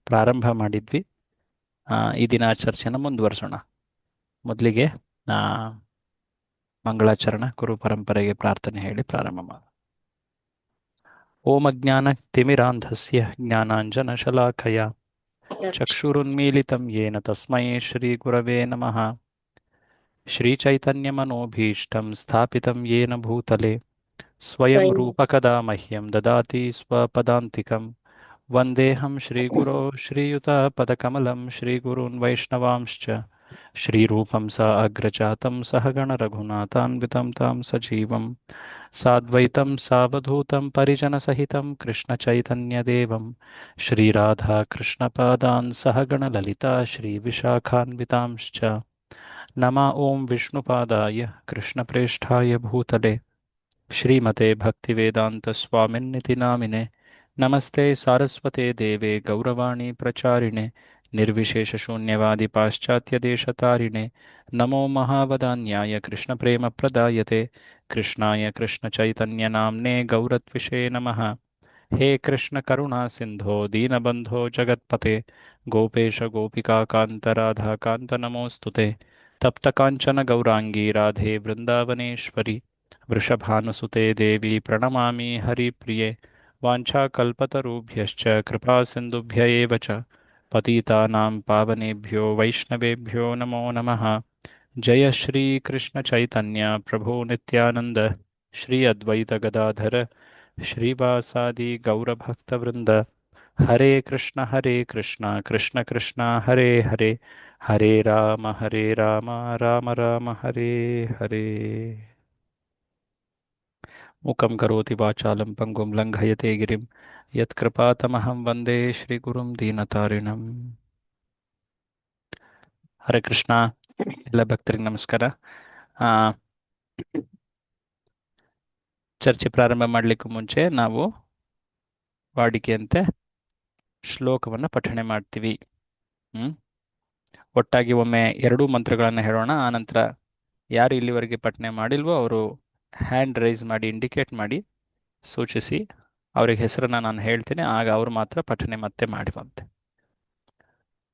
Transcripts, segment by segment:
ಪ್ರಾರಂಭ ಮಾಡಿದ್ವಿ. ಈ ದಿನ ಚರ್ಚೆನ ಮುಂದುವರಿಸೋಣ. ಮೊದಲಿಗೆ ಆ, ಮಂಗಳಾಚರಣ ಗುರು ಪರಂಪರೆಗೆ ಪ್ರಾರ್ಥನೆ ಹೇಳಿ ಪ್ರಾರಂಭ ಮಾಡೋಣ. ಓಂ ಅಜ್ಞಾನ ತಿಮಿರಾಂಧಸ್ಯ ಜ್ಞಾನಾಂಜನಶಲಾಖಯ ಚಕ್ಷುರುನ್ಮೀಲಿತಂ ಯೇನ ತಸ್ಮೈ ಶ್ರೀ ಗುರವೇ ನಮಃ. ಶ್ರೀಚೈತನ್ಯಮನೋಭೀಷ್ಟಂ ಸ್ಥಾಪಿತಂ ಯೇನ ಭೂತಲೆ ಸ್ವಯಂ ರೂಪಕದಾ ಮಹ್ಯಂ ದದಾತಿ ಸ್ವಪದಾಂತಿಕಂ. ವಂದೇಹಂ ಶ್ರೀಗುರೋ ಶ್ರೀಯುತಪದಕಮಲಂ ಶ್ರೀಗುರುನ್ ವೈಷ್ಣವಾಂಶ್ಚ ಶ್ರೀರೂಪಂ ಸ ಅಗ್ರಜಾತಂ ಸಹಗಣ ರಘುನಾಥಾನ್ವಿತಂ ತಾಂ ಸಜೀವಂ ಸಾದ್ವೈತಂ ಸಾವಧೂತಂ ಪರಿಜನಸಹಿತಂ ಕೃಷ್ಣಚೈತನ್ಯದೇವಂ ಶ್ರೀರಾಧಾಕೃಷ್ಣಪಾದಾನ್ ಸಹಗಣ ಲಲಿತಾ ಶ್ರೀವಿಶಾಖಾನ್ವಿತಾಂಶ್ಚ ನಮ ಓಂ ವಿಷ್ಣುಪಾದಾಯ ಕೃಷ್ಣಪ್ರೇಷ್ಠಾಯ ಭೂತಲೆ ಶ್ರೀಮತೆ ಭಕ್ತಿವೇದಾಂತ ಸ್ವಾಮಿನ್ನಿತಿ ನಾಮಿನೆ ನಮಸ್ತೆ ಸಾರಸ್ವತೆ ದೇವೆ ಗೌರವಾಣಿ ಪ್ರಚಾರಿಣೆ ನಿರ್ವಿಶೇಷ ಶೂನ್ಯವಾದಿ ಪಾಶ್ಚಾತ್ಯ ದೇಶತಾರಿಣೆ ನಮೋ ಮಹಾವದಾನ್ಯಾಯ ಕೃಷ್ಣ ಪ್ರೇಮ ಪ್ರದಾಯತೆ ಕೃಷ್ಣಾಯ ಕೃಷ್ಣ ಚೈತನ್ಯ ನಾಮ್ನೇ ಗೌರತ್ವಿಷೇ ನಮಃ. ಹೇ ಕೃಷ್ಣ ಕರುಣಾ ಸಿಂಧೋ ದೀನಬಂಧೋ ಜಗತ್ಪತೆ ಗೋಪೇಶ ಗೋಪಿಕಾ ಕಾಂತ ರಾಧಾ ಕಾಂತ ನಮೋಸ್ತುತೆ. ತಪ್ತ ಕಾಂಚನ ಗೌರಾಂಗಿ ರಾಧೆ ವೃಂದಾವನೇಶ್ವರಿ ವೃಷಭಾನುಸುತೆ ದೇವಿ ಪ್ರಣಮಾಮಿ ಹರಿಪ್ರಿಯೆ. ವಾಂಛಾಕಲ್ಪತರುಭ್ಯಶ್ಚ ಕೃಪಾ ಸಿಂಧುಭ್ಯ ಏವ ಚ ಪತಿತಾನಾಂ ಪಾವನೇಭ್ಯೋ ವೈಷ್ಣವೇಭ್ಯೋ ನಮೋ ನಮಃ. ಜಯ ಶ್ರೀ ಕೃಷ್ಣ ಚೈತನ್ಯ ಪ್ರಭು ನಿತ್ಯಾನಂದ ಶ್ರೀ ಅದ್ವೈತ ಗದಾಧರ ಶ್ರೀವಾಸಾದಿ ಗೌರಭಕ್ತವೃಂದ. ಹರೇ ಕೃಷ್ಣ ಕೃಷ್ಣ ಕೃಷ್ಣ ಹರೇ ಹರೇ ಹರೇ ರಾಮ ರಾಮ ರಾಮ ಹರೇ ಹರೇ. ಮುಖಂ ಕರೋತಿ ವಾಚಾಲಂ ಪಂಗುಂ ಲಂಘಯತೆ ಗಿರಿಂ ಯತ್ಕೃಪಾತಮಹಂ ವಂದೇ ಶ್ರೀಗುರುಂ ದೀನತಾರಿಣಂ. ಹರೇ ಕೃಷ್ಣ. ಎಲ್ಲ ಭಕ್ತರಿಗೆ ನಮಸ್ಕಾರ. ಆ, ಚರ್ಚೆ ಪ್ರಾರಂಭ ಮಾಡಲಿಕ್ಕೂ ಮುಂಚೆ ನಾವು ವಾಡಿಕೆಯಂತೆ ಶ್ಲೋಕವನ್ನು ಪಠಣೆ ಮಾಡ್ತೀವಿ. ಒಟ್ಟಾಗಿ ಒಮ್ಮೆ ಎರಡೂ ಮಂತ್ರಗಳನ್ನು ಹೇಳೋಣ. ಆನಂತರ ಯಾರು ಇಲ್ಲಿವರೆಗೆ ಪಠಣೆ ಮಾಡಿಲ್ವೋ ಅವರು ಹ್ಯಾಂಡ್ ರೈಸ್ ಮಾಡಿ ಇಂಡಿಕೇಟ್ ಮಾಡಿ ಸೂಚಿಸಿ ಅವ್ರಿಗೆ ಹೆಸರನ್ನು ನಾನು ಹೇಳ್ತೀನಿ, ಆಗ ಅವರು ಮಾತ್ರ ಪಠಣೆ ಮತ್ತೆ ಮಾಡುವಂತೆ.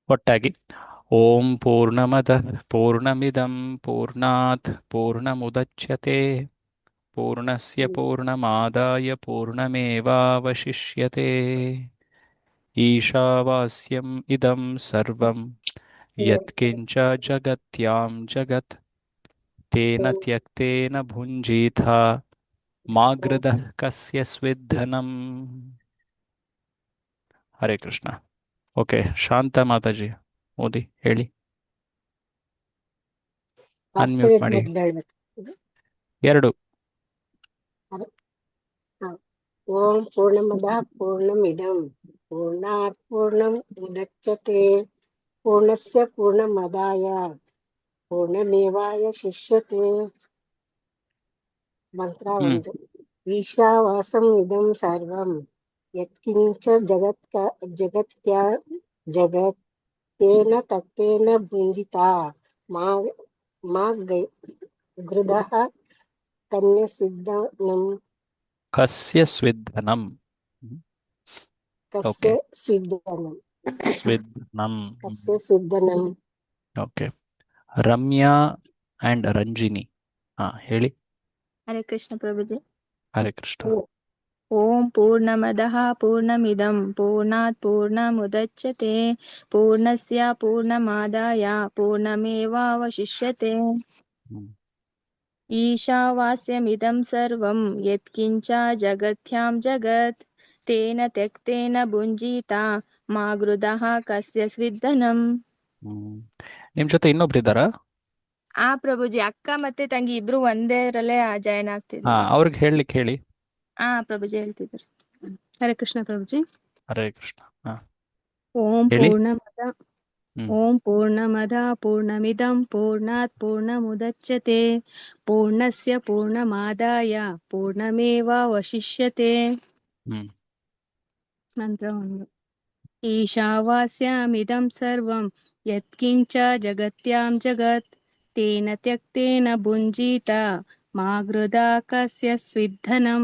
ಒಟ್ಟಾಗಿ ಓಂ ಪೂರ್ಣಮದಃ ಪೂರ್ಣಮಿದಂ ಪೂರ್ಣಾತ್ ಪೂರ್ಣಮುದಚ್ಯತೆ ಪೂರ್ಣಸ್ಯ ಪೂರ್ಣಮಾದಾಯ ಪೂರ್ಣಮೇವಾವಶಿಷ್ಯತೆ. ಈಶಾವಾಸ್ಯಂ ಇದಂ ಸರ್ವಂ ಯತ್ಕಿಂಚ ಜಗತ್ಯಾಂ ಜಗತ್ ತೇನ ತ್ಯಕ್ತೇನ ಭುಂಜೀಥಾ ಮಾ ಗೃಧಃ ಕಸ್ಯ ಸ್ವಿद्धನಂ. ಹರೇ ಕೃಷ್ಣ. ಓಕೆ, ಶಾಂತ ಮಾತಾಜಿ ಓದಿ ಹೇಳಿ, ಅನ್ಮ್ಯೂಟ್ ಮಾಡಿ. ಎರಡು. ಓಂ ಪೂರ್ಣಮದಃ ಪೂರ್ಣಮಿದಂ ಪೂರ್ಣಾತ್ ಪೂರ್ಣಂ ಮುದಚ್ಯತೆ ಪೂರ್ಣಸ್ಯ ಪೂರ್ಣಮಾದಾಯ ಪೂರ್ಣಮೇವಾವಶಿಷ್ಯತೆ. ಮಂತ್ರ ಒಂದು. ಈಶಾವಾಸಂ ಇದಂ ಸರ್ವಂ ಯತ್ಕಿಂಚ ಜಗತ್ತೇನ ತತ್ತೇನ ಭುಂಜಿತಾ ಮಾ ಗೃಧಃ ಕನ್ಯಸಿದ್ಧನಂ. ಕಸ್ಯ ಸ್ವಿद्धನಂ. ಕಸ್ಯ ಸ್ವಿद्धನಂ. ಸ್ವಿद्धನಂ. ಕಸ್ಯ ಸ್ವಿद्धನಂ. ಓಕೆ. ರಮ್ಯಾ ಅಂಡ್ ರಂಜಿನಿ ಹೇಳಿ. ಹರೇ ಕೃಷ್ಣ ಪ್ರಭುಜಿ. ಹರೇ ಕೃಷ್ಣ. ಓಂ ಪೂರ್ಣಮದಃ ಪೂರ್ಣಮಿದಂ ಪೂರ್ಣಾತ್ ಪೂರ್ಣಮುದಚ್ಯತೆ ಪೂರ್ಣಸ್ಯ ಪೂರ್ಣಮಾದಾಯ ಪೂರ್ಣಮೇವಾವಶಿಷ್ಯತೆ. ಈಶಾವಾಸ್ಯಮಿದಂ ಸರ್ವಂ ಯತ್ಕಿಂಚ ಜಗತ್ಯಾಂ ಜಗತ್ ತೇನ ತ್ಯಕ್ತೇನ ಭುಂಜೀತಾ ಮಾ ಗೃಧಃ ಕಸ್ಯ ಸ್ವಿದ್ದನಂ. ನಿಮ್ ಜೊತೆ ಇನ್ನೊಬ್ರು ಇದ್ದಾರಾ? ಪ್ರಭುಜಿ, ಅಕ್ಕ ಮತ್ತೆ ತಂಗಿ ಇಬ್ರು ಒಂದೇರಲ್ಲೇ ಜಾಯ್ನ್ ಆಗ್ತಿದ್ರು. ಅವ್ರಿಗೆ ಹೇಳಲಿಕ್ಕೆ ಹೇಳಿ. ಪ್ರಭುಜಿ ಹೇಳ್ತಿದ್ರು. ಹರೇ ಕೃಷ್ಣ ಪ್ರಭುಜಿ. ಹರೇ ಕೃಷ್ಣ. ಓಂ ಪೂರ್ಣಮದ ಪೂರ್ಣಮಿದಂ ಪೂರ್ಣಾತ್ ಪೂರ್ಣಮುದಚ್ಯತೆ ಪೂರ್ಣಸ್ಯ ಪೂರ್ಣಮಾದಾಯ ಪೂರ್ಣಮೇವಾವಶಿಷ್ಯತೆ. ಮಂತ್ರ ಒಂದು. ಈಶಾವಾಸ್ಯಮಿದಂ ಸರ್ವಂ ಯತ್ಕಿಂಚ ಜಗತ್ಯಾಂ ಜಗತ್ ತೇನ ತ್ಯಕ್ತೇನ ಭುಂಜೀತಾ ಮಾ ಗೃಧಃ ಕಸ್ಯ ಸ್ವಿद्धನಂ.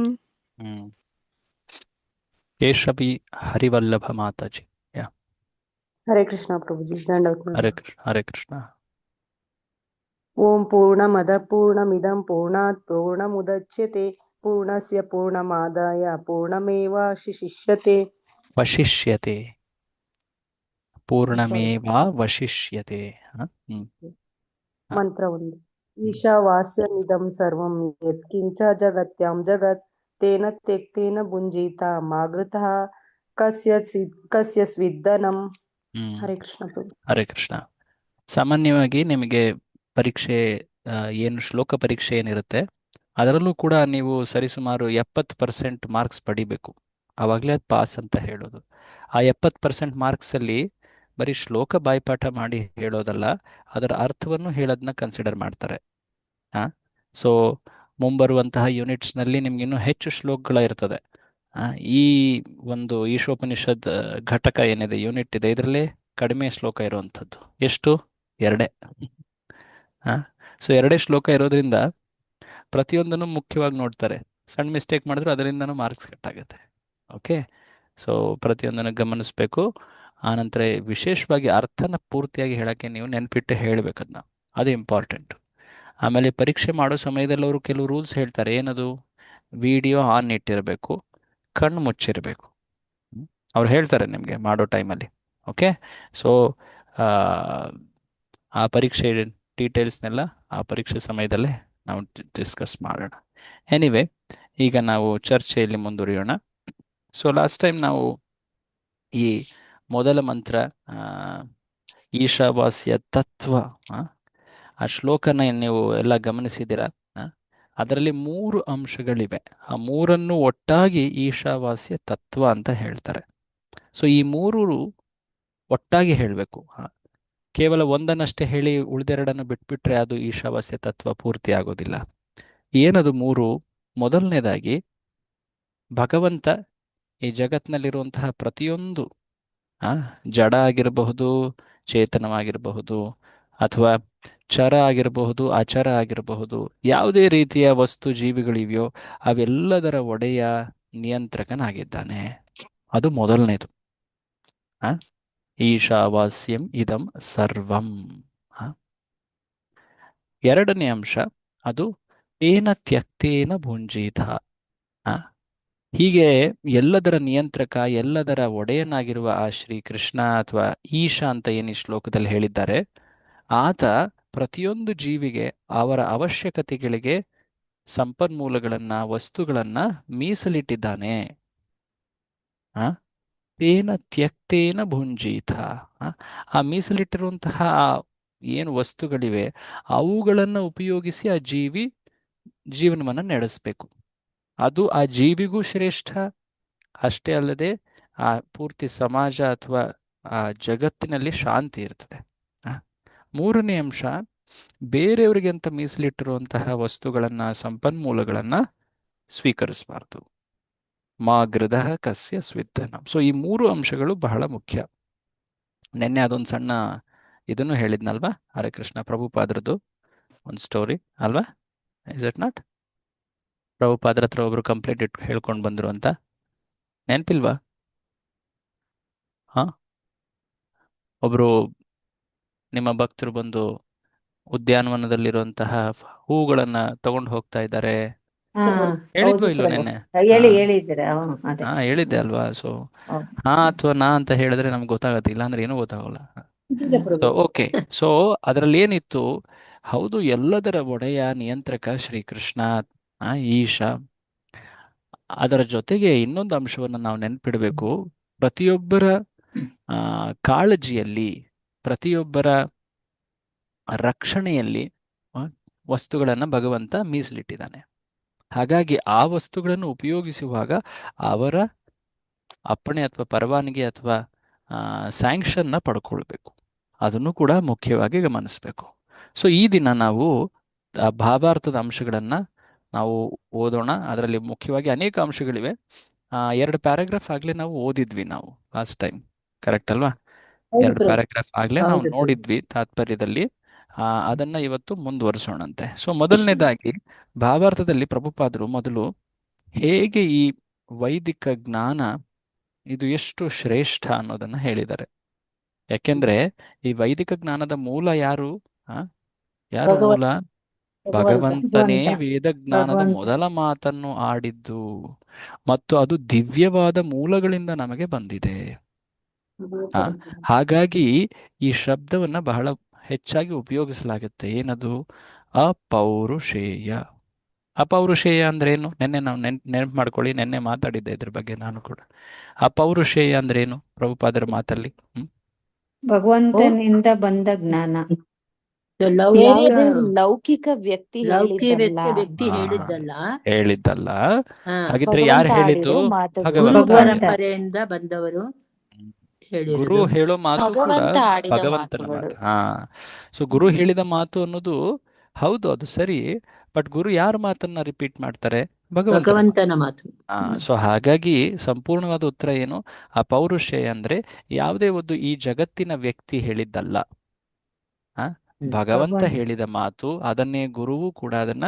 ಕೇಶವಿ ಹರಿವಲ್ಲಭ ಮಾತಾಜಿ. हरे कृष्णा प्रभु जी, दंडवत हरे प्रणाम। कृष्ण, हरे कृष्ण। ओम पूर्णमद पूर्णमिदं पूर्णात् पूर्णमुदच्यते पूर्णस्य पूर्णमादाय पूर्णमेवावशिष्यते। वशिष्यते, सारी पूर्णमेवावशिष्यते। हाँ, हाँ, मंत्र ಒಂದು ಈಶಾವಾಸ್ಯಮಿದಂ ಸರ್ವಂ ಯತ್ಕಿಂಚ ಜಗತ್ಯಾಂ ಜಗತ್ ತೇನ ತ್ಯಕ್ತೇನ ಭುಂಜಿತ ಮಾಗೃತಃ ಕಸ್ಯ ಸ್ವಿದ್ದನಂ। ಹ್ಮ್. ಹರೇ ಕೃಷ್ಣ ಪ್ರಭು। ಹರೇ ಕೃಷ್ಣ. ಸಾಮಾನ್ಯವಾಗಿ ನಿಮಗೆ ಪರೀಕ್ಷೆ ಏನು ಶ್ಲೋಕ ಪರೀಕ್ಷೆ ಏನಿರುತ್ತೆ ಅದರಲ್ಲೂ ಕೂಡ ನೀವು ಸರಿಸುಮಾರು 70% ಮಾರ್ಕ್ಸ್ ಪಡಿಬೇಕು. ಆವಾಗಲೇ ಅದು ಪಾಸ್ ಅಂತ ಹೇಳೋದು. ಆ 70% ಮಾರ್ಕ್ಸಲ್ಲಿ ಬರೀ ಶ್ಲೋಕ ಬಾಯ್ಪಾಠ ಮಾಡಿ ಹೇಳೋದಲ್ಲ, ಅದರ ಅರ್ಥವನ್ನು ಹೇಳೋದನ್ನ ಕನ್ಸಿಡರ್ ಮಾಡ್ತಾರೆ. ಹಾಂ, ಸೊ ಮುಂಬರುವಂತಹ ಯೂನಿಟ್ಸ್ನಲ್ಲಿ ನಿಮ್ಗೆ ಇನ್ನೂ ಹೆಚ್ಚು ಶ್ಲೋಕಗಳ ಇರ್ತದೆ. ಆ, ಈ ಒಂದು ಈಶೋಪನಿಷತ್ ಘಟಕ ಏನಿದೆ, ಯೂನಿಟ್ ಇದೆ, ಇದರಲ್ಲೇ ಕಡಿಮೆ ಶ್ಲೋಕ ಇರುವಂಥದ್ದು. ಎಷ್ಟು? ಎರಡೇ. ಸೊ ಎರಡೇ ಶ್ಲೋಕ ಇರೋದ್ರಿಂದ ಪ್ರತಿಯೊಂದನ್ನು ಮುಖ್ಯವಾಗಿ ನೋಡ್ತಾರೆ. ಸಣ್ಣ ಮಿಸ್ಟೇಕ್ ಮಾಡಿದ್ರು ಅದರಿಂದನೂ ಮಾರ್ಕ್ಸ್ ಕಟ್ ಆಗುತ್ತೆ. ಓಕೆ, ಸೊ ಪ್ರತಿಯೊಂದನ್ನು ಗಮನಿಸಬೇಕು. ಆನಂತರ ವಿಶೇಷವಾಗಿ ಅರ್ಥನ ಪೂರ್ತಿಯಾಗಿ ಹೇಳೋಕ್ಕೆ ನೀವು ನೆನಪಿಟ್ಟು ಹೇಳಬೇಕದನ್ನ, ಅದು ಇಂಪಾರ್ಟೆಂಟ್. ಆಮೇಲೆ ಪರೀಕ್ಷೆ ಮಾಡೋ ಸಮಯದಲ್ಲಿ ಅವರು ಕೆಲವು ರೂಲ್ಸ್ ಹೇಳ್ತಾರೆ. ಏನದು? ವಿಡಿಯೋ ಆನ್ ಇಟ್ಟಿರಬೇಕು, ಕಣ್ಣು ಮುಚ್ಚಿರಬೇಕು. ಅವ್ರು ಹೇಳ್ತಾರೆ ನಿಮಗೆ ಮಾಡೋ ಟೈಮಲ್ಲಿ. ಓಕೆ, ಸೊ ಆ ಪರೀಕ್ಷೆ ಡೀಟೇಲ್ಸ್ನೆಲ್ಲ ಆ ಪರೀಕ್ಷೆ ಸಮಯದಲ್ಲೇ ನಾವು ಡಿಸ್ಕಸ್ ಮಾಡೋಣ. ಎನಿವೆ, ಈಗ ನಾವು ಚರ್ಚೆಯಲ್ಲಿ ಮುಂದುವರಿಯೋಣ. ಸೊ ಲಾಸ್ಟ್ ಟೈಮ್ ನಾವು ಈ ಮೊದಲ ಮಂತ್ರ ಈಶಾವಾಸ್ಯ ತತ್ವ, ಆ ಶ್ಲೋಕನ ನೀವು ಎಲ್ಲ ಗಮನಿಸಿದ್ದೀರಾ? ಅದರಲ್ಲಿ 3 ಅಂಶಗಳಿವೆ. ಆ ಮೂರನ್ನು ಒಟ್ಟಾಗಿ ಈಶಾವಾಸ್ಯ ತತ್ವ ಅಂತ ಹೇಳ್ತಾರೆ. ಸೊ ಈ 3 ಒಟ್ಟಾಗಿ ಹೇಳಬೇಕು. ಕೇವಲ ಒಂದನ್ನಷ್ಟೇ ಹೇಳಿ ಉಳಿದೆರಡನ್ನು ಬಿಟ್ಬಿಟ್ರೆ ಅದು ಈಶಾವಾಸ್ಯ ತತ್ವ ಪೂರ್ತಿ ಆಗೋದಿಲ್ಲ. ಏನದು 3? ಮೊದಲನೇದಾಗಿ, ಭಗವಂತ ಈ ಜಗತ್ತಿನಲ್ಲಿರುವಂತಹ ಪ್ರತಿಯೊಂದು ಜಡ ಆಗಿರಬಹುದು, ಚೇತನವಾಗಿರಬಹುದು, ಅಥವಾ ಚರ ಆಗಿರಬಹುದು, ಅಚರ ಆಗಿರಬಹುದು, ಯಾವುದೇ ರೀತಿಯ ವಸ್ತು ಜೀವಿಗಳಿವೆಯೋ ಅವೆಲ್ಲದರ ಒಡೆಯ ನಿಯಂತ್ರಕನಾಗಿದ್ದಾನೆ. ಅದು ಮೊದಲನೇದು. ಈಶಾವಾಸ್ಯಂ ಇದಂ ಸರ್ವಂ. ಎರಡನೇ ಅಂಶ, ಅದು ತೇನ ತ್ಯಕ್ತೇನ ಭುಂಜೀತ. ಹೀಗೆ ಎಲ್ಲದರ ನಿಯಂತ್ರಕ, ಎಲ್ಲದರ ಒಡೆಯನಾಗಿರುವ ಆ ಶ್ರೀ ಕೃಷ್ಣ ಅಥವಾ ಈಶಾ ಅಂತ ಏನು ಈ ಶ್ಲೋಕದಲ್ಲಿ ಹೇಳಿದ್ದಾರೆ, ಆತ ಪ್ರತಿಯೊಂದು ಜೀವಿಗೆ ಅವರ ಅವಶ್ಯಕತೆಗಳಿಗೆ ಸಂಪನ್ಮೂಲಗಳನ್ನ, ವಸ್ತುಗಳನ್ನ ಮೀಸಲಿಟ್ಟಿದ್ದಾನೆ. ತೇನ ತ್ಯಕ್ತೇನ ಭುಂಜೀತ. ಆ ಮೀಸಲಿಟ್ಟಿರುವಂತಹ ಏನು ವಸ್ತುಗಳಿವೆ ಅವುಗಳನ್ನು ಉಪಯೋಗಿಸಿ ಆ ಜೀವನವನ್ನು ನಡೆಸಬೇಕು. ಅದು ಆ ಜೀವಿಗೂ ಶ್ರೇಷ್ಠ, ಅಷ್ಟೇ ಅಲ್ಲದೆ ಆ ಪೂರ್ತಿ ಸಮಾಜ ಅಥವಾ ಆ ಜಗತ್ತಿನಲ್ಲಿ ಶಾಂತಿ ಇರ್ತದೆ. ಮೂರನೇ ಅಂಶ, ಬೇರೆಯವರಿಗೆ ಅಂತ ಮೀಸಲಿಟ್ಟಿರುವಂತಹ ವಸ್ತುಗಳನ್ನ, ಸಂಪನ್ಮೂಲಗಳನ್ನ ಸ್ವೀಕರಿಸಬಾರ್ದು. ಮಾ ಗೃದಃ ಕಸ್ಯ ಸ್ವಿದ್ದನಂ. ಸೊ ಈ 3 ಅಂಶಗಳು ಬಹಳ ಮುಖ್ಯ. ನಿನ್ನೆ ಅದೊಂದು ಸಣ್ಣ ಇದನ್ನು ಹೇಳಿದ್ನಲ್ವಾ, ಹರೇ ಕೃಷ್ಣ, ಪ್ರಭುಪಾದ್ರದ್ದು ಒಂದು ಸ್ಟೋರಿ ಅಲ್ವಾ? Is it not? ಪ್ರಭುಪಾದ್ರ ಹತ್ರ ಒಬ್ರು ಕಂಪ್ಲೇಂಟ್ ಹೇಳ್ಕೊಂಡು ಬಂದ್ರು ಅಂತ ನೆನಪಿಲ್ವಾ? ಒಬ್ರು ನಿಮ್ಮ ಭಕ್ತರು ಬಂದು ಉದ್ಯಾನವನದಲ್ಲಿರುವಂತಹ ಹೂಗಳನ್ನ ತಗೊಂಡು ಹೋಗ್ತಾ ಇದ್ದಾರೆ. ಹೇಳಿದ್ವೋ ಇಲ್ವೋ ನಿನ್ನೆ? ಹೇಳಿದ್ದೆ ಅಲ್ವಾ? ಸೊ ಅಥವಾ ನಾ ಅಂತ ಹೇಳಿದ್ರೆ ನಮ್ಗೆ ಗೊತ್ತಾಗತ್ತೆ, ಇಲ್ಲಾಂದ್ರೆ ಏನೂ ಗೊತ್ತಾಗಲ್ಲ. ಓಕೆ, ಸೊ ಅದರಲ್ಲಿ ಏನಿತ್ತು? ಹೌದು, ಎಲ್ಲದರ ಒಡೆಯ ನಿಯಂತ್ರಕ ಶ್ರೀಕೃಷ್ಣ ಈಶಾ. ಅದರ ಜೊತೆಗೆ ಇನ್ನೊಂದು ಅಂಶವನ್ನು ನಾವು ನೆನ್ಪಿಡಬೇಕು. ಪ್ರತಿಯೊಬ್ಬರ ಕಾಳಜಿಯಲ್ಲಿ, ಪ್ರತಿಯೊಬ್ಬರ ರಕ್ಷಣೆಯಲ್ಲಿ ವಸ್ತುಗಳನ್ನು ಭಗವಂತ ಮೀಸಲಿಟ್ಟಿದ್ದಾನೆ. ಹಾಗಾಗಿ ಆ ವಸ್ತುಗಳನ್ನು ಉಪಯೋಗಿಸುವಾಗ ಅವರ ಅಪ್ಪಣೆ ಅಥವಾ ಪರವಾನಗಿ ಅಥವಾ ಸ್ಯಾಂಕ್ಷನ್ನ ಪಡ್ಕೊಳ್ಬೇಕು. ಅದನ್ನು ಕೂಡ ಮುಖ್ಯವಾಗಿ ಗಮನಿಸಬೇಕು. ಸೊ ಈ ದಿನ ನಾವು ಭಾವಾರ್ಥದ ಅಂಶಗಳನ್ನು ನಾವು ಓದೋಣ. ಅದರಲ್ಲಿ ಮುಖ್ಯವಾಗಿ ಅನೇಕ ಅಂಶಗಳಿವೆ. 2 ಪ್ಯಾರಾಗ್ರಾಫ್ ಆಗಲೇ ನಾವು ಓದಿದ್ವಿ ನಾವು ಲಾಸ್ಟ್ ಟೈಮ್, ಕರೆಕ್ಟ್ ಅಲ್ವಾ? 2 ಪ್ಯಾರಾಗ್ರಾಫ್ ಆಗಲೇ ನಾವು ನೋಡಿದ್ವಿ ತಾತ್ಪರ್ಯದಲ್ಲಿ. ಅದನ್ನ ಇವತ್ತು ಮುಂದುವರಿಸೋಣಂತೆ. ಸೊ ಮೊದಲನೇದಾಗಿ, ಭಾವಾರ್ಥದಲ್ಲಿ ಪ್ರಭುಪಾದರು ಮೊದಲು ಹೇಗೆ ಈ ವೈದಿಕ ಜ್ಞಾನ ಇದು ಎಷ್ಟು ಶ್ರೇಷ್ಠ ಅನ್ನೋದನ್ನ ಹೇಳಿದ್ದಾರೆ. ಯಾಕೆಂದ್ರೆ ಈ ವೈದಿಕ ಜ್ಞಾನದ ಮೂಲ ಯಾರು? ಆ? ಯಾರು ಮೂಲ? ಭಗವಂತ ಭಗವಂತ ಭಗವಂತನೇ ಭಗವಂತ ವೇದ ಜ್ಞಾನದ ಭಗವಂತ ಮೊದಲ ಮಾತನ್ನು ಆಡಿದ್ದು, ಮತ್ತು ಅದು ದಿವ್ಯವಾದ ಮೂಲಗಳಿಂದ ನಮಗೆ ಬಂದಿದೆ. ಆ, ಹಾಗಾಗಿ ಈ ಶಬ್ದವನ್ನ ಬಹಳ ಹೆಚ್ಚಾಗಿ ಉಪಯೋಗಿಸಲಾಗುತ್ತೆ. ಏನದು? ಅಪೌರುಷೇಯ. ಅಪೌರುಷೇಯ ಅಂದ್ರೆ ಏನು? ನೆನ್ನೆ ನಾವು ನೆನಪು ಮಾಡ್ಕೊಳ್ಳಿ, ನೆನ್ನೆ ಮಾತಾಡಿದ್ದೆ ಇದ್ರ ಬಗ್ಗೆ ನಾನು ಕೂಡ. ಅಪೌರುಷೇಯ ಅಂದ್ರೆ ಏನು ಪ್ರಭುಪಾದರ ಮಾತಲ್ಲಿ? ಭಗವಂತನಿಂದ ಬಂದ ಜ್ಞಾನ. ಲೌಕಿಕ ಲೌಕಿಕ ವ್ಯಕ್ತಿ ಹೇಳಿದ್ದಲ್ಲ, ವ್ಯಕ್ತಿ ಹಾ, ಹೇಳಿದ್ದಲ್ಲ. ಹೇಳಿದ್ದಲ್ಲ. ಹಾ, ಹಾಗಿದ್ರೆ ಯಾರು ಭಗವಂತ ಹೇಳಿದ್ದು? ಆಡಿರೋ ಮಾತುಗಳು. ಭಗವಂತ ಗುರು ಭಗವಂತ. ಆಡಿದ್ದು. ಪರಂಪರೆಯಿಂದ ಬಂದವರು ಗುರು ಹೇಳಿರೋದು. ಹೇಳೋ ಮಾತು ಕೂಡ ಭಗವಂತ ಆಡಿದ ಭಗವಂತನ ಮಾತುಗಳು. ಮಾತು. ಹಾ, ಸೊ ಗುರು ಹೇಳಿದ ಮಾತು ಅನ್ನೋದು ಹೌದು, ಅದು ಸರಿ. ಬಟ್ ಗುರು ಯಾರ ಮಾತನ್ನ ರಿಪೀಟ್ ಮಾಡ್ತಾರೆ? ಭಗವಂತನ ಮಾತು. ಭಗವಂತನ ಮಾತು. ಸೊ ಹಾಗಾಗಿ ಸಂಪೂರ್ಣವಾದ ಉತ್ತರ ಏನು? ಅಪೌರುಷೇಯ ಅಂದ್ರೆ ಯಾವುದೇ ಒಂದು ಈ ಜಗತ್ತಿನ ವ್ಯಕ್ತಿ ಹೇಳಿದ್ದಲ್ಲ. ಆ ಭಗವಂತ ಭಗವಂತ. ಹೇಳಿದ ಮಾತು, ಅದನ್ನೇ ಗುರುವು ಕೂಡ ಅದನ್ನ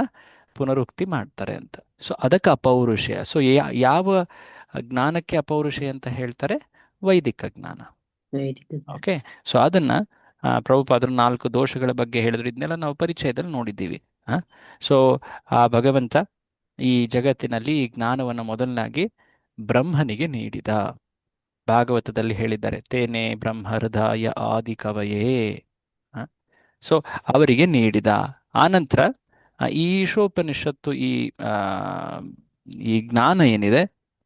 ಪುನರುಕ್ತಿ ಮಾಡ್ತಾರೆ ಅಂತ. ಸೊ ಅದಕ್ಕೆ ಅಪೌರುಷೇಯ. ಸೊ ಯಾವ ಜ್ಞಾನಕ್ಕೆ ಅಪೌರುಷೇಯ ಅಂತ ಹೇಳ್ತಾರೆ? ವೈದಿಕ ಜ್ಞಾನ. ಓಕೆ, ಸೊ ಅದನ್ನ ಪ್ರಭುಪಾದರು 4 ದೋಷಗಳ ಬಗ್ಗೆ ಹೇಳಿದ್ರು. ಇದನ್ನೆಲ್ಲ ನಾವು ಪರಿಚಯದಲ್ಲಿ ನೋಡಿದ್ದೀವಿ. ಸೊ ಆ ಭಗವಂತ ಈ ಜಗತ್ತಿನಲ್ಲಿ ಈ ಜ್ಞಾನವನ್ನು ಮೊದಲನಾಗಿ ಬ್ರಹ್ಮನಿಗೆ ನೀಡಿದ. ಭಾಗವತದಲ್ಲಿ ಹೇಳಿದ್ದಾರೆ, ತೇನೆ ಬ್ರಹ್ಮ ಹೃದಯ ಆದಿ ಕವಯೇ. ಸೊ ಅವರಿಗೆ ನೀಡಿದ. ಆನಂತರ ಈ ಈಶೋಪನಿಷತ್ತು, ಆ, ಈ ಜ್ಞಾನ ಏನಿದೆ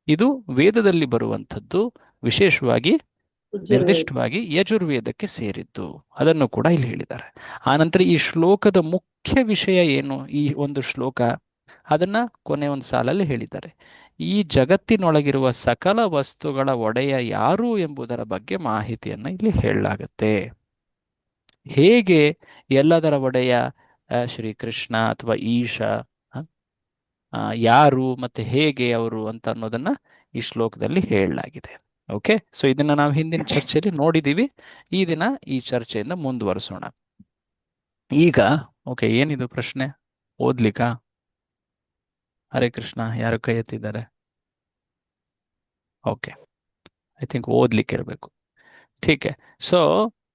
ಇದು ವೇದದಲ್ಲಿ ಬರುವಂಥದ್ದು, ವಿಶೇಷವಾಗಿ ನಿರ್ದಿಷ್ಟವಾಗಿ ಯಜುರ್ವೇದಕ್ಕೆ ಸೇರಿದ್ದು. ಅದನ್ನು ಕೂಡ ಇಲ್ಲಿ ಹೇಳಿದ್ದಾರೆ. ಆನಂತರ ಈ ಶ್ಲೋಕದ ಮುಖ್ಯ ವಿಷಯ ಏನು? ಈ ಒಂದು ಶ್ಲೋಕ ಅದನ್ನ ಕೊನೆ ಒಂದು ಸಾಲಲ್ಲಿ ಹೇಳಿದ್ದಾರೆ. ಈ ಜಗತ್ತಿನೊಳಗಿರುವ ಸಕಲ ವಸ್ತುಗಳ ಒಡೆಯ ಯಾರು ಎಂಬುದರ ಬಗ್ಗೆ ಮಾಹಿತಿಯನ್ನು ಇಲ್ಲಿ ಹೇಳಲಾಗುತ್ತೆ. ಹೇಗೆ ಎಲ್ಲದರ ಒಡೆಯ ಶ್ರೀಕೃಷ್ಣ ಅಥವಾ ಈಶ, ಯಾರು ಮತ್ತೆ ಹೇಗೆ ಅವರು ಅಂತ ಅನ್ನೋದನ್ನ ಈ ಶ್ಲೋಕದಲ್ಲಿ ಹೇಳಲಾಗಿದೆ. ಓಕೆ, ಸೊ ಇದನ್ನ ನಾವು ಹಿಂದಿನ ಚರ್ಚೆಯಲ್ಲಿ ನೋಡಿದೀವಿ. ಈ ದಿನ ಈ ಚರ್ಚೆಯಿಂದ ಮುಂದುವರಿಸೋಣ. ಈಗ ಓಕೆ, ಏನಿದು ಪ್ರಶ್ನೆ? ಓದ್ಲಿಕ್ಕಾ? ಹರೇ ಕೃಷ್ಣ, ಯಾರು ಕೈ ಎತ್ತಿದ್ದಾರೆ? ಓಕೆ, ಐ ಥಿಂಕ್ ಓದ್ಲಿಕ್ಕೆ ಇರಬೇಕು. ಟೀಕೆ. ಸೊ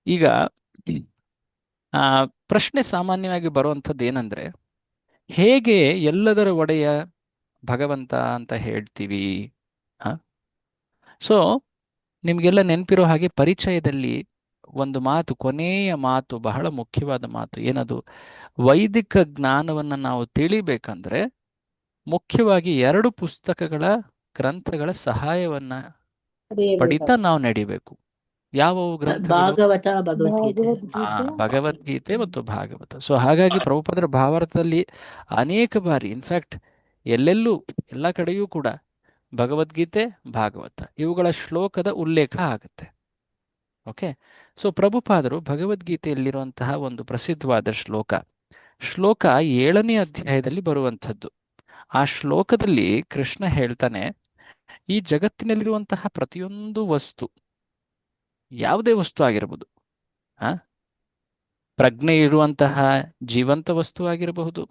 ಈಗ ಪ್ರಶ್ನೆ ಸಾಮಾನ್ಯವಾಗಿ ಬರುವಂಥದ್ದು ಏನಂದ್ರೆ, ಹೇಗೆ ಎಲ್ಲದರ ಒಡೆಯ ಭಗವಂತ ಅಂತ ಹೇಳ್ತೀವಿ? ಸೊ ನಿಮಗೆಲ್ಲ ನೆನಪಿರೋ ಹಾಗೆ ಪರಿಚಯದಲ್ಲಿ ಒಂದು ಮಾತು, ಕೊನೆಯ ಮಾತು, ಬಹಳ ಮುಖ್ಯವಾದ ಮಾತು ಏನದು? ವೈದಿಕ ಜ್ಞಾನವನ್ನು ನಾವು ತಿಳಿಬೇಕಂದ್ರೆ ಮುಖ್ಯವಾಗಿ 2 ಪುಸ್ತಕಗಳ ಗ್ರಂಥಗಳ ಸಹಾಯವನ್ನ ಪಡಿತಾ ನಾವು ನಡಿಬೇಕು. ಯಾವವು ಗ್ರಂಥಗಳು? ಭಾಗವತ, ಭಗವದ್ಗೀತೆ. ಭಗವದ್ಗೀತೆ ಮತ್ತು ಭಾಗವತ. ಸೊ ಹಾಗಾಗಿ ಪ್ರಭುಪಾದರ ಭಾವಾರ್ಥದಲ್ಲಿ ಅನೇಕ ಬಾರಿ, ಇನ್ಫ್ಯಾಕ್ಟ್ ಎಲ್ಲೆಲ್ಲೂ ಎಲ್ಲ ಕಡೆಯೂ ಕೂಡ ಭಗವದ್ಗೀತೆ, ಭಾಗವತ ಇವುಗಳ ಶ್ಲೋಕದ ಉಲ್ಲೇಖ ಆಗುತ್ತೆ. ಓಕೆ, ಸೊ ಪ್ರಭುಪಾದರು ಭಗವದ್ಗೀತೆಯಲ್ಲಿರುವಂತಹ ಒಂದು ಪ್ರಸಿದ್ಧವಾದ ಶ್ಲೋಕ 7ನೇ ಅಧ್ಯಾಯದಲ್ಲಿ ಬರುವಂಥದ್ದು. ಆ ಶ್ಲೋಕದಲ್ಲಿ ಕೃಷ್ಣ ಹೇಳ್ತಾನೆ, ಈ ಜಗತ್ತಿನಲ್ಲಿರುವಂತಹ ಪ್ರತಿಯೊಂದು ವಸ್ತು, ಯಾವುದೇ ವಸ್ತು ಆಗಿರಬಹುದು, ಪ್ರಜ್ಞೆ ಇರುವಂತಹ ಜೀವಂತ ವಸ್ತು ಆಗಿರಬಹುದು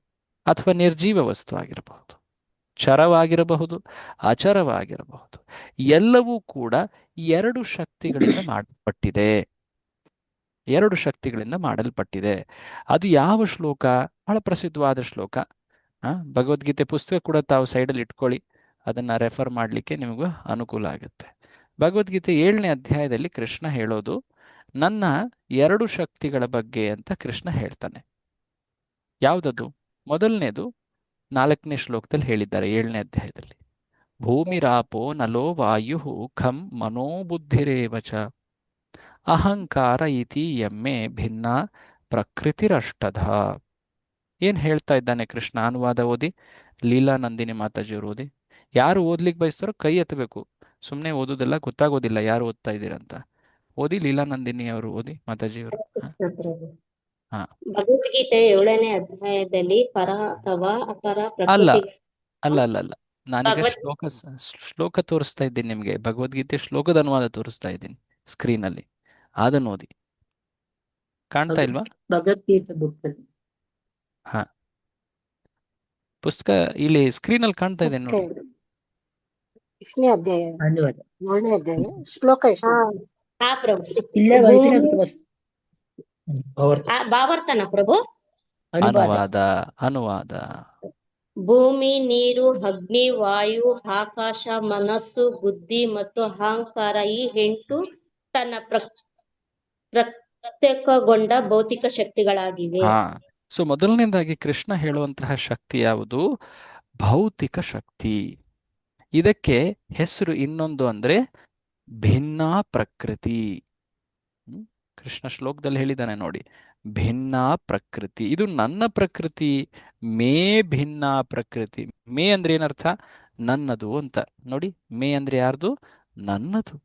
ಅಥವಾ ನಿರ್ಜೀವ ವಸ್ತು ಆಗಿರಬಹುದು, ಚರವಾಗಿರಬಹುದು ಅಚರವಾಗಿರಬಹುದು, ಎಲ್ಲವೂ ಕೂಡ 2 ಶಕ್ತಿಗಳಿಂದ ಮಾಡಲ್ಪಟ್ಟಿದೆ. 2 ಶಕ್ತಿಗಳಿಂದ ಮಾಡಲ್ಪಟ್ಟಿದೆ. ಅದು ಯಾವ ಶ್ಲೋಕ? ಬಹಳ ಪ್ರಸಿದ್ಧವಾದ ಶ್ಲೋಕ. ಭಗವದ್ಗೀತೆ ಪುಸ್ತಕ ಕೂಡ ತಾವು ಸೈಡಲ್ಲಿ ಇಟ್ಕೊಳ್ಳಿ, ಅದನ್ನ ರೆಫರ್ ಮಾಡಲಿಕ್ಕೆ ನಿಮಗೂ ಅನುಕೂಲ ಆಗುತ್ತೆ. ಭಗವದ್ಗೀತೆ 7ನೇ ಅಧ್ಯಾಯದಲ್ಲಿ ಕೃಷ್ಣ ಹೇಳೋದು ನನ್ನ 2 ಶಕ್ತಿಗಳ ಬಗ್ಗೆ ಅಂತ ಕೃಷ್ಣ ಹೇಳ್ತಾನೆ. ಯಾವುದದು? ಮೊದಲನೇದು 4ನೇ ಶ್ಲೋಕದಲ್ಲಿ ಹೇಳಿದ್ದಾರೆ, 7ನೇ ಅಧ್ಯಾಯದಲ್ಲಿ. ಭೂಮಿರಾಪೋ ನಲೋ ವಾಯು ಖಂ ಮನೋಬುದ್ಧಿರೇವಚ ಅಹಂಕಾರ ಇತಿ ಎಮ್ಮೆ ಭಿನ್ನ ಪ್ರಕೃತಿರಷ್ಟಧ. ಏನ್ ಹೇಳ್ತಾ ಇದ್ದಾನೆ ಕೃಷ್ಣ? ಅನುವಾದ ಓದಿ, ಲೀಲಾ ನಂದಿನಿ ಮಾತಾಜಿಯವರು ಓದಿ. ಯಾರು ಓದ್ಲಿಕ್ಕೆ ಬಯಸ್ತಾರೋ ಕೈ ಎತ್ತಬೇಕು. ಸುಮ್ಮನೆ ಓದೋದೆಲ್ಲ ಗೊತ್ತಾಗೋದಿಲ್ಲ ಯಾರು ಓದ್ತಾ ಇದ್ದೀರಂತ. ಓದಿ, ಲೀಲಾ ನಂದಿನಿ ಅವರು ಓದಿ, ಮಾತಾಜಿಯವರು. ಹಾ, ಭಗವದ್ಗೀತೆ 7ನೇ ಅಧ್ಯಾಯದಲ್ಲಿ ಪರ ಅಥವಾ ಅಪರ ಅಲ್ಲ ಪ್ರಕೃತಿ ಅಲ್ಲ ಅಲ್ಲ ಅಲ್ಲ ನಾನೀಗ ಭಗವದ್ ಶ್ಲೋಕ ತೋರಿಸ್ತಾ ಇದ್ದೀನಿ ನಿಮಗೆ. ಭಗವದ್ಗೀತೆ ಶ್ಲೋಕದ ಅನುವಾದ ತೋರಿಸ್ತಾ ಇದ್ದೀನಿ ಸ್ಕ್ರೀನಲ್ಲಿ, ಅದನ್ನು ಓದಿ. ಕಾಣ್ತಾ ಇಲ್ವಾ? ಭಗವದ್ಗೀತೆ ಬುಕ್. ಹಾ, ಪುಸ್ತಕ ಇಲ್ಲಿ ಸ್ಕ್ರೀನಲ್ಲಿ ಕಾಣ್ತಾ ಇದೆ ನೋಡಿ. 8ನೇ ಅಧ್ಯಾಯ, ಅನುವಾದ. 7ನೇ ಅಧ್ಯಾಯ, ಶ್ಲೋಕ ಎಷ್ಟು? ಹಾ ಪ್ರಭು ಇಲ್ಲೇ ಸಿಕ್ತು. ಬರ್ತೀನಿ ಭೂಮಿ ಅದಕ್ಕೆ ಬಸ್ ಭಾವಾರ್ಥನ ಪ್ರಭು. ಅನುವಾದ. ಅನುವಾದ ಅನುವಾದ ಭೂಮಿ, ನೀರು, ಅಗ್ನಿ, ವಾಯು, ಆಕಾಶ, ಮನಸ್ಸು, ಬುದ್ಧಿ ಮತ್ತು ಅಹಂಕಾರ ಈ 8 ತನ್ನ ಪ್ರತ್ಯೇಕಗೊಂಡ ಭೌತಿಕ ಶಕ್ತಿಗಳಾಗಿವೆ. ಹಾ. ಸೊ ಮೊದಲನೇದಾಗಿ ಕೃಷ್ಣ ಹೇಳುವಂತಹ ಶಕ್ತಿ ಯಾವುದು? ಭೌತಿಕ ಶಕ್ತಿ. ಇದಕ್ಕೆ ಹೆಸರು ಇನ್ನೊಂದು ಅಂದ್ರೆ ಭಿನ್ನ ಪ್ರಕೃತಿ. ಕೃಷ್ಣ ಶ್ಲೋಕದಲ್ಲಿ ಹೇಳಿದ್ದಾನೆ ನೋಡಿ, ಭಿನ್ನ ಪ್ರಕೃತಿ. ಇದು ನನ್ನ ಪ್ರಕೃತಿ, ಮೇ ಭಿನ್ನ ಪ್ರಕೃತಿ. ಮೇ ಅಂದ್ರೆ ಏನರ್ಥ? ನನ್ನದು ಅಂತ. ನೋಡಿ, ಮೇ ಅಂದ್ರೆ ಯಾರ್ದು? ನನ್ನದು.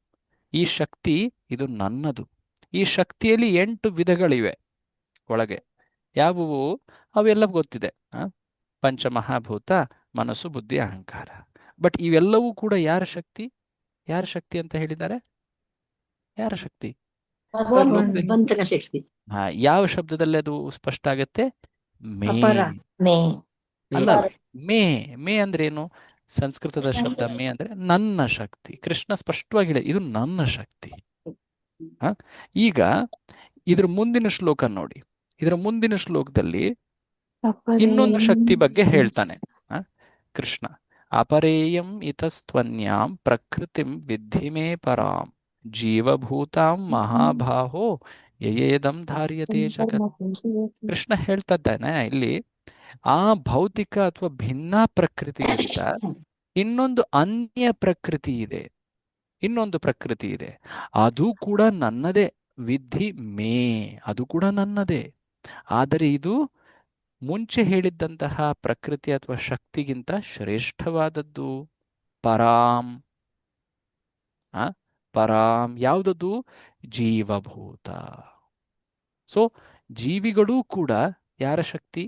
ಈ ಶಕ್ತಿ ಇದು ನನ್ನದು. ಈ ಶಕ್ತಿಯಲ್ಲಿ 8 ವಿಧಗಳಿವೆ ಒಳಗೆ. ಯಾವುವು? ಅವೆಲ್ಲ ಗೊತ್ತಿದೆ. ಪಂಚಮಹಾಭೂತ, ಮನಸ್ಸು, ಬುದ್ಧಿ, ಅಹಂಕಾರ. ಬಟ್ ಇವೆಲ್ಲವೂ ಕೂಡ ಯಾರ ಶಕ್ತಿ? ಯಾರ ಶಕ್ತಿ ಅಂತ ಹೇಳಿದ್ದಾರೆ? ಯಾರ ಶಕ್ತಿ? ಶ್ಲೋಕದಲ್ಲಿ ಭಗವಂತನ ಶಕ್ತಿ. ಯಾವ ಶಬ್ದದಲ್ಲಿ ಅದು ಸ್ಪಷ್ಟ ಆಗತ್ತೆ? ಮೇ. ಅಪರ. ಮೇ ಅಲ್ಲ, ಮೇ. ಮೇ ಅಂದ್ರೆ ಏನು? ಸಂಸ್ಕೃತದ ಶಬ್ದ ಮೇ ಅಂದ್ರೆ ನನ್ನ ಶಕ್ತಿ. ಕೃಷ್ಣ ಸ್ಪಷ್ಟವಾಗಿ ಹೇಳಿ, ಇದು ನನ್ನ ಶಕ್ತಿ. ಈಗ ಇದ್ರ ಮುಂದಿನ ಶ್ಲೋಕ ನೋಡಿ. ಇದರ ಮುಂದಿನ ಶ್ಲೋಕದಲ್ಲಿ ಇನ್ನೊಂದು ಶಕ್ತಿ ಬಗ್ಗೆ ಹೇಳ್ತಾನೆ ಕೃಷ್ಣ. ಅಪರೇಯಂ ಇತಸ್ತ್ವನ್ಯಾಂ ಪ್ರಕೃತಿಂ ವಿದ್ಧಿ ಮೇ ಪರಾಂ ಜೀವಭೂತಾಂ ಮಹಾಬಾಹೋ ಯಯೇದಂ ಧಾರ್ಯತೆ ಜಗತ್. ಕೃಷ್ಣ ಹೇಳ್ತಾ ಇದ್ದಾನೆ ಇಲ್ಲಿ, ಆ ಭೌತಿಕ ಅಥವಾ ಭಿನ್ನ ಪ್ರಕೃತಿಗಿಂತ ಇನ್ನೊಂದು ಅನ್ಯ ಪ್ರಕೃತಿ ಇದೆ. ಇನ್ನೊಂದು ಪ್ರಕೃತಿ ಇದೆ, ಅದು ಕೂಡ ನನ್ನದೇ. ವಿಧಿ ಮೇ, ಅದು ಕೂಡ ನನ್ನದೇ. ಆದರೆ ಇದು ಮುಂಚೆ ಹೇಳಿದ್ದಂತಹ ಪ್ರಕೃತಿ ಅಥವಾ ಶಕ್ತಿಗಿಂತ ಶ್ರೇಷ್ಠವಾದದ್ದು. ಪರಾಂ. ಪರಾಂ ಯಾವುದದು? ಜೀವಭೂತ. ಸೊ ಜೀವಿಗಳೂ ಕೂಡ ಯಾರ ಶಕ್ತಿ?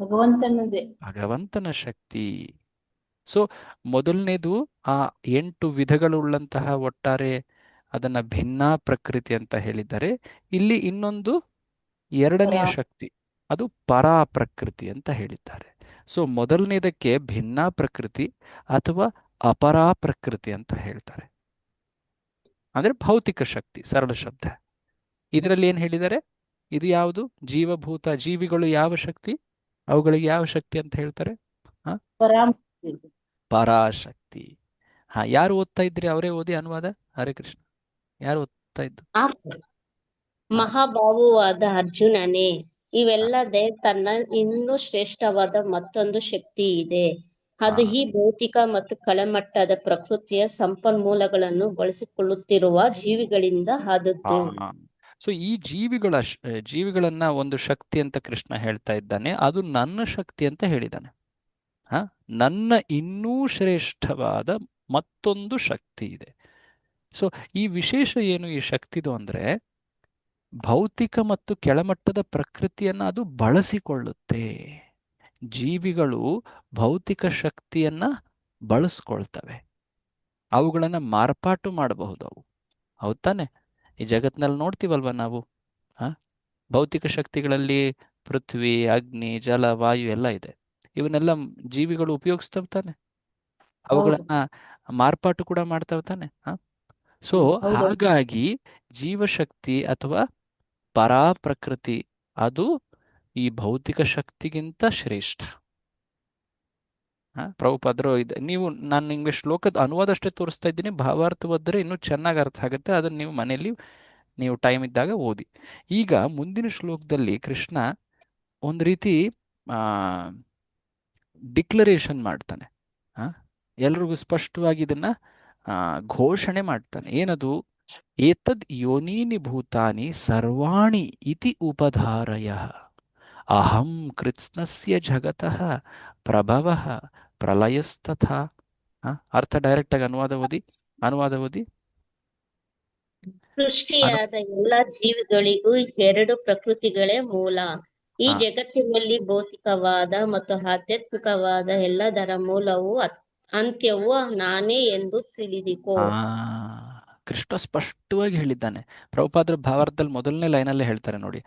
ಭಗವಂತನದೇ. ಭಗವಂತನ ಶಕ್ತಿ. ಸೊ ಮೊದಲನೇದು ಆ 8 ವಿಧಗಳುಳ್ಳಂತಹ ಒಟ್ಟಾರೆ ಅದನ್ನ ಭಿನ್ನ ಪ್ರಕೃತಿ ಅಂತ ಹೇಳಿದ್ದಾರೆ. ಇಲ್ಲಿ ಇನ್ನೊಂದು ಎರಡನೆಯ ಶಕ್ತಿ, ಅದು ಪರಾ ಪ್ರಕೃತಿ ಅಂತ ಹೇಳಿದ್ದಾರೆ. ಸೊ ಮೊದಲನೇದಕ್ಕೆ ಭಿನ್ನ ಪ್ರಕೃತಿ ಅಥವಾ ಅಪರಾ ಪ್ರಕೃತಿ ಅಂತ ಹೇಳ್ತಾರೆ. ಅಂದ್ರೆ ಭೌತಿಕ ಶಕ್ತಿ, ಸರಳ ಶಬ್ದ. ಇದರಲ್ಲಿ ಏನ್ ಹೇಳಿದ್ದಾರೆ? ಇದು ಯಾವುದು? ಜೀವಭೂತ. ಜೀವಿಗಳು ಯಾವ ಶಕ್ತಿ? ಅವುಗಳಿಗೆ ಯಾವ ಶಕ್ತಿ ಅಂತ ಹೇಳ್ತಾರೆ? ಪರಾಶಕ್ತಿ. ಯಾರು ಓದ್ತಾ ಇದ್ರಿ? ಅವರೇ ಓದಿ ಅನುವಾದ. ಹರೇ ಕೃಷ್ಣ. ಯಾರು ಓದ್ತಾ ಇದ್ದು? ಮಹಾಭಾವುವಾದ ಅರ್ಜುನನೇ, ಇವೆಲ್ಲದೆ ತನ್ನ ಇನ್ನೂ ಶ್ರೇಷ್ಠವಾದ ಮತ್ತೊಂದು ಶಕ್ತಿ ಇದೆ. ಅದು ಈ ಭೌತಿಕ ಮತ್ತು ಕೆಳಮಟ್ಟದ ಪ್ರಕೃತಿಯ ಸಂಪನ್ಮೂಲಗಳನ್ನು ಬಳಸಿಕೊಳ್ಳುತ್ತಿರುವ ಜೀವಿಗಳಿಂದ ಆದದ್ದು. ಸೊ ಈ ಜೀವಿಗಳನ್ನ ಒಂದು ಶಕ್ತಿ ಅಂತ ಕೃಷ್ಣ ಹೇಳ್ತಾ ಇದ್ದಾನೆ. ಅದು ನನ್ನ ಶಕ್ತಿ ಅಂತ ಹೇಳಿದ್ದಾನೆ. ನನ್ನ ಇನ್ನೂ ಶ್ರೇಷ್ಠವಾದ ಮತ್ತೊಂದು ಶಕ್ತಿ ಇದೆ. ಸೊ ಈ ವಿಶೇಷ ಏನು ಈ ಶಕ್ತಿದು ಅಂದ್ರೆ, ಭೌತಿಕ ಮತ್ತು ಕೆಳಮಟ್ಟದ ಪ್ರಕೃತಿಯನ್ನ ಅದು ಬಳಸಿಕೊಳ್ಳುತ್ತೆ. ಜೀವಿಗಳು ಭೌತಿಕ ಶಕ್ತಿಯನ್ನ ಬಳಸ್ಕೊಳ್ತವೆ, ಅವುಗಳನ್ನ ಮಾರ್ಪಾಟು ಮಾಡಬಹುದು. ಅವು ಹೌದ್ ತಾನೆ? ಈ ಜಗತ್ನಲ್ಲಿ ನೋಡ್ತೀವಲ್ವ ನಾವು, ಭೌತಿಕ ಶಕ್ತಿಗಳಲ್ಲಿ ಪೃಥ್ವಿ, ಅಗ್ನಿ, ಜಲ, ವಾಯು ಎಲ್ಲ ಇದೆ. ಇವನ್ನೆಲ್ಲ ಜೀವಿಗಳು ಉಪಯೋಗಿಸ್ತವೆ ತಾನೆ, ಅವುಗಳನ್ನ ಮಾರ್ಪಾಟು ಕೂಡ ಮಾಡ್ತವೆ ತಾನೆ. ಸೊ ಹಾಗಾಗಿ ಜೀವಶಕ್ತಿ ಅಥವಾ ಪರಾ ಪ್ರಕೃತಿ ಅದು ಈ ಭೌತಿಕ ಶಕ್ತಿಗಿಂತ ಶ್ರೇಷ್ಠ. ಪ್ರಭುಪಾದರು ನೀವು, ನಾನು ನಿಮಗೆ ಶ್ಲೋಕದ ಅನುವಾದ ಅಷ್ಟೇ ತೋರಿಸ್ತಾ ಇದ್ದೀನಿ. ಭಾವಾರ್ಥ ಓದಿದ್ರೆ ಇನ್ನೂ ಚೆನ್ನಾಗಿ ಅರ್ಥ ಆಗುತ್ತೆ. ಅದನ್ನು ನೀವು ಮನೆಯಲ್ಲಿ ನೀವು ಟೈಮ್ ಇದ್ದಾಗ ಓದಿ. ಈಗ ಮುಂದಿನ ಶ್ಲೋಕದಲ್ಲಿ ಕೃಷ್ಣ ಒಂದು ರೀತಿ ಡಿಕ್ಲರೇಷನ್ ಮಾಡ್ತಾನೆ. ಎಲ್ರಿಗೂ ಸ್ಪಷ್ಟವಾಗಿ ಇದನ್ನ ಘೋಷಣೆ ಮಾಡ್ತಾನೆ. ಏನದು? ಏತದ್ ಯೋನೀನಿ ಭೂತಾನಿ ಸರ್ವಾಣಿ ಇತಿ ಉಪಧಾರಯ ಅಹಂ ಕೃತ್ಸ್ನಸ್ಯ ಜಗತಃ ಪ್ರಭವಃ ಪ್ರಲಯಸ್ತಥಾ. ಅರ್ಥ ಡೈರೆಕ್ಟ್ ಆಗಿ ಅನುವಾದ ಓದಿ. ಸೃಷ್ಟಿಯಾದ ಎಲ್ಲ ಜೀವಿಗಳಿಗೂ 2 ಪ್ರಕೃತಿಗಳೇ ಮೂಲ. ಈ ಜಗತ್ತಿನಲ್ಲಿ ಭೌತಿಕವಾದ ಮತ್ತು ಆಧ್ಯಾತ್ಮಿಕವಾದ ಎಲ್ಲದರ ಮೂಲವೂ ಅಂತ್ಯವೂ ನಾನೇ ಎಂದು ತಿಳಿದಿಕೋ. ಕೃಷ್ಣ ಸ್ಪಷ್ಟವಾಗಿ ಹೇಳಿದ್ದಾನೆ. ಪ್ರಭುಪಾದರು ಭಾವಾರ್ಥದಲ್ಲಿ ಮೊದಲನೇ ಲೈನಲ್ಲೇ ಹೇಳ್ತಾರೆ ನೋಡಿ,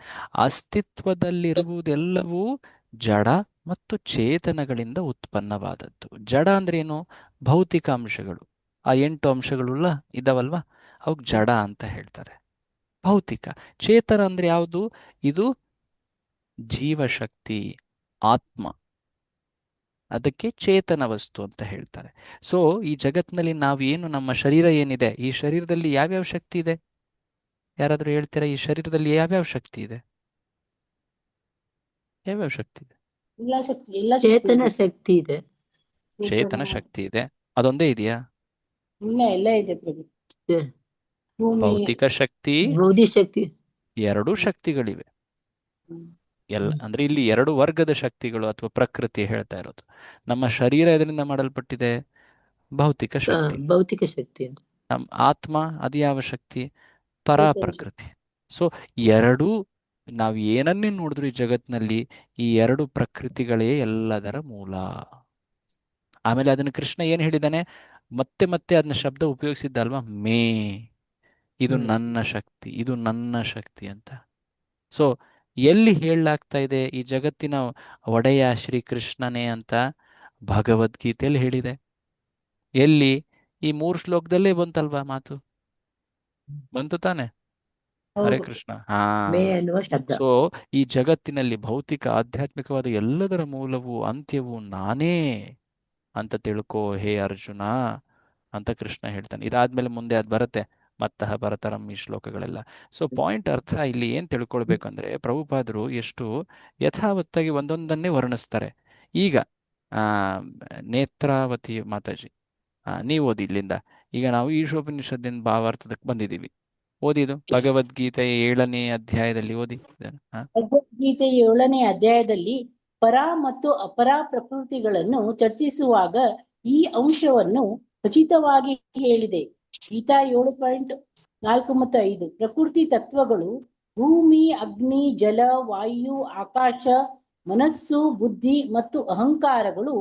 ಅಸ್ತಿತ್ವದಲ್ಲಿರುವುದೆಲ್ಲವೂ ಜಡ ಮತ್ತು ಚೇತನಗಳಿಂದ ಉತ್ಪನ್ನವಾದದ್ದು. ಜಡ ಅಂದ್ರೆ ಏನು? ಭೌತಿಕ ಅಂಶಗಳು. ಆ 8 ಅಂಶಗಳುಳ್ಳ ಇದಾವಲ್ವಾ, ಅವಕ್ಕೆ ಜಡ ಅಂತ ಹೇಳ್ತಾರೆ. ಭೌತಿಕ. ಚೇತನ ಅಂದ್ರೆ ಯಾವುದು? ಇದು ಜೀವಶಕ್ತಿ, ಆತ್ಮ. ಅದಕ್ಕೆ ಚೇತನ ವಸ್ತು ಅಂತ ಹೇಳ್ತಾರೆ. ಸೊ ಈ ಜಗತ್ತಿನಲ್ಲಿ ನಾವೇನು, ನಮ್ಮ ಶರೀರ ಏನಿದೆ, ಈ ಶರೀರದಲ್ಲಿ ಯಾವ್ಯಾವ ಶಕ್ತಿ ಇದೆ? ಯಾರಾದರೂ ಹೇಳ್ತೀರಾ? ಈ ಶರೀರದಲ್ಲಿ ಯಾವ್ಯಾವ ಶಕ್ತಿ ಇದೆ? ಯಾವ್ಯಾವ ಶಕ್ತಿ ಇದೆ? ಎಲ್ಲ ಚೇತನ ಶಕ್ತಿ ಇದೆ. ಚೇತನ ಶಕ್ತಿ ಇದೆ. ಅದೊಂದೇ ಇದೆಯಾ? ಎಲ್ಲ ಇದೆ ಪ್ರಭು. ಭೂಮಿ, ಭೌತಿಕ ಶಕ್ತಿ, ಬೌದ್ಧಿ ಶಕ್ತಿ. ಎರಡೂ ಶಕ್ತಿಗಳಿವೆ. ಅಂದ್ರೆ ಇಲ್ಲಿ ಎರಡು ವರ್ಗದ ಶಕ್ತಿಗಳು ಅಥವಾ ಪ್ರಕೃತಿ ಹೇಳ್ತಾ ಇರೋದು. ನಮ್ಮ ಶರೀರ ಇದರಿಂದ ಮಾಡಲ್ಪಟ್ಟಿದೆ, ಭೌತಿಕ ಶಕ್ತಿ. ಭೌತಿಕ ಶಕ್ತಿ. ನಮ್ಮ ಆತ್ಮ ಅದು ಯಾವ ಶಕ್ತಿ? ಪರಾ ಪ್ರಕೃತಿ. ಸೊ ಎರಡೂ, ನಾವು ಏನನ್ನೇ ನೋಡಿದ್ರು ಈ ಜಗತ್ತಿನಲ್ಲಿ, ಈ ಎರಡು ಪ್ರಕೃತಿಗಳೇ ಎಲ್ಲದರ ಮೂಲ. ಆಮೇಲೆ ಅದನ್ನು ಕೃಷ್ಣ ಏನು ಹೇಳಿದ್ದಾನೆ? ಮತ್ತೆ ಮತ್ತೆ ಅದನ್ನ ಶಬ್ದ ಉಪಯೋಗಿಸಿದ್ದಲ್ವಾ, ಮೇ, ಇದು ನನ್ನ ಶಕ್ತಿ, ಇದು ನನ್ನ ಶಕ್ತಿ ಅಂತ. ಸೊ ಎಲ್ಲಿ ಹೇಳಲಾಗ್ತಾ ಇದೆ? ಈ ಜಗತ್ತಿನ ಒಡೆಯ ಶ್ರೀಕೃಷ್ಣನೇ ಅಂತ ಭಗವದ್ಗೀತೆಯಲ್ಲಿ ಹೇಳಿದೆ. ಎಲ್ಲಿ? ಈ 3 ಶ್ಲೋಕದಲ್ಲೇ ಬಂತಲ್ವಾ ಮಾತು, ಬಂತು ತಾನೆ? ಹರೇ ಕೃಷ್ಣ. ಸೊ ಈ ಜಗತ್ತಿನಲ್ಲಿ ಭೌತಿಕ ಆಧ್ಯಾತ್ಮಿಕವಾದ ಎಲ್ಲದರ ಮೂಲವು ಅಂತ್ಯವು ನಾನೇ ಅಂತ ತಿಳ್ಕೋ ಹೇ ಅರ್ಜುನ ಅಂತ ಕೃಷ್ಣ ಹೇಳ್ತಾನೆ. ಇದಾದ್ಮೇಲೆ ಮುಂದೆ ಅದು ಬರುತ್ತೆ, ಮತ್ತಃ ಭರತರಂ, ಈ ಶ್ಲೋಕಗಳೆಲ್ಲ. ಸೊ ಪಾಯಿಂಟ್ ಅರ್ಥ ಇಲ್ಲಿ ಏನು ತಿಳ್ಕೊಳ್ಬೇಕಂದ್ರೆ, ಪ್ರಭುಪಾದರು ಎಷ್ಟು ಯಥಾವತ್ತಾಗಿ ಒಂದೊಂದನ್ನೇ ವರ್ಣಿಸ್ತಾರೆ. ಈಗ ನೇತ್ರಾವತಿ ಮಾತಾಜಿ, ನೀವು ಓದಿ ಇಲ್ಲಿಂದ. ಈಗ ನಾವು ಈಶೋಪನಿಷತ್ತಿನ ಭಾವಾರ್ಥದಕ್ಕೆ ಬಂದಿದ್ದೀವಿ. ಓದಿದು ಭಗವದ್ಗೀತೆ 7ನೇ ಅಧ್ಯಾಯದಲ್ಲಿ ಓದಿ. ಭಗವದ್ಗೀತೆ 7ನೇ ಅಧ್ಯಾಯದಲ್ಲಿ ಪರ ಮತ್ತು ಅಪರ ಪ್ರಕೃತಿಗಳನ್ನು ಚರ್ಚಿಸುವಾಗ ಈ ಅಂಶವನ್ನು ಖಚಿತವಾಗಿ ಹೇಳಿದೆ. ಗೀತಾ 7.4 ಮತ್ತು 5. ಪ್ರಕೃತಿ ತತ್ವಗಳು ಭೂಮಿ, ಅಗ್ನಿ, ಜಲ, ವಾಯು, ಆಕಾಶ, ಮನಸ್ಸು, ಬುದ್ಧಿ ಮತ್ತು ಅಹಂಕಾರಗಳು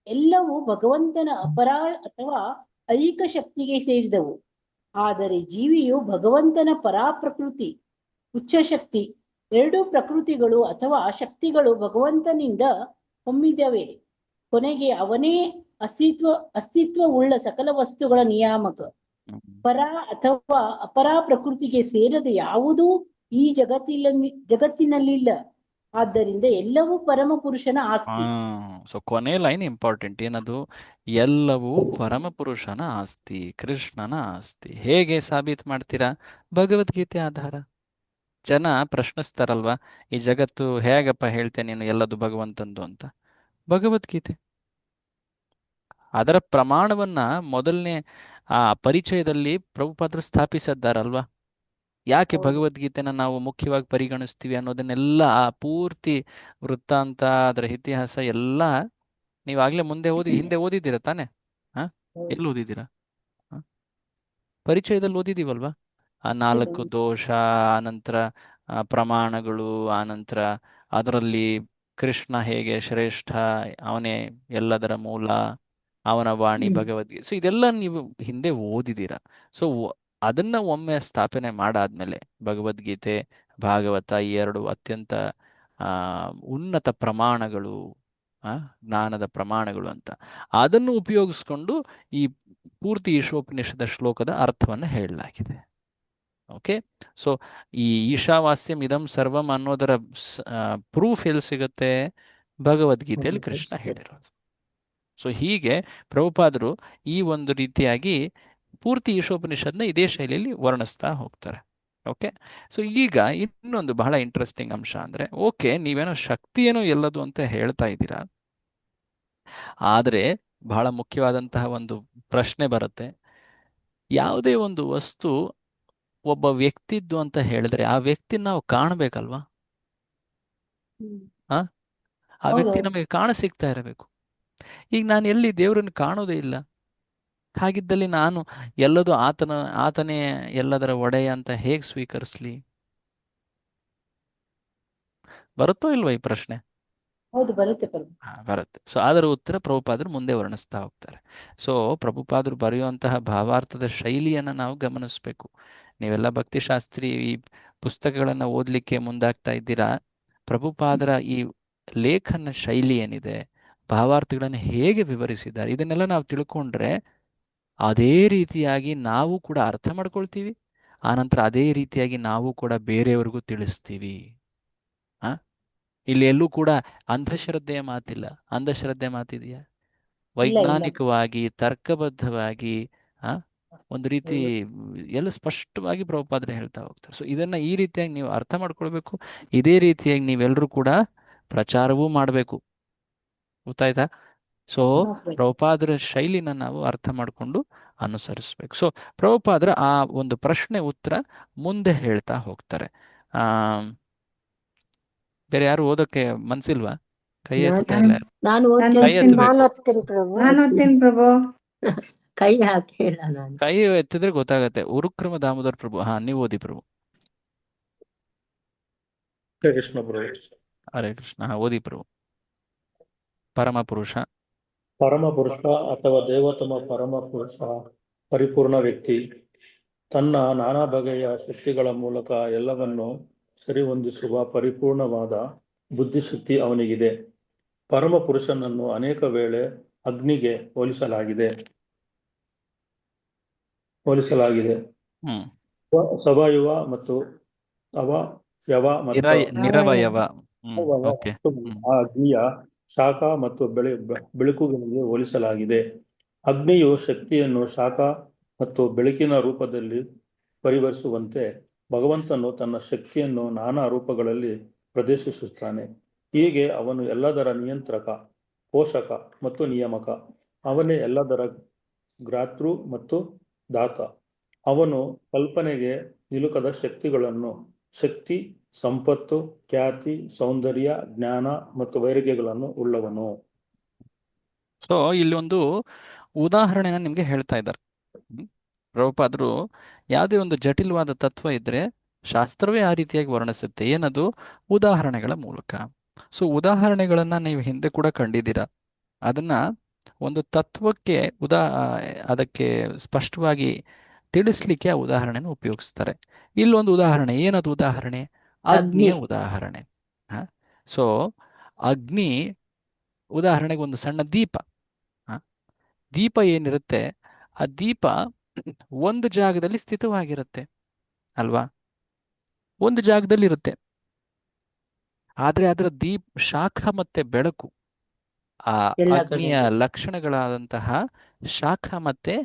ಎಲ್ಲವೂ ಭಗವಂತನ ಅಪರ ಅಥವಾ ಐಕ ಶಕ್ತಿಗೆ ಸೇರಿದವು. ಆದರೆ ಜೀವಿಯು ಭಗವಂತನ ಪರಾಪ್ರಕೃತಿ, ಉಚ್ಚ ಶಕ್ತಿ. ಎರಡೂ ಪ್ರಕೃತಿಗಳು ಅಥವಾ ಶಕ್ತಿಗಳು ಭಗವಂತನಿಂದ ಹೊಮ್ಮಿದವೆ. ಕೊನೆಗೆ ಅವನೇ ಅಸ್ತಿತ್ವವುಳ್ಳ ಸಕಲ ವಸ್ತುಗಳ ನಿಯಾಮಕ. ಪರ ಅಥವಾ ಅಪರ ಪ್ರಕೃತಿಗೆ ಸೇರದ ಯಾವುದೂ ಈ ಜಗತ್ತಿನಲ್ಲಿಲ್ಲ. ಆದ್ದರಿಂದ ಎಲ್ಲವೂ ಪರಮ ಪುರುಷನ ಆಸ್ತಿ. ಸೊ ಕೊನೆ ಲೈನ್ ಇಂಪಾರ್ಟೆಂಟ್. ಏನದು? ಎಲ್ಲವೂ ಪರಮ ಪುರುಷನ ಆಸ್ತಿ, ಕೃಷ್ಣನ ಆಸ್ತಿ. ಹೇಗೆ ಸಾಬೀತು ಮಾಡ್ತೀರಾ? ಭಗವದ್ಗೀತೆ ಆಧಾರ. ಜನ ಪ್ರಶ್ನಿಸ್ತಾರಲ್ವಾ, ಈ ಜಗತ್ತು ಹೇಗಪ್ಪ ಹೇಳ್ತೇನೆ ನೀನು ಎಲ್ಲದು ಭಗವಂತಂದು ಅಂತ? ಭಗವದ್ಗೀತೆ ಅದರ ಪ್ರಮಾಣವನ್ನ ಮೊದಲನೇ ಆ ಪರಿಚಯದಲ್ಲಿ ಪ್ರಭುಪಾದರು ಸ್ಥಾಪಿಸಿದ್ದಾರಲ್ವಾ. ಯಾಕೆ ಭಗವದ್ಗೀತೆನ ನಾವು ಮುಖ್ಯವಾಗಿ ಪರಿಗಣಿಸ್ತೀವಿ ಅನ್ನೋದನ್ನೆಲ್ಲ, ಆ ಪೂರ್ತಿ ವೃತ್ತಾಂತ, ಅದರ ಇತಿಹಾಸ ಎಲ್ಲ ನೀವಾಗಲೇ ಹಿಂದೆ ಓದಿದ್ದೀರಾ ತಾನೆ? ಎಲ್ಲಿ ಓದಿದ್ದೀರಾ? ಪರಿಚಯದಲ್ಲಿ ಓದಿದ್ದೀವಲ್ವಾ? ಆ 4 ದೋಷ, ಆನಂತರ ಪ್ರಮಾಣಗಳು, ಆನಂತರ ಅದರಲ್ಲಿ ಕೃಷ್ಣ ಹೇಗೆ ಶ್ರೇಷ್ಠ, ಅವನೇ ಎಲ್ಲದರ ಮೂಲ, ಅವನ ವಾಣಿ ಭಗವದ್ಗೀತೆ. ಸೊ ಇದೆಲ್ಲ ನೀವು ಹಿಂದೆ ಓದಿದ್ದೀರಾ. ಸೊ ಅದನ್ನ ಒಮ್ಮೆ ಸ್ಥಾಪನೆ ಮಾಡಾದ್ಮೇಲೆ ಭಗವದ್ಗೀತೆ, ಭಾಗವತ, ಈ 2 ಅತ್ಯಂತ ಉನ್ನತ ಪ್ರಮಾಣಗಳು, ಜ್ಞಾನದ ಪ್ರಮಾಣಗಳು ಅಂತ, ಅದನ್ನು ಉಪಯೋಗಿಸ್ಕೊಂಡು ಈ ಪೂರ್ತಿ ಈಶೋಪನಿಷದ ಶ್ಲೋಕದ ಅರ್ಥವನ್ನು ಹೇಳಲಾಗಿದೆ. ಓಕೆ. ಸೊ ಈ ಈಶಾವಾಸ್ಯಂ ಇದಂ ಸರ್ವಂ ಅನ್ನೋದರ ಪ್ರೂಫ್ ಎಲ್ಲಿ ಸಿಗುತ್ತೆ? ಭಗವದ್ಗೀತೆಯಲ್ಲಿ ಕೃಷ್ಣ ಹೇಳಿರೋದು. ಸೊ ಹೀಗೆ ಪ್ರಭುಪಾದರು ಈ ಒಂದು ರೀತಿಯಾಗಿ ಪೂರ್ತಿ ಈಶೋಪನಿಷತ್ನ ಇದೇ ಶೈಲಿಯಲ್ಲಿ ವರ್ಣಿಸ್ತಾ ಹೋಗ್ತಾರೆ. ಓಕೆ. ಸೊ ಈಗ ಇನ್ನೊಂದು ಬಹಳ ಇಂಟ್ರೆಸ್ಟಿಂಗ್ ಅಂಶ ಅಂದರೆ, ಓಕೆ, ನೀವೇನೋ ಶಕ್ತಿ ಏನೋ ಎಲ್ಲದು ಅಂತ ಹೇಳ್ತಾ ಇದ್ದೀರಾ, ಆದರೆ ಬಹಳ ಮುಖ್ಯವಾದಂತಹ ಒಂದು ಪ್ರಶ್ನೆ ಬರುತ್ತೆ. ಯಾವುದೇ ಒಂದು ವಸ್ತು ಒಬ್ಬ ವ್ಯಕ್ತಿದ್ದು ಅಂತ ಹೇಳಿದ್ರೆ ಆ ವ್ಯಕ್ತಿ ನಾವು ಕಾಣಬೇಕಲ್ವಾ? ಆ ವ್ಯಕ್ತಿ ನಮಗೆ ಕಾಣ ಸಿಗ್ತಾ ಇರಬೇಕು. ಈಗ ನಾನು ಎಲ್ಲಿ ದೇವರನ್ನು ಕಾಣೋದೇ ಇಲ್ಲ. ಹಾಗಿದ್ದಲ್ಲಿ ನಾನು ಎಲ್ಲದೂ ಆತನೇ ಎಲ್ಲದರ ಒಡೆಯ ಅಂತ ಹೇಗೆ ಸ್ವೀಕರಿಸ್ಲಿ? ಬರುತ್ತೋ ಇಲ್ವಾ ಈ ಪ್ರಶ್ನೆ? ಹೌದು, ಬರುತ್ತೆ. ಬರುತ್ತೆ. ಸೊ ಅದರ ಉತ್ತರ ಪ್ರಭುಪಾದರು ಮುಂದೆ ವರ್ಣಿಸ್ತಾ ಹೋಗ್ತಾರೆ. ಸೊ ಪ್ರಭುಪಾದರು ಬರೆಯುವಂತಹ ಭಾವಾರ್ಥದ ಶೈಲಿಯನ್ನು ನಾವು ಗಮನಿಸಬೇಕು. ನೀವೆಲ್ಲ ಭಕ್ತಿಶಾಸ್ತ್ರಿ ಈ ಪುಸ್ತಕಗಳನ್ನು ಓದಲಿಕ್ಕೆ ಮುಂದಾಗ್ತಾ ಇದ್ದೀರಾ. ಪ್ರಭುಪಾದರ ಈ ಲೇಖನ ಶೈಲಿ ಏನಿದೆ, ಭಾವಾರ್ಥಗಳನ್ನು ಹೇಗೆ ವಿವರಿಸಿದ್ದಾರೆ, ಇದನ್ನೆಲ್ಲ ನಾವು ತಿಳ್ಕೊಂಡ್ರೆ ಅದೇ ರೀತಿಯಾಗಿ ನಾವು ಕೂಡ ಅರ್ಥ ಮಾಡ್ಕೊಳ್ತೀವಿ, ಆನಂತರ ಅದೇ ರೀತಿಯಾಗಿ ನಾವು ಕೂಡ ಬೇರೆಯವ್ರಿಗೂ ತಿಳಿಸ್ತೀವಿ. ಆ ಇಲ್ಲಿ ಎಲ್ಲೂ ಕೂಡ ಅಂಧಶ್ರದ್ಧೆಯ ಮಾತಿಲ್ಲ. ಅಂಧಶ್ರದ್ಧೆ ಮಾತಿದೆಯಾ? ಇಲ್ಲ ಇಲ್ಲ ವೈಜ್ಞಾನಿಕವಾಗಿ ತರ್ಕಬದ್ಧವಾಗಿ ಆ ಒಂದು ರೀತಿ ಎಲ್ಲ ಸ್ಪಷ್ಟವಾಗಿ ಪ್ರಭುಪಾದರು ಹೇಳ್ತಾ ಹೋಗ್ತಾರೆ. ಸೊ ಇದನ್ನ ಈ ರೀತಿಯಾಗಿ ನೀವು ಅರ್ಥ ಮಾಡ್ಕೊಳ್ಬೇಕು. ಇದೇ ರೀತಿಯಾಗಿ ನೀವೆಲ್ಲರೂ ಕೂಡ ಪ್ರಚಾರವೂ ಮಾಡಬೇಕು. ಗೊತ್ತಾಯ್ತಾ? So Okay. ಪ್ರಭುಪಾದರ ಶೈಲಿನ ನಾವು ಅರ್ಥ ಮಾಡಿಕೊಂಡು ಅನುಸರಿಸ್ಬೇಕು. ಸೊ ಪ್ರಭುಪಾದರ ಆ ಒಂದು ಪ್ರಶ್ನೆ ಉತ್ತರ ಮುಂದೆ ಹೇಳ್ತಾ ಹೋಗ್ತಾರೆ. ಆ ಬೇರೆ ಯಾರು ಓದೋಕ್ಕೆ ಮನ್ಸಿಲ್ವಾ? ಕೈ ಎತ್ತಾ ಇಲ್ಲ ಯಾರು? ನಾನು ಕೈ ಎತ್ತಬೇಕು. ನಾನು ಓದ್ತೀನಿ ಪ್ರಭು. ಕೈ ಹಾಕಿಲ್ಲ ನಾನು. ಕೈ ಎತ್ತಿದ್ರೆ ಗೊತ್ತಾಗತ್ತೆ. ಉರುಕ್ರಮ ದಾಮೋದರ್ ಪ್ರಭು. ಹಾ, ನೀವು ಓದಿ ಪ್ರಭು. ಕೃಷ್ಣ ಪ್ರಭು. ಹರೇ ಕೃಷ್ಣ. ಹಾ, ಓದಿ ಪ್ರಭು. ಪರಮ ಪುರುಷ ಪರಮ ಪುರುಷ ಅಥವಾ ದೇವೋತ್ತಮ ಪರಮ ಪುರುಷ ಪರಿಪೂರ್ಣ ವ್ಯಕ್ತಿ ತನ್ನ ನಾನಾ ಬಗೆಯ ಶಕ್ತಿಗಳ ಮೂಲಕ ಎಲ್ಲವನ್ನು ಸರಿಹೊಂದಿಸುವ ಪರಿಪೂರ್ಣವಾದ ಬುದ್ಧಿಶಕ್ತಿ ಅವನಿಗಿದೆ. ಪರಮ ಪುರುಷನನ್ನು ಅನೇಕ ವೇಳೆ ಅಗ್ನಿಗೆ ಹೋಲಿಸಲಾಗಿದೆ. ಹ್ಮ್ ಸವಯವ ಮತ್ತು ಅವಯವ ಮತ್ತು ನಿರವಯವ. ಅವಯವ ಓಕೆ. ಮತ್ತು ಆ ಅಗ್ನಿಯ ಶಾಖ ಮತ್ತು ಬೆಳಕುಗಳಿಗೆ ಹೋಲಿಸಲಾಗಿದೆ. ಅಗ್ನಿಯು ಶಕ್ತಿಯನ್ನು ಶಾಖ ಮತ್ತು ಬೆಳಕಿನ ರೂಪದಲ್ಲಿ ಪರಿವರ್ತಿಸುವಂತೆ ಭಗವಂತನು ತನ್ನ ಶಕ್ತಿಯನ್ನು ನಾನಾ ರೂಪಗಳಲ್ಲಿ ಪ್ರದರ್ಶಿಸುತ್ತಾನೆ. ಹೀಗೆ ಅವನು ಎಲ್ಲದರ ನಿಯಂತ್ರಕ, ಪೋಷಕ ಮತ್ತು ನಿಯಾಮಕ. ಅವನೇ ಎಲ್ಲದರ ಗಾತೃ ಮತ್ತು ದಾತ. ಅವನು ಕಲ್ಪನೆಗೆ ನಿಲುಕದ ಶಕ್ತಿಗಳನ್ನು, ಶಕ್ತಿ, ಸಂಪತ್ತು, ಖ್ಯಾತಿ, ಸೌಂದರ್ಯ, ಜ್ಞಾನ ಮತ್ತು ವೈರಾಗ್ಯಗಳನ್ನು ಉಳ್ಳವನು. ಸೊ ಇಲ್ಲಿ ಒಂದು ಉದಾಹರಣೆನ ನಿಮ್ಗೆ ಹೇಳ್ತಾ ಇದ್ದಾರೆ. ಪ್ರಭುಪಾದರು ಯಾವುದೇ ಒಂದು ಜಟಿಲವಾದ ತತ್ವ ಇದ್ರೆ ಶಾಸ್ತ್ರವೇ ಆ ರೀತಿಯಾಗಿ ವರ್ಣಿಸುತ್ತೆ. ಏನದು? ಉದಾಹರಣೆಗಳ ಮೂಲಕ. ಸೊ ಉದಾಹರಣೆಗಳನ್ನ ನೀವು ಹಿಂದೆ ಕೂಡ ಕಂಡಿದ್ದೀರಾ. ಅದನ್ನ ಒಂದು ತತ್ವಕ್ಕೆ ಅದಕ್ಕೆ ಸ್ಪಷ್ಟವಾಗಿ ತಿಳಿಸ್ಲಿಕ್ಕೆ ಆ ಉದಾಹರಣೆನ ಉಪಯೋಗಿಸ್ತಾರೆ. ಇಲ್ಲೊಂದು ಉದಾಹರಣೆ. ಏನದು ಉದಾಹರಣೆ? ಅಗ್ನಿಯ ಉದಾಹರಣೆ. ಸೊ ಅಗ್ನಿ ಉದಾಹರಣೆಗೆ ಒಂದು ಸಣ್ಣ ದೀಪ. ದೀಪ ಏನಿರುತ್ತೆ, ಆ ದೀಪ ಒಂದು ಜಾಗದಲ್ಲಿ ಸ್ಥಿತವಾಗಿರುತ್ತೆ ಅಲ್ವಾ? ಒಂದು ಜಾಗದಲ್ಲಿ ಇರುತ್ತೆ. ಆದ್ರೆ ಅದರ ಶಾಖ ಮತ್ತೆ ಬೆಳಕು, ಆ ಅಗ್ನಿಯ ಲಕ್ಷಣಗಳಾದಂತಹ ಶಾಖ ಮತ್ತೆ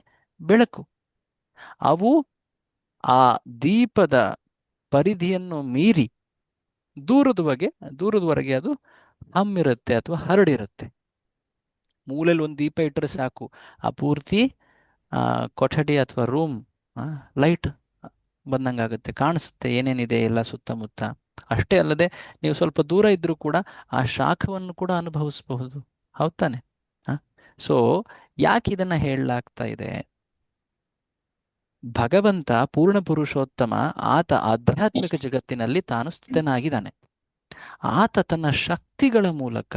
ಬೆಳಕು, ಅವು ಆ ದೀಪದ ಪರಿಧಿಯನ್ನು ಮೀರಿ ದೂರದವರೆಗೆ ಅದು ಹಮ್ಮಿರುತ್ತೆ ಅಥವಾ ಹರಡಿರುತ್ತೆ. ಮೂಲೆಯಲ್ಲಿ ಒಂದು ದೀಪ ಇಟ್ಟರೆ ಸಾಕು, ಆ ಪೂರ್ತಿ ಕೊಠಡಿ ಅಥವಾ ರೂಮ್ ಲೈಟ್ ಬಂದಂಗಾಗುತ್ತೆ, ಕಾಣಿಸುತ್ತೆ ಏನೇನಿದೆ ಎಲ್ಲ ಸುತ್ತಮುತ್ತ. ಅಷ್ಟೇ ಅಲ್ಲದೆ ನೀವು ಸ್ವಲ್ಪ ದೂರ ಇದ್ರೂ ಕೂಡ ಆ ಶಾಖವನ್ನು ಕೂಡ ಅನುಭವಿಸಬಹುದು. ಹೌದ್ ತಾನೆ? ಸೊ ಯಾಕೆ ಇದನ್ನ ಹೇಳಲಾಗ್ತಾ ಇದೆ? ಭಗವಂತ ಪೂರ್ಣ ಪುರುಷೋತ್ತಮ, ಆತ ಆಧ್ಯಾತ್ಮಿಕ ಜಗತ್ತಿನಲ್ಲಿ ತಾನು ಸ್ಥಿತನಾಗಿದ್ದಾನೆ. ಆತ ತನ್ನ ಶಕ್ತಿಗಳ ಮೂಲಕ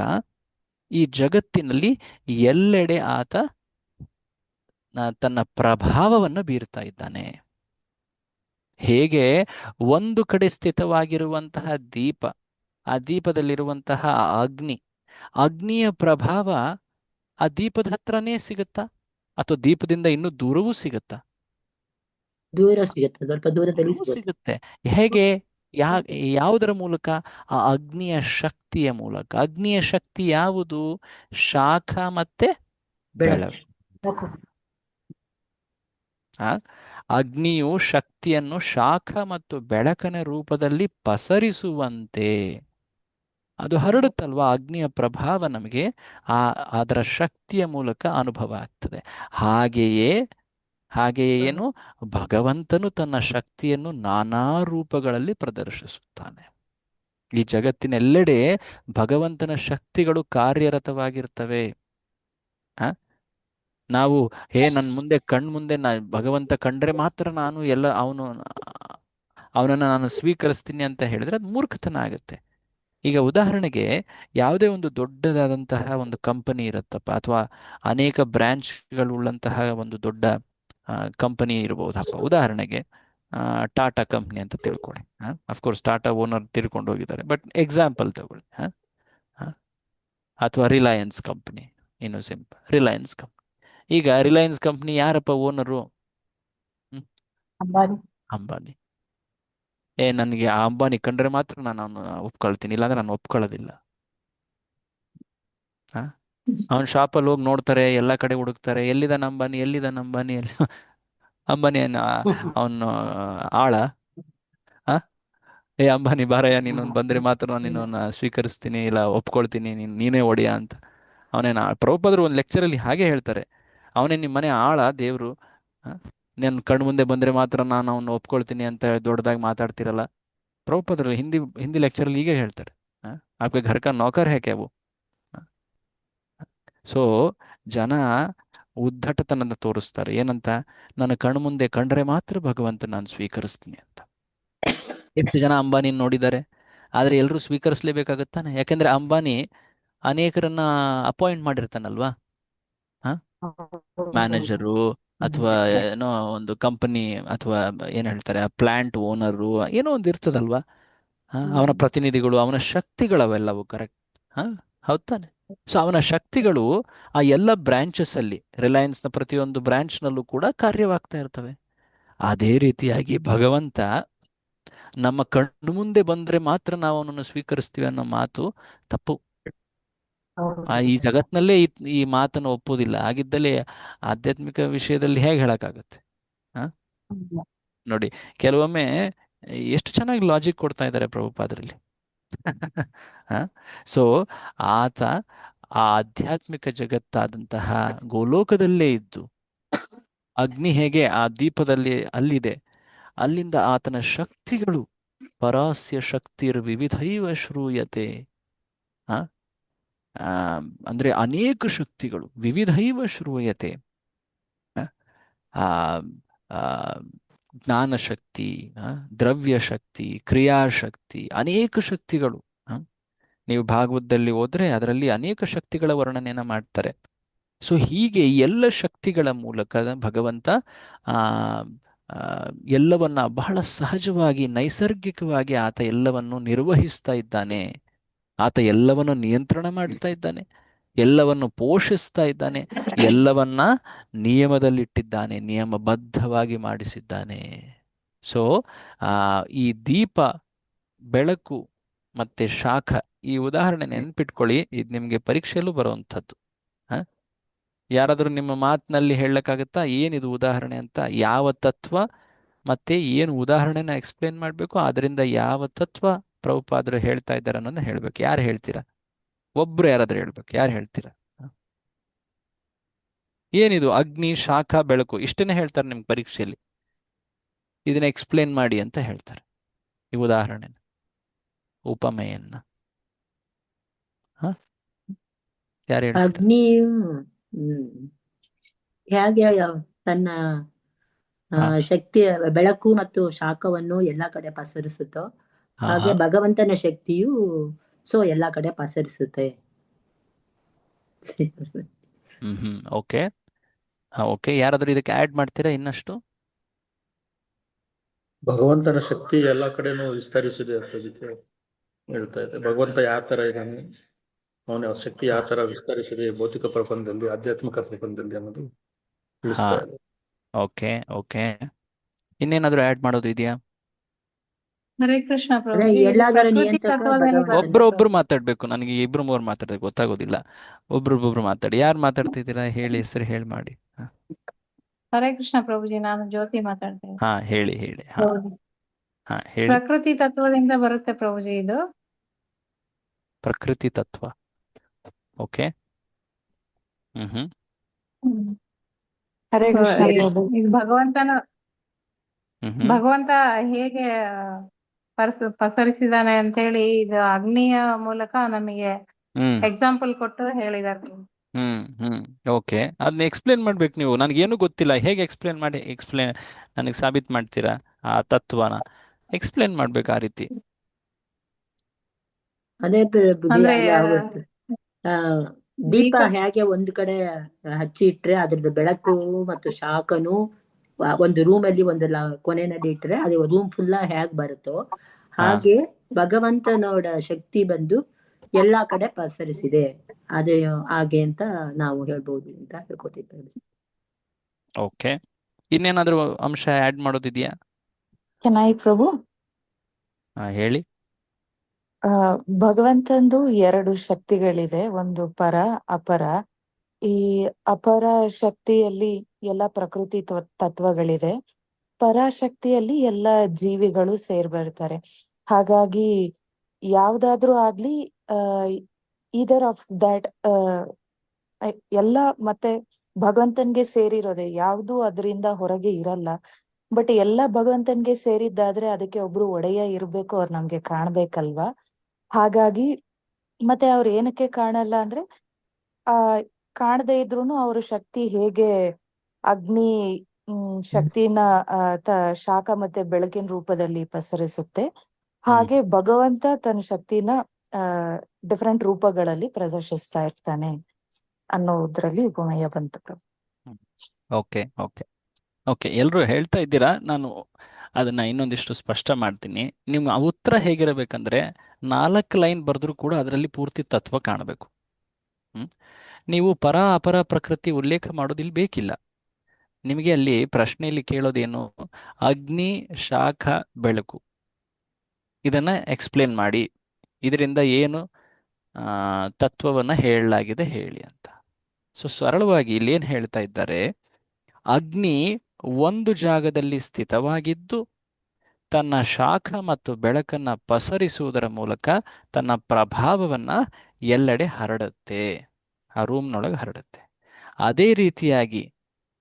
ಈ ಜಗತ್ತಿನಲ್ಲಿ ಎಲ್ಲೆಡೆ ಆತ ತನ್ನ ಪ್ರಭಾವವನ್ನು ಬೀರ್ತಾ ಇದ್ದಾನೆ. ಹೇಗೆ ಒಂದು ಕಡೆ ಸ್ಥಿತವಾಗಿರುವಂತಹ ದೀಪ, ಆ ದೀಪದಲ್ಲಿರುವಂತಹ ಅಗ್ನಿಯ ಪ್ರಭಾವ ಆ ದೀಪದ ಹತ್ರನೇ ಸಿಗುತ್ತಾ ಅಥವಾ ದೀಪದಿಂದ ಇನ್ನೂ ದೂರವೂ ಸಿಗುತ್ತಾ? ದೂರ ಸಿಗುತ್ತೆ, ಸ್ವಲ್ಪ ದೂರದಲ್ಲಿ ಸಿಗುತ್ತೆ. ಹೇಗೆ? ಯಾವುದರ ಮೂಲಕ? ಆ ಅಗ್ನಿಯ ಶಕ್ತಿಯ ಮೂಲಕ. ಅಗ್ನಿಯ ಶಕ್ತಿ ಯಾವುದು? ಶಾಖ ಮತ್ತೆ ಬೆಳಕು. ಅಗ್ನಿಯು ಶಕ್ತಿಯನ್ನು ಶಾಖ ಮತ್ತು ಬೆಳಕನ ರೂಪದಲ್ಲಿ ಪಸರಿಸುವಂತೆ ಅದು ಹರಡುತ್ತಲ್ವಾ? ಅಗ್ನಿಯ ಪ್ರಭಾವ ನಮಗೆ ಅದರ ಶಕ್ತಿಯ ಮೂಲಕ ಅನುಭವ ಆಗ್ತದೆ. ಹಾಗೆಯೇ ಏನು? ಭಗವಂತನು ತನ್ನ ಶಕ್ತಿಯನ್ನು ನಾನಾ ರೂಪಗಳಲ್ಲಿ ಪ್ರದರ್ಶಿಸುತ್ತಾನೆ. ಈ ಜಗತ್ತಿನೆಲ್ಲೆಡೆ ಭಗವಂತನ ಶಕ್ತಿಗಳು ಕಾರ್ಯರತವಾಗಿರ್ತವೆ. ನಾವು ನನ್ನ ಮುಂದೆ ಕಣ್ಮುಂದೆ ಭಗವಂತ ಕಂಡ್ರೆ ಮಾತ್ರ ನಾನು ಅವನನ್ನು ನಾನು ಸ್ವೀಕರಿಸ್ತೀನಿ ಅಂತ ಹೇಳಿದ್ರೆ ಅದು ಮೂರ್ಖತನ ಆಗುತ್ತೆ. ಈಗ ಉದಾಹರಣೆಗೆ ಯಾವುದೇ ಒಂದು ದೊಡ್ಡದಾದಂತಹ ಒಂದು ಕಂಪನಿ ಇರುತ್ತಪ್ಪ, ಅಥವಾ ಅನೇಕ ಬ್ರಾಂಚ್ಗಳುಳ್ಳಂತಹ ಒಂದು ದೊಡ್ಡ ಕಂಪನಿ ಇರಬಹುದಪ್ಪ. ಉದಾಹರಣೆಗೆ ಟಾಟಾ ಕಂಪ್ನಿ ಅಂತ ತಿಳ್ಕೊಳ್ಳಿ. ಅಫ್ಕೋರ್ಸ್ ಟಾಟಾ ಓನರ್ ತಿಳ್ಕೊಂಡು ಹೋಗಿದ್ದಾರೆ, ಬಟ್ ಎಕ್ಸಾಂಪಲ್ ತಗೊಳ್ಳಿ. ಅಥವಾ ರಿಲಯನ್ಸ್ ಕಂಪ್ನಿ, ಇನ್ನು ಸಿಂಪಲ್ ರಿಲಯನ್ಸ್ ಕಂಪ್ನಿ. ಈಗ ರಿಲಯನ್ಸ್ ಕಂಪ್ನಿ ಯಾರಪ್ಪ ಓನರು? ಅಂಬಾನಿ. ಅಂಬಾನಿ. ನನಗೆ ಆ ಅಂಬಾನಿ ಕಂಡ್ರೆ ಮಾತ್ರ ನಾನು ಅವನು ಒಪ್ಕೊಳ್ತೀನಿ, ಇಲ್ಲಾಂದ್ರೆ ನಾನು ಒಪ್ಕೊಳ್ಳೋದಿಲ್ಲ. ಅವನ ಶಾಪಲ್ಲಿ ಹೋಗಿ ನೋಡ್ತಾರೆ, ಎಲ್ಲ ಕಡೆ ಹುಡುಕ್ತಾರೆ, ಎಲ್ಲಿದ್ದಾನೆ ಅಂಬಾನಿ, ಎಲ್ಲಿದ್ದಾನೆ ಅಂಬಾನಿ, ಅಂಬಾನಿ ಅವನು ಆಳ. ಏ ಅಂಬಾನಿ ಬಾರಯ್ಯ, ನೀನೊಂದು ಬಂದ್ರೆ ಮಾತ್ರ ನಾನು ನಿನ್ನನ್ನು ಸ್ವೀಕರಿಸ್ತೀನಿ, ಇಲ್ಲ ಒಪ್ಕೊಳ್ತೀನಿ, ನೀನೇ ಒಡೆಯ ಅಂತ. ಅವನೇನ ಪ್ರಭುಪಾದರು ಒಂದು ಲೆಕ್ಚರಲ್ಲಿ ಹಾಗೆ ಹೇಳ್ತಾರೆ, ಅವನೇ ನಿಮ್ಮ ಮನೆ ಆಳ ದೇವರು, ನನ್ನ ಕಣ್ಣು ಮುಂದೆ ಬಂದರೆ ಮಾತ್ರ ನಾನು ಅವನು ಒಪ್ಕೊಳ್ತೀನಿ ಅಂತ ದೊಡ್ಡದಾಗಿ ಮಾತಾಡ್ತಿರಲ್ಲ. ಪ್ರಭುಪಾದರು ಹಿಂದಿ ಲೆಕ್ಚರಲ್ಲಿ ಹೀಗೆ ಹೇಳ್ತಾರೆ, ಆಪ್ಗೆ ಘರ್ ಕಾ ನೌಕರ್ ಹೇ ಕ್ಯಾ ವು. ಸೊ ಜನ ಉದ್ದಟತನದ ತೋರಿಸ್ತಾರೆ, ಏನಂತ, ನನ್ನ ಕಣ್ಣು ಮುಂದೆ ಕಂಡ್ರೆ ಮಾತ್ರ ಭಗವಂತ ನಾನು ಸ್ವೀಕರಿಸ್ತೀನಿ ಅಂತ. ಎಷ್ಟು ಜನ ಅಂಬಾನಿ ನೋಡಿದ್ದಾರೆ, ಆದರೆ ಎಲ್ಲರೂ ಸ್ವೀಕರಿಸಲೇಬೇಕಾಗುತ್ತಾನೆ, ಯಾಕೆಂದ್ರೆ ಅಂಬಾನಿ ಅನೇಕರನ್ನ ಅಪಾಯಿಂಟ್ ಮಾಡಿರ್ತಾನಲ್ವಾ. ಮ್ಯಾನೇಜರು ಅಥವಾ ಏನೋ ಒಂದು ಕಂಪನಿ, ಅಥವಾ ಏನು ಹೇಳ್ತಾರೆ ಪ್ಲಾಂಟ್ ಓನರು, ಏನೋ ಒಂದು ಇರ್ತದಲ್ವಾ. ಅವನ ಪ್ರತಿನಿಧಿಗಳು, ಅವನ ಶಕ್ತಿಗಳವೆಲ್ಲವು. ಕರೆಕ್ಟ್. ಹೌದ್ ತಾನೆ. ಸೊ ಅವನ ಶಕ್ತಿಗಳು ಆ ಎಲ್ಲ ಬ್ರಾಂಚಸ್ ಅಲ್ಲಿ, ರಿಲಯನ್ಸ್ನ ಪ್ರತಿಯೊಂದು ಬ್ರಾಂಚ್ನಲ್ಲೂ ಕೂಡ ಕಾರ್ಯವಾಗ್ತಾ ಇರ್ತವೆ. ಅದೇ ರೀತಿಯಾಗಿ ಭಗವಂತ ನಮ್ಮ ಕಣ್ಣು ಮುಂದೆ ಬಂದ್ರೆ ಮಾತ್ರ ನಾವು ಅವನನ್ನು ಸ್ವೀಕರಿಸ್ತೀವಿ ಅನ್ನೋ ಮಾತು ತಪ್ಪು. ಈ ಜಗತ್ನಲ್ಲೇ ಈ ಮಾತನ್ನು ಒಪ್ಪುವುದಿಲ್ಲ. ಹಾಗಿದ್ದಲ್ಲಿ ಆಧ್ಯಾತ್ಮಿಕ ವಿಷಯದಲ್ಲಿ ಹೇಗೆ ಹೇಳಕ್ಕಾಗತ್ತೆ? ನೋಡಿ, ಕೆಲವೊಮ್ಮೆ ಎಷ್ಟು ಚೆನ್ನಾಗಿ ಲಾಜಿಕ್ ಕೊಡ್ತಾ ಇದ್ದಾರೆ ಪ್ರಭುಪಾದರಲ್ಲಿ. ಸೊ ಆತ ಆ ಆಧ್ಯಾತ್ಮಿಕ ಜಗತ್ತಾದಂತಹ ಗೋಲೋಕದಲ್ಲೇ ಇದ್ದು, ಅಗ್ನಿ ಹೇಗೆ ಆ ದೀಪದಲ್ಲಿ ಅಲ್ಲಿದೆ, ಅಲ್ಲಿಂದ ಆತನ ಶಕ್ತಿಗಳು, ಪರಾಸ್ಯ ಶಕ್ತಿರ್ ವಿವಿಧೈವ ಶ್ರೂಯತೆ. ಅಂದ್ರೆ ಅನೇಕ ಶಕ್ತಿಗಳು, ವಿವಿಧೈವ ಶ್ರೂಯತೆ. ಜ್ಞಾನಶಕ್ತಿ, ದ್ರವ್ಯ ಶಕ್ತಿ, ಕ್ರಿಯಾಶಕ್ತಿ, ಅನೇಕ ಶಕ್ತಿಗಳು. ನೀವು ಭಾಗವತದಲ್ಲಿ ಹೋದ್ರೆ ಅದರಲ್ಲಿ ಅನೇಕ ಶಕ್ತಿಗಳ ವರ್ಣನೆಯನ್ನ ಮಾಡ್ತಾರೆ. ಸೊ ಹೀಗೆ ಎಲ್ಲ ಶಕ್ತಿಗಳ ಮೂಲಕ ಭಗವಂತ ಎಲ್ಲವನ್ನ ಬಹಳ ಸಹಜವಾಗಿ, ನೈಸರ್ಗಿಕವಾಗಿ ಆತ ಎಲ್ಲವನ್ನು ನಿರ್ವಹಿಸ್ತಾ ಇದ್ದಾನೆ. ಆತ ಎಲ್ಲವನ್ನು ನಿಯಂತ್ರಣ ಮಾಡ್ತಾ ಇದ್ದಾನೆ, ಎಲ್ಲವನ್ನು ಪೋಷಿಸ್ತಾ ಇದ್ದಾನೆ, ಎಲ್ಲವನ್ನ ನಿಯಮದಲ್ಲಿಟ್ಟಿದ್ದಾನೆ, ನಿಯಮಬದ್ಧವಾಗಿ ಮಾಡಿಸಿದ್ದಾನೆ. ಸೊ ಈ ದೀಪ, ಬೆಳಕು ಮತ್ತೆ ಶಾಖ, ಈ ಉದಾಹರಣೆ ನೆನ್ಪಿಟ್ಕೊಳ್ಳಿ, ಇದು ನಿಮಗೆ ಪರೀಕ್ಷೆಯಲ್ಲೂ ಬರುವಂಥದ್ದು. ಯಾರಾದರೂ ನಿಮ್ಮ ಮಾತಿನಲ್ಲಿ ಹೇಳಕ್ಕಾಗತ್ತಾ ಏನಿದು ಉದಾಹರಣೆ ಅಂತ? ಯಾವ ತತ್ವ ಮತ್ತೆ ಏನು ಉದಾಹರಣೆನ ಎಕ್ಸ್ಪ್ಲೇನ್ ಮಾಡಬೇಕು, ಅದರಿಂದ ಯಾವ ತತ್ವ ಪ್ರಭುಪಾದರು ಹೇಳ್ತಾ ಇದ್ದಾರೆ ಅನ್ನೋದನ್ನ ಹೇಳ್ಬೇಕು. ಯಾರು ಹೇಳ್ತೀರಾ? ಒಬ್ರು ಯಾರಾದ್ರೂ ಹೇಳ್ಬೇಕು. ಯಾರು ಹೇಳ್ತೀರಾ? ಏನಿದು ಅಗ್ನಿ, ಶಾಖ, ಬೆಳಕು, ಇಷ್ಟನ್ನೇ ಹೇಳ್ತಾರೆ ನಿಮ್ಗೆ ಪರೀಕ್ಷೆಯಲ್ಲಿ. ಇದನ್ನ ಎಕ್ಸ್ಪ್ಲೇನ್ ಮಾಡಿ ಅಂತ ಹೇಳ್ತಾರೆ, ಈ ಉದಾಹರಣೆ, ಉಪಮೆಯನ್ನ. ಯಾರು ಹೇಳ್ತಾರೆ? ಅಗ್ನಿಯು ಹೇಗೆ ತನ್ನ ಶಕ್ತಿಯ ಬೆಳಕು ಮತ್ತು ಶಾಖವನ್ನು ಎಲ್ಲಾ ಕಡೆ ಪಸರಿಸುತ್ತೋ, ಹಾಗೆ ಭಗವಂತನ ಶಕ್ತಿಯು ಎಲ್ಲಾ ಕಡೆ ಪಸರಿಸುತ್ತೆ. ಓಕೆ ಓಕೆ, ಯಾರಾದ್ರೂ ಇದಕ್ಕೆ ಆಡ್ ಮಾಡ್ತೀರಾ ಇನ್ನಷ್ಟು? ಭಗವಂತನ ಶಕ್ತಿ ಎಲ್ಲಾ ಕಡೆನೂ ವಿಸ್ತರಿಸಿದೆ ಅಂತ ಹೇಳ್ತಾ ಇದೆ. ಭಗವಂತ ಯಾವ ತರ ಇದ್ದಾನೆ, ಅವನ ಶಕ್ತಿ ಯಾವ ತರ ವಿಸ್ತರಿಸಿದೆ ಭೌತಿಕ ಪ್ರಪಂಚದಲ್ಲಿ, ಆಧ್ಯಾತ್ಮಿಕ ಪ್ರಪಂಚದಲ್ಲಿ ಅನ್ನೋದು ತಿಳಿಸ್ತಾ ಇದೆ. ಓಕೆ ಓಕೆ, ಇನ್ನೇನಾದ್ರೂ ಆಡ್ ಮಾಡೋದು ಇದೆಯಾ? ಹರೇ ಕೃಷ್ಣ ಪ್ರಭು. ಎಲ್ಲಾದರ ನಿಯಂತ್ರಕ ಭಗವಂತ. ಒಬ್ರೊಬ್ರು ಮಾತಾಡ್ಬೇಕು, ನನಗೆ ಇಬ್ರು ಮೂರು ಮಾತಾಡೋದು ಗೊತ್ತಾಗೋದಿಲ್ಲ. ಒಬ್ರೊಬ್ಬೊಬ್ರು ಮಾತಾಡಿ. ಯಾರು ಮಾತಾಡ್ತಿದ್ದೀರಾ ಹೇಳಿ, ಹೆಸರು ಹೇಳಿ ಮಾಡಿ. ಹರೇ ಕೃಷ್ಣ ಪ್ರಭುಜಿ, ನಾನು ಜ್ಯೋತಿ ಮಾತಾಡ್ತೇನೆ. ಹೇಳಿ ಹೇಳಿ. ಹೇಳಿ. ಪ್ರಕೃತಿ ತತ್ವದಿಂದ ಬರುತ್ತೆ ಪ್ರಭುಜಿ ಇದು. ಪ್ರಕೃತಿ ತತ್ವ. ಓಕೆ. ಹರೇ ಕೃಷ್ಣ ಪ್ರಭು. ಇದು ಭಗವಂತ ಹೇಗೆ ಪಸರಿಸಿದಾನೆ ಅಂತ ಹೇಳಿ ಇದು ಅಗ್ನಿಯ ಮೂಲಕ ನಮಗೆ ಎಕ್ಸಾಂಪಲ್ ಕೊಟ್ಟು ಹೇಳಿದಾರೆ. ಓಕೆ, ಅದನ್ನ ಎಕ್ಸ್ಪ್ಲೇನ್ ಮಾಡ್ಬೇಕು ನೀವು. ನನಗೇನು ಗೊತ್ತಿಲ್ಲ, ಹೇಗೆ ಎಕ್ಸ್ಪ್ಲೇನ್ ಮಾಡಿ, ನನಗೆ ಸಾಬೀತು ಮಾಡ್ತೀರಾ? ಆ ತತ್ವನ ಎಕ್ಸ್ಪ್ಲೇನ್ ಮಾಡ್ಬೇಕು ಆ ರೀತಿ. ಅದೇ ದೀಪ ಹೇಗೆ ಒಂದು ಕಡೆ ಹಚ್ಚಿ ಇಟ್ರೆ ಅದ್ರದ್ದು ಬೆಳಕು ಮತ್ತು ಶಾಖನು ಒಂದು ರೂಮ್ ಅಲ್ಲಿ ಒಂದು ಕೊನೆಯಲ್ಲಿ ಇಟ್ರೆ ಅದು ರೂಮ್ ಫುಲ್ಲ ಹೇಗ್ ಬರುತ್ತೋ, ಹಾಗೆ ಭಗವಂತನೋಡ ಶಕ್ತಿ ಬಂದು ಎಲ್ಲಾ ಕಡೆ ಪಸರಿಸಿದೆ. ಅದೇ ಹಾಗೆ ಅಂತ ನಾವು ಹೇಳ್ಬೋದು ಅಂತ ಹೇಳ್ಕೊತಿದ್ದೇವೆ. ಓಕೆ, ಇನ್ನೇನಾದ್ರೂ ಅಂಶ ಆಡ್ ಮಾಡೋದಿದೆಯಾ? ಕೆನಾಯಿ ಪ್ರಭು, ಹೇಳಿ. ಭಗವಂತಂದು 2 ಶಕ್ತಿಗಳಿದೆ, ಒಂದು ಪರ ಅಪರ. ಈ ಅಪರ ಶಕ್ತಿಯಲ್ಲಿ ಎಲ್ಲ ಪ್ರಕೃತಿ ತತ್ವಗಳಿದೆ, ಪರಾಶಕ್ತಿಯಲ್ಲಿ ಎಲ್ಲ ಜೀವಿಗಳು ಸೇರ್ಬರ್ತಾರೆ. ಹಾಗಾಗಿ ಯಾವ್ದಾದ್ರೂ ಆಗ್ಲಿ ಈದರ್ ಆಫ್ ದಟ್ ಎಲ್ಲ ಮತ್ತೆ ಭಗವಂತನ್ಗೆ ಸೇರಿರೋದೆ, ಯಾವ್ದು ಅದರಿಂದ ಹೊರಗೆ ಇರಲ್ಲ. ಬಟ್ ಎಲ್ಲ ಭಗವಂತನ್ಗೆ ಸೇರಿದ್ದಾದ್ರೆ ಅದಕ್ಕೆ ಒಬ್ರು ಒಡೆಯ ಇರ್ಬೇಕು, ಅವ್ರು ನಮ್ಗೆ ಕಾಣ್ಬೇಕಲ್ವಾ. ಹಾಗಾಗಿ ಮತ್ತೆ ಅವ್ರು ಏನಕ್ಕೆ ಕಾಣಲ್ಲ ಅಂದ್ರೆ ಆ ಕಾಣದೇ ಇದ್ರೂನು ಅವ್ರ ಶಕ್ತಿ ಹೇಗೆ ಅಗ್ನಿ ಶಕ್ತಿನ ಶಾಖ ಮತ್ತೆ ಬೆಳಕಿನ ರೂಪದಲ್ಲಿ ಪಸರಿಸುತ್ತೆ, ಹಾಗೆ ಭಗವಂತ ತನ್ನ ಶಕ್ತಿನ ಡಿಫರೆಂಟ್ ರೂಪಗಳಲ್ಲಿ ಪ್ರದರ್ಶಿಸ್ತಾ ಇರ್ತಾನೆ ಅನ್ನೋದ್ರಲ್ಲಿ ಉಪಮೇಯ ಬಂತು ಪ್ರಭು. ಓಕೆ ಓಕೆ ಓಕೆ, ಎಲ್ಲರೂ ಹೇಳ್ತಾ ಇದ್ದೀರಾ. ನಾನು ಅದನ್ನ ಇನ್ನೊಂದಿಷ್ಟು ಸ್ಪಷ್ಟ ಮಾಡ್ತೀನಿ. ನಿಮ್ಮ ಉತ್ತರ ಹೇಗಿರಬೇಕಂದ್ರೆ 4 ಲೈನ್ ಬರೆದ್ರೂ ಕೂಡ ಅದರಲ್ಲಿ ಪೂರ್ತಿ ತತ್ವ ಕಾಣಬೇಕು. ನೀವು ಪರ ಅಪರ ಪ್ರಕೃತಿ ಉಲ್ಲೇಖ ಮಾಡೋದಿಲ್ಲಿ ಬೇಕಿಲ್ಲ. ನಿಮಗೆ ಅಲ್ಲಿ ಪ್ರಶ್ನೆಯಲ್ಲಿ ಕೇಳೋದೇನು, ಅಗ್ನಿ ಶಾಖ ಬೆಳಕು ಇದನ್ನ ಎಕ್ಸ್ಪ್ಲೇನ್ ಮಾಡಿ, ಇದರಿಂದ ಏನು ತತ್ವವನ್ನು ಹೇಳಲಾಗಿದೆ ಹೇಳಿ ಅಂತ. ಸೊ ಸರಳವಾಗಿ ಇಲ್ಲಿ ಏನು ಹೇಳ್ತಾ ಇದ್ದಾರೆ, ಅಗ್ನಿ ಒಂದು ಜಾಗದಲ್ಲಿ ಸ್ಥಿತವಾಗಿದ್ದು ತನ್ನ ಶಾಖ ಮತ್ತು ಬೆಳಕನ್ನ ಪಸರಿಸುವುದರ ಮೂಲಕ ತನ್ನ ಪ್ರಭಾವವನ್ನ ಎಲ್ಲೆಡೆ ಹರಡುತ್ತೆ, ಆ ರೂಮ್ನೊಳಗೆ ಹರಡುತ್ತೆ. ಅದೇ ರೀತಿಯಾಗಿ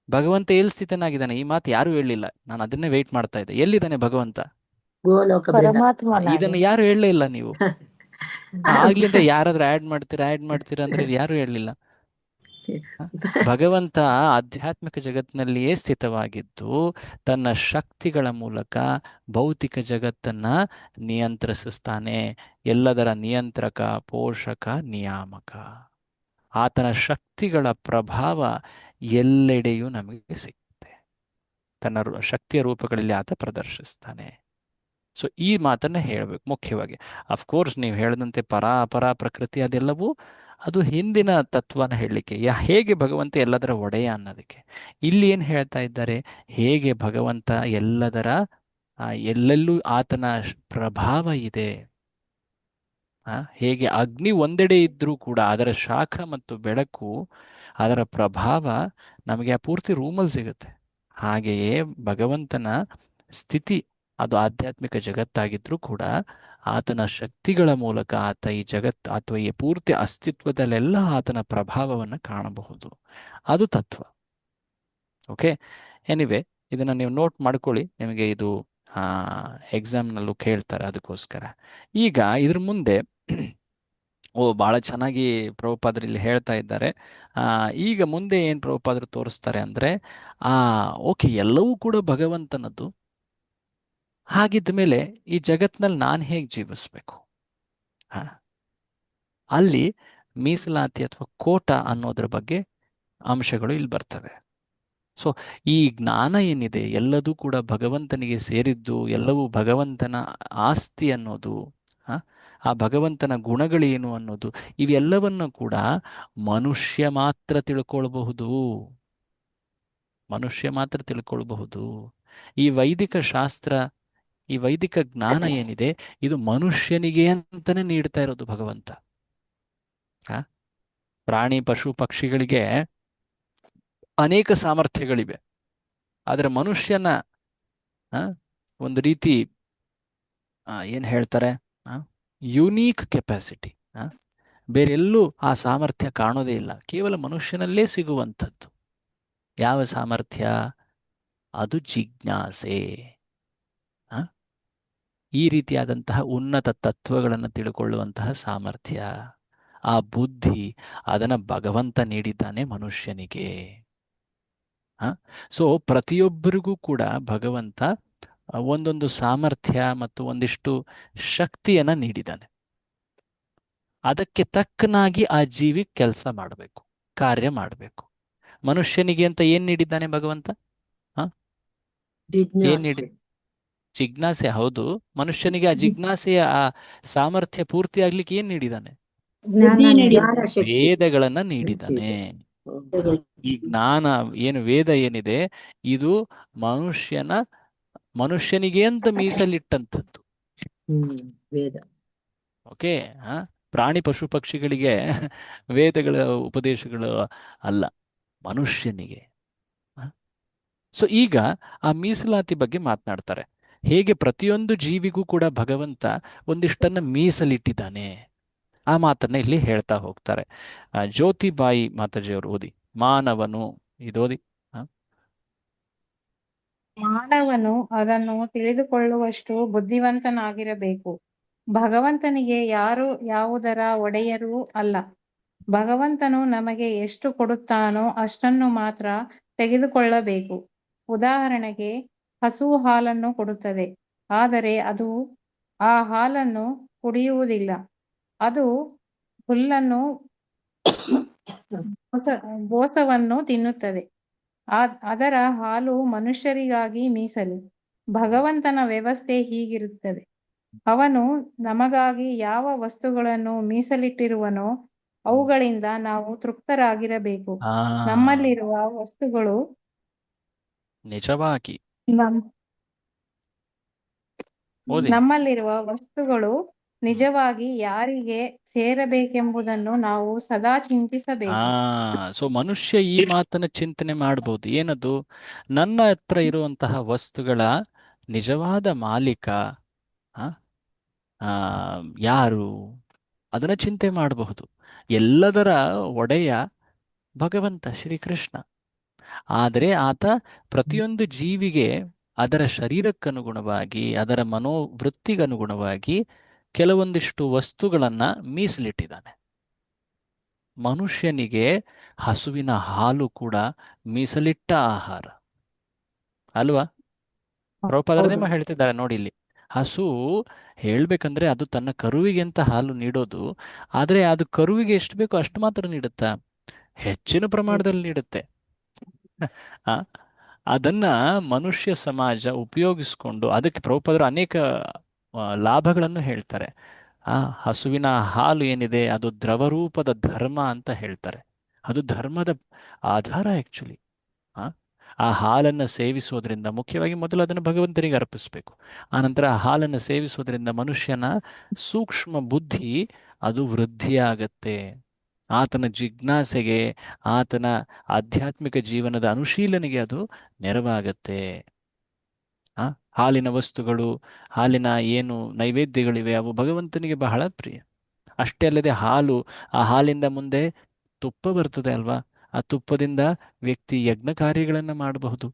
ಭಗವಂತ ಎಲ್ಲಿ ಸ್ಥಿತನಾಗಿದ್ದಾನೆ, ಈ ಮಾತು ಯಾರು ಹೇಳಿಲ್ಲ. ನಾನು ಅದನ್ನೇ ವೆಯ್ಟ್ ಮಾಡ್ತಾ ಇದ್ದೆ, ಎಲ್ಲಿದ್ದಾನೆ ಭಗವಂತ? ಇದನ್ನು ಯಾರು ಹೇಳಲೇ ಇಲ್ಲ. ನೀವು ಆಗ್ಲಿಂದ ಯಾರಾದ್ರೂ ಆಡ್ ಮಾಡ್ತೀರಾ ಅಂದ್ರೆ ಯಾರು ಹೇಳಲಿಲ್ಲ. ಭಗವಂತ ಆಧ್ಯಾತ್ಮಿಕ ಜಗತ್ತಿನಲ್ಲಿಯೇ ಸ್ಥಿತವಾಗಿದ್ದು ತನ್ನ ಶಕ್ತಿಗಳ ಮೂಲಕ ಭೌತಿಕ ಜಗತ್ತನ್ನ ನಿಯಂತ್ರಿಸ್ತಾನೆ. ಎಲ್ಲದರ ನಿಯಂತ್ರಕ, ಪೋಷಕ, ನಿಯಾಮಕ. ಆತನ ಶಕ್ತಿಗಳ ಪ್ರಭಾವ ಎಲ್ಲೆಡೆಯೂ ನಮಗೆ ಸಿಗುತ್ತೆ. ತನ್ನ ಶಕ್ತಿಯ ರೂಪಗಳಲ್ಲಿ ಆತ ಪ್ರದರ್ಶಿಸ್ತಾನೆ. ಸೊ ಈ ಮಾತನ್ನ ಹೇಳಬೇಕು ಮುಖ್ಯವಾಗಿ. ಅಫ್ಕೋರ್ಸ್ ನೀವು ಹೇಳಿದಂತೆ ಪರ ಅಪರ ಪ್ರಕೃತಿ ಅದೆಲ್ಲವೂ ಅದು ಹಿಂದಿನ ತತ್ವನ ಹೇಳಲಿಕ್ಕೆ, ಹೇಗೆ ಭಗವಂತ ಎಲ್ಲದರ ಒಡೆಯ ಅನ್ನೋದಕ್ಕೆ. ಇಲ್ಲಿ ಏನು ಹೇಳ್ತಾ ಇದ್ದಾರೆ, ಹೇಗೆ ಭಗವಂತ ಎಲ್ಲೆಲ್ಲೂ ಆತನ ಪ್ರಭಾವ ಇದೆ. ಹೇಗೆ ಅಗ್ನಿ ಒಂದೆಡೆ ಇದ್ರೂ ಕೂಡ ಅದರ ಶಾಖ ಮತ್ತು ಬೆಳಕು, ಅದರ ಪ್ರಭಾವ ನಮಗೆ ಆ ಪೂರ್ತಿ ರೂಮಲ್ಲಿ ಸಿಗುತ್ತೆ. ಹಾಗೆಯೇ ಭಗವಂತನ ಸ್ಥಿತಿ ಅದು ಆಧ್ಯಾತ್ಮಿಕ ಜಗತ್ತಾಗಿದ್ರೂ ಕೂಡ ಆತನ ಶಕ್ತಿಗಳ ಮೂಲಕ ಆತ ಈ ಜಗತ್ತು ಅಥವಾ ಈ ಪೂರ್ತಿ ಅಸ್ತಿತ್ವದಲ್ಲೆಲ್ಲ ಆತನ ಪ್ರಭಾವವನ್ನು ಕಾಣಬಹುದು. ಅದು ತತ್ವ. ಓಕೆ, ಎನಿವೆ ಇದನ್ನು ನೀವು ನೋಟ್ ಮಾಡ್ಕೊಳ್ಳಿ, ನಿಮಗೆ ಇದು ಎಕ್ಸಾಮ್ನಲ್ಲೂ ಕೇಳ್ತಾರೆ, ಅದಕ್ಕೋಸ್ಕರ. ಈಗ ಇದ್ರ ಮುಂದೆ ಭಾಳ ಚೆನ್ನಾಗಿ ಪ್ರಭುಪಾದರು ಇಲ್ಲಿ ಹೇಳ್ತಾ ಇದ್ದಾರೆ. ಈಗ ಮುಂದೆ ಏನು ಪ್ರಭುಪಾದರು ತೋರಿಸ್ತಾರೆ ಅಂದರೆ, ಓಕೆ ಎಲ್ಲವೂ ಕೂಡ ಭಗವಂತನದ್ದು. ಹಾಗಿದ್ದ ಮೇಲೆ ಈ ಜಗತ್ನಲ್ಲಿ ನಾನು ಹೇಗೆ ಜೀವಿಸ್ಬೇಕು? ಅಲ್ಲಿ ಮೀಸಲಾತಿ ಅಥವಾ ಕೋಟ ಅನ್ನೋದ್ರ ಬಗ್ಗೆ ಅಂಶಗಳು ಇಲ್ಲಿ ಬರ್ತವೆ. ಸೊ ಈ ಜ್ಞಾನ ಏನಿದೆ ಎಲ್ಲದೂ ಕೂಡ ಭಗವಂತನಿಗೆ ಸೇರಿದ್ದು, ಎಲ್ಲವೂ ಭಗವಂತನ ಆಸ್ತಿ ಅನ್ನೋದು, ಆ ಭಗವಂತನ ಗುಣಗಳೇನು ಅನ್ನೋದು, ಇವೆಲ್ಲವನ್ನು ಕೂಡ ಮನುಷ್ಯ ಮಾತ್ರ ತಿಳ್ಕೊಳ್ಬಹುದು. ಮನುಷ್ಯ ಮಾತ್ರ ತಿಳ್ಕೊಳ್ಬಹುದು. ಈ ವೈದಿಕ ಶಾಸ್ತ್ರ, ಈ ವೈದಿಕ ಜ್ಞಾನ ಏನಿದೆ ಇದು ಮನುಷ್ಯನಿಗೆ ಅಂತಾನೆ ನೀಡ್ತಾ ಇರೋದು ಭಗವಂತ. ಪ್ರಾಣಿ ಪಶು ಪಕ್ಷಿಗಳಿಗೆ ಅನೇಕ ಸಾಮರ್ಥ್ಯಗಳಿವೆ, ಆದರೆ ಮನುಷ್ಯನ ಒಂದು ರೀತಿ ಏನು ಹೇಳ್ತಾರೆ, ಯುನೀಕ್ ಕೆಪಾಸಿಟಿ, ಬೇರೆಲ್ಲೂ ಆ ಸಾಮರ್ಥ್ಯ ಕಾಣೋದೇ ಇಲ್ಲ, ಕೇವಲ ಮನುಷ್ಯನಲ್ಲೇ ಸಿಗುವಂಥದ್ದು. ಯಾವ ಸಾಮರ್ಥ್ಯ? ಅದು ಜಿಜ್ಞಾಸೆ. ಈ ರೀತಿಯಾದಂತಹ ಉನ್ನತ ತತ್ವಗಳನ್ನು ತಿಳ್ಕೊಳ್ಳುವಂತಹ ಸಾಮರ್ಥ್ಯ, ಆ ಬುದ್ಧಿ, ಅದನ್ನು ಭಗವಂತ ನೀಡಿದ್ದಾನೆ ಮನುಷ್ಯನಿಗೆ. ಸೊ ಪ್ರತಿಯೊಬ್ಬರಿಗೂ ಕೂಡ ಭಗವಂತ ಒಂದೊಂದು ಸಾಮರ್ಥ್ಯ ಮತ್ತು ಒಂದಿಷ್ಟು ಶಕ್ತಿಯನ್ನ ನೀಡಿದ್ದಾನೆ. ಅದಕ್ಕೆ ತಕ್ಕನಾಗಿ ಆ ಜೀವಿ ಕೆಲಸ ಮಾಡಬೇಕು, ಕಾರ್ಯ ಮಾಡಬೇಕು. ಮನುಷ್ಯನಿಗೆ ಅಂತ ಏನ್ ನೀಡಿದ್ದಾನೆ ಭಗವಂತ? ಏನ್ ನೀಡಿ? ಜಿಜ್ಞಾಸೆ. ಹೌದು, ಮನುಷ್ಯನಿಗೆ ಆ ಜಿಜ್ಞಾಸೆಯ ಆ ಸಾಮರ್ಥ್ಯ ಪೂರ್ತಿ ಆಗ್ಲಿಕ್ಕೆ ಏನ್ ನೀಡಿದ್ದಾನೆ? ಬುದ್ಧಿ ಜ್ಞಾನ ನೀಡಿ ಜ್ಞಾನ ಶಕ್ತಿ ವೇದಗಳನ್ನ ನೀಡಿದ್ದಾನೆ. ಈ ಜ್ಞಾನ ಏನು ವೇದ ಏನಿದೆ ಇದು ಮನುಷ್ಯನಿಗೆ ಅಂತ ಮೀಸಲಿಟ್ಟಂಥದ್ದು. ವೇದ. ಓಕೆ. ಪ್ರಾಣಿ ಪಶು ಪಕ್ಷಿಗಳಿಗೆ ವೇದಗಳ ಉಪದೇಶಗಳು ಅಲ್ಲ, ಮನುಷ್ಯನಿಗೆ. ಸೊ ಈಗ ಆ ಮೀಸಲಾತಿ ಬಗ್ಗೆ ಮಾತನಾಡ್ತಾರೆ. ಹೇಗೆ ಪ್ರತಿಯೊಂದು ಜೀವಿಗೂ ಕೂಡ ಭಗವಂತ ಒಂದಿಷ್ಟನ್ನ ಮೀಸಲಿಟ್ಟಿದ್ದಾನೆ, ಆ ಮಾತನ್ನ ಇಲ್ಲಿ ಹೇಳ್ತಾ ಹೋಗ್ತಾರೆ. ಜ್ಯೋತಿಬಾಯಿ ಮಾತಾಜಿಯವರು ಓದಿ, ಮಾನವನು ಇದೋದಿ. ಮಾನವನು ಅದನ್ನು ತಿಳಿದುಕೊಳ್ಳುವಷ್ಟು ಬುದ್ಧಿವಂತನಾಗಿರಬೇಕು. ಭಗವಂತನಿಗೆ ಯಾರು ಯಾವುದರ ಒಡೆಯರೂ ಅಲ್ಲ. ಭಗವಂತನು ನಮಗೆ ಎಷ್ಟು ಕೊಡುತ್ತಾನೋ ಅಷ್ಟನ್ನು ಮಾತ್ರ ತೆಗೆದುಕೊಳ್ಳಬೇಕು. ಉದಾಹರಣೆಗೆ, ಹಸು ಹಾಲನ್ನು ಕೊಡುತ್ತದೆ, ಆದರೆ ಅದು ಆ ಹಾಲನ್ನು ಕುಡಿಯುವುದಿಲ್ಲ. ಅದು ಹುಲ್ಲನ್ನು ಬೋಸವನ್ನು ತಿನ್ನುತ್ತದೆ. ಅದರ ಹಾಲು ಮನುಷ್ಯರಿಗಾಗಿ ಮೀಸಲು. ಭಗವಂತನ ವ್ಯವಸ್ಥೆ ಹೀಗಿರುತ್ತದೆ. ಅವನು ನಮಗಾಗಿ ಯಾವ ವಸ್ತುಗಳನ್ನು ಮೀಸಲಿಟ್ಟಿರುವನೋ ಅವುಗಳಿಂದ ನಾವು ತೃಪ್ತರಾಗಿರಬೇಕು. ನಮ್ಮಲ್ಲಿರುವ ವಸ್ತುಗಳು ನಿಜವಾಗಿ ನಿಜವಾಗಿ ಯಾರಿಗೆ ಸೇರಬೇಕೆಂಬುದನ್ನು ನಾವು ಸದಾ ಚಿಂತಿಸಬೇಕು. ಸೊ ಮನುಷ್ಯ ಈ ಮಾತನ್ನ ಚಿಂತನೆ ಮಾಡಬಹುದು. ಏನದು? ನನ್ನ ಹತ್ರ ಇರುವಂತಹ ವಸ್ತುಗಳ ನಿಜವಾದ ಮಾಲೀಕ ಯಾರು? ಅದನ್ನ ಚಿಂತೆ ಮಾಡಬಹುದು. ಎಲ್ಲದರ ಒಡೆಯ ಭಗವಂತ ಶ್ರೀಕೃಷ್ಣ. ಆದರೆ ಆತ ಪ್ರತಿಯೊಂದು ಜೀವಿಗೆ ಅದರ ಶರೀರಕ್ಕನುಗುಣವಾಗಿ, ಅದರ ಮನೋವೃತ್ತಿಗನುಗುಣವಾಗಿ ಕೆಲವೊಂದಿಷ್ಟು ವಸ್ತುಗಳನ್ನ ಮೀಸಲಿಟ್ಟಿದ್ದಾನೆ. ಮನುಷ್ಯನಿಗೆ ಹಸುವಿನ ಹಾಲು ಕೂಡ ಮೀಸಲಿಟ್ಟ ಆಹಾರ ಅಲ್ವಾ? ಪ್ರಭುಪಾದರೇಮ ಹೇಳ್ತಿದ್ದಾರೆ ನೋಡಿ ಇಲ್ಲಿ. ಹಸು ಹೇಳ್ಬೇಕಂದ್ರೆ ಅದು ತನ್ನ ಕರುವಿಗೆ ಅಂತ ಹಾಲು ನೀಡೋದು, ಆದರೆ ಅದು ಕರುವಿಗೆ ಎಷ್ಟು ಬೇಕೋ ಅಷ್ಟು ಮಾತ್ರ ನೀಡುತ್ತಾ? ಹೆಚ್ಚಿನ ಪ್ರಮಾಣದಲ್ಲಿ ನೀಡುತ್ತೆ. ಅದನ್ನ ಮನುಷ್ಯ ಸಮಾಜ ಉಪಯೋಗಿಸ್ಕೊಂಡು ಅದಕ್ಕೆ ಪ್ರಭುಪಾದರು ಅನೇಕ ಲಾಭಗಳನ್ನು ಹೇಳ್ತಾರೆ. ಹಸುವಿನ ಹಾಲು ಏನಿದೆ ಅದು ದ್ರವರೂಪದ ಧರ್ಮ ಅಂತ ಹೇಳ್ತಾರೆ. ಅದು ಧರ್ಮದ ಆಧಾರ ಆಕ್ಚುಲಿ. ಆ ಹಾಲನ್ನು ಸೇವಿಸೋದ್ರಿಂದ ಮುಖ್ಯವಾಗಿ ಮೊದಲು ಅದನ್ನು ಭಗವಂತನಿಗೆ ಅರ್ಪಿಸಬೇಕು. ಆನಂತರ ಆ ಹಾಲನ್ನು ಸೇವಿಸೋದ್ರಿಂದ ಮನುಷ್ಯನ ಸೂಕ್ಷ್ಮ ಬುದ್ಧಿ ಅದು ವೃದ್ಧಿಯಾಗತ್ತೆ. ಆತನ ಜಿಜ್ಞಾಸೆಗೆ, ಆತನ ಆಧ್ಯಾತ್ಮಿಕ ಜೀವನದ ಅನುಶೀಲನೆಗೆ ಅದು ನೆರವಾಗತ್ತೆ. ಹಾಲಿನ ವಸ್ತುಗಳು, ಹಾಲಿನ ಏನು ನೈವೇದ್ಯಗಳಿವೆ ಅವು ಭಗವಂತನಿಗೆ ಬಹಳ ಪ್ರಿಯ. ಅಷ್ಟೇ ಅಲ್ಲದೆ ಆ ಹಾಲಿಂದ ಮುಂದೆ ತುಪ್ಪ ಬರ್ತದೆ ಅಲ್ವಾ? ಆ ತುಪ್ಪದಿಂದ ವ್ಯಕ್ತಿ ಯಜ್ಞ ಕಾರ್ಯಗಳನ್ನು ಮಾಡಬಹುದು.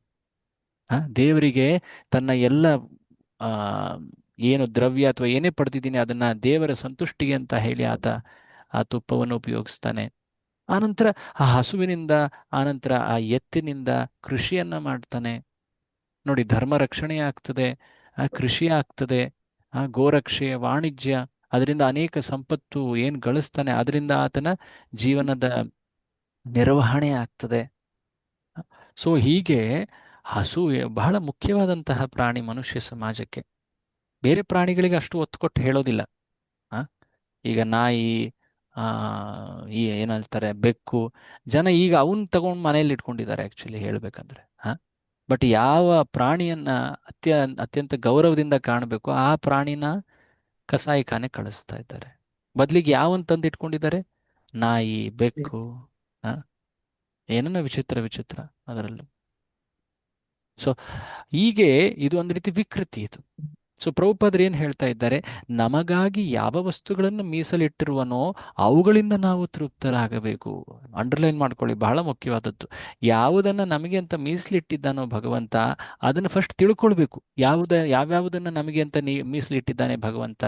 ದೇವರಿಗೆ ತನ್ನ ಎಲ್ಲ ಏನು ದ್ರವ್ಯ ಅಥವಾ ಏನೇ ಪಡೆದಿದ್ದೀನಿ ಅದನ್ನ ದೇವರ ಸಂತುಷ್ಟಿಗೆ ಅಂತ ಹೇಳಿ ಆತ ಆ ತುಪ್ಪವನ್ನು ಉಪಯೋಗಿಸ್ತಾನೆ. ಆನಂತರ ಆ ಹಸುವಿನಿಂದ, ಆನಂತರ ಆ ಎತ್ತಿನಿಂದ ಕೃಷಿಯನ್ನ ಮಾಡ್ತಾನೆ. ನೋಡಿ, ಧರ್ಮ ರಕ್ಷಣೆ ಆಗ್ತದೆ, ಕೃಷಿ ಆಗ್ತದೆ, ಗೋರಕ್ಷೆ, ವಾಣಿಜ್ಯ, ಅದರಿಂದ ಅನೇಕ ಸಂಪತ್ತು ಏನು ಗಳಿಸ್ತಾನೆ ಅದರಿಂದ ಆತನ ಜೀವನದ ನಿರ್ವಹಣೆ ಆಗ್ತದೆ. ಸೊ ಹೀಗೆ ಹಸು ಬಹಳ ಮುಖ್ಯವಾದಂತಹ ಪ್ರಾಣಿ ಮನುಷ್ಯ ಸಮಾಜಕ್ಕೆ. ಬೇರೆ ಪ್ರಾಣಿಗಳಿಗೆ ಅಷ್ಟು ಒತ್ತು ಕೊಟ್ಟು ಹೇಳೋದಿಲ್ಲ. ಈಗ ನಾಯಿ, ಏನಂತಾರೆ ಬೆಕ್ಕು, ಜನ ಈಗ ಅವನ್ ತಗೊಂಡು ಮನೇಲಿ ಇಟ್ಕೊಂಡಿದ್ದಾರೆ ಆಕ್ಚುಲಿ ಹೇಳ್ಬೇಕಂದ್ರೆ. ಬಟ್ ಯಾವ ಪ್ರಾಣಿಯನ್ನ ಅತ್ಯಂತ ಗೌರವದಿಂದ ಕಾಣಬೇಕು ಆ ಪ್ರಾಣಿನ ಕಸಾಯಿಖಾನೆ ಕಳಿಸ್ತಾ ಇದ್ದಾರೆ. ಬದಲಿಗೆ ಯಾವನ್ ತಂದು ಇಟ್ಕೊಂಡಿದ್ದಾರೆ? ನಾಯಿ, ಬೆಕ್ಕು, ಏನನ್ನ ವಿಚಿತ್ರ ಅದರಲ್ಲೂ. ಸೊ ಹೀಗೆ ಇದು ಒಂದು ರೀತಿ ವಿಕೃತಿ ಇದು. ಸೊ ಪ್ರಭುಪಾದರು ಏನು ಹೇಳ್ತಾ ಇದ್ದಾರೆ? ನಮಗಾಗಿ ಯಾವ ವಸ್ತುಗಳನ್ನು ಮೀಸಲಿಟ್ಟಿರುವನೋ ಅವುಗಳಿಂದ ನಾವು ತೃಪ್ತರಾಗಬೇಕು. ಅಂಡರ್ಲೈನ್ ಮಾಡ್ಕೊಳ್ಳಿ, ಬಹಳ ಮುಖ್ಯವಾದದ್ದು. ಯಾವುದನ್ನು ನಮಗೆ ಅಂತ ಮೀಸಲಿಟ್ಟಿದ್ದಾನೋ ಭಗವಂತ ಅದನ್ನು ಫಸ್ಟ್ ತಿಳ್ಕೊಳ್ಬೇಕು. ಯಾವ್ಯಾವುದನ್ನು ನಮಗೆ ಅಂತ ಮೀಸಲಿಟ್ಟಿದ್ದಾನೆ ಭಗವಂತ.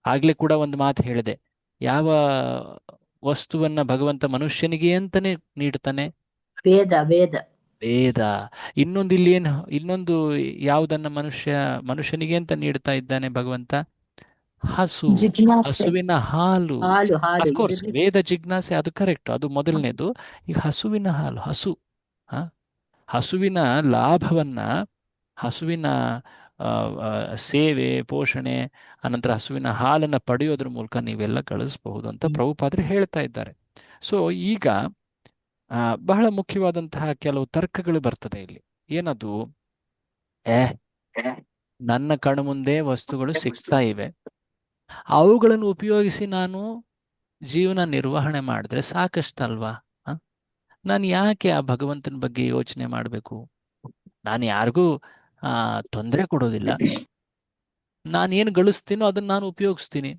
ಆಗ್ಲೇ ಕೂಡ ಒಂದು ಮಾತು ಹೇಳಿದೆ, ಯಾವ ವಸ್ತುವನ್ನ ಭಗವಂತ ಮನುಷ್ಯನಿಗೆ ಅಂತಾನೆ ನೀಡ್ತಾನೆ? ವೇದ. ಇನ್ನೊಂದು ಯಾವುದನ್ನ ಮನುಷ್ಯನಿಗೆ ಅಂತ ನೀಡ್ತಾ ಇದ್ದಾನೆ ಭಗವಂತ? ಹಸುವಿನ ಹಾಲು. ಅಫ್ಕೋರ್ಸ್ ವೇದ ಜಿಜ್ಞಾಸೆ ಅದು ಕರೆಕ್ಟ್, ಅದು ಮೊದಲನೇದು. ಈಗ ಹಸುವಿನ ಹಾಲು, ಹಸುವಿನ ಲಾಭವನ್ನ, ಹಸುವಿನ ಸೇವೆ, ಪೋಷಣೆ, ಅನಂತರ ಹಸುವಿನ ಹಾಲನ್ನು ಪಡೆಯೋದ್ರ ಮೂಲಕ ನೀವೆಲ್ಲ ಗಳಿಸಬಹುದು ಅಂತ ಪ್ರಭುಪಾದರು ಹೇಳ್ತಾ ಇದ್ದಾರೆ. ಸೊ ಈಗ ಬಹಳ ಮುಖ್ಯವಾದಂತಹ ಕೆಲವು ತರ್ಕಗಳು ಬರ್ತದೆ ಇಲ್ಲಿ. ಏನದು? ಏ ನನ್ನ ಕಣ್ಣು ಮುಂದೆ ವಸ್ತುಗಳು ಸಿಗ್ತಾ ಇವೆ, ಅವುಗಳನ್ನು ಉಪಯೋಗಿಸಿ ನಾನು ಜೀವನ ನಿರ್ವಹಣೆ ಮಾಡಿದ್ರೆ ಸಾಕಷ್ಟಲ್ವಾ? ನಾನು ಯಾಕೆ ಆ ಭಗವಂತನ ಬಗ್ಗೆ ಯೋಚನೆ ಮಾಡಬೇಕು? ನಾನು ಯಾರಿಗೂ ತೊಂದರೆ ಕೊಡೋದಿಲ್ಲ. ನಾನೇನು ಗಳಿಸ್ತೀನೋ ಅದನ್ನು ನಾನು ಉಪಯೋಗಿಸ್ತೀನಿ.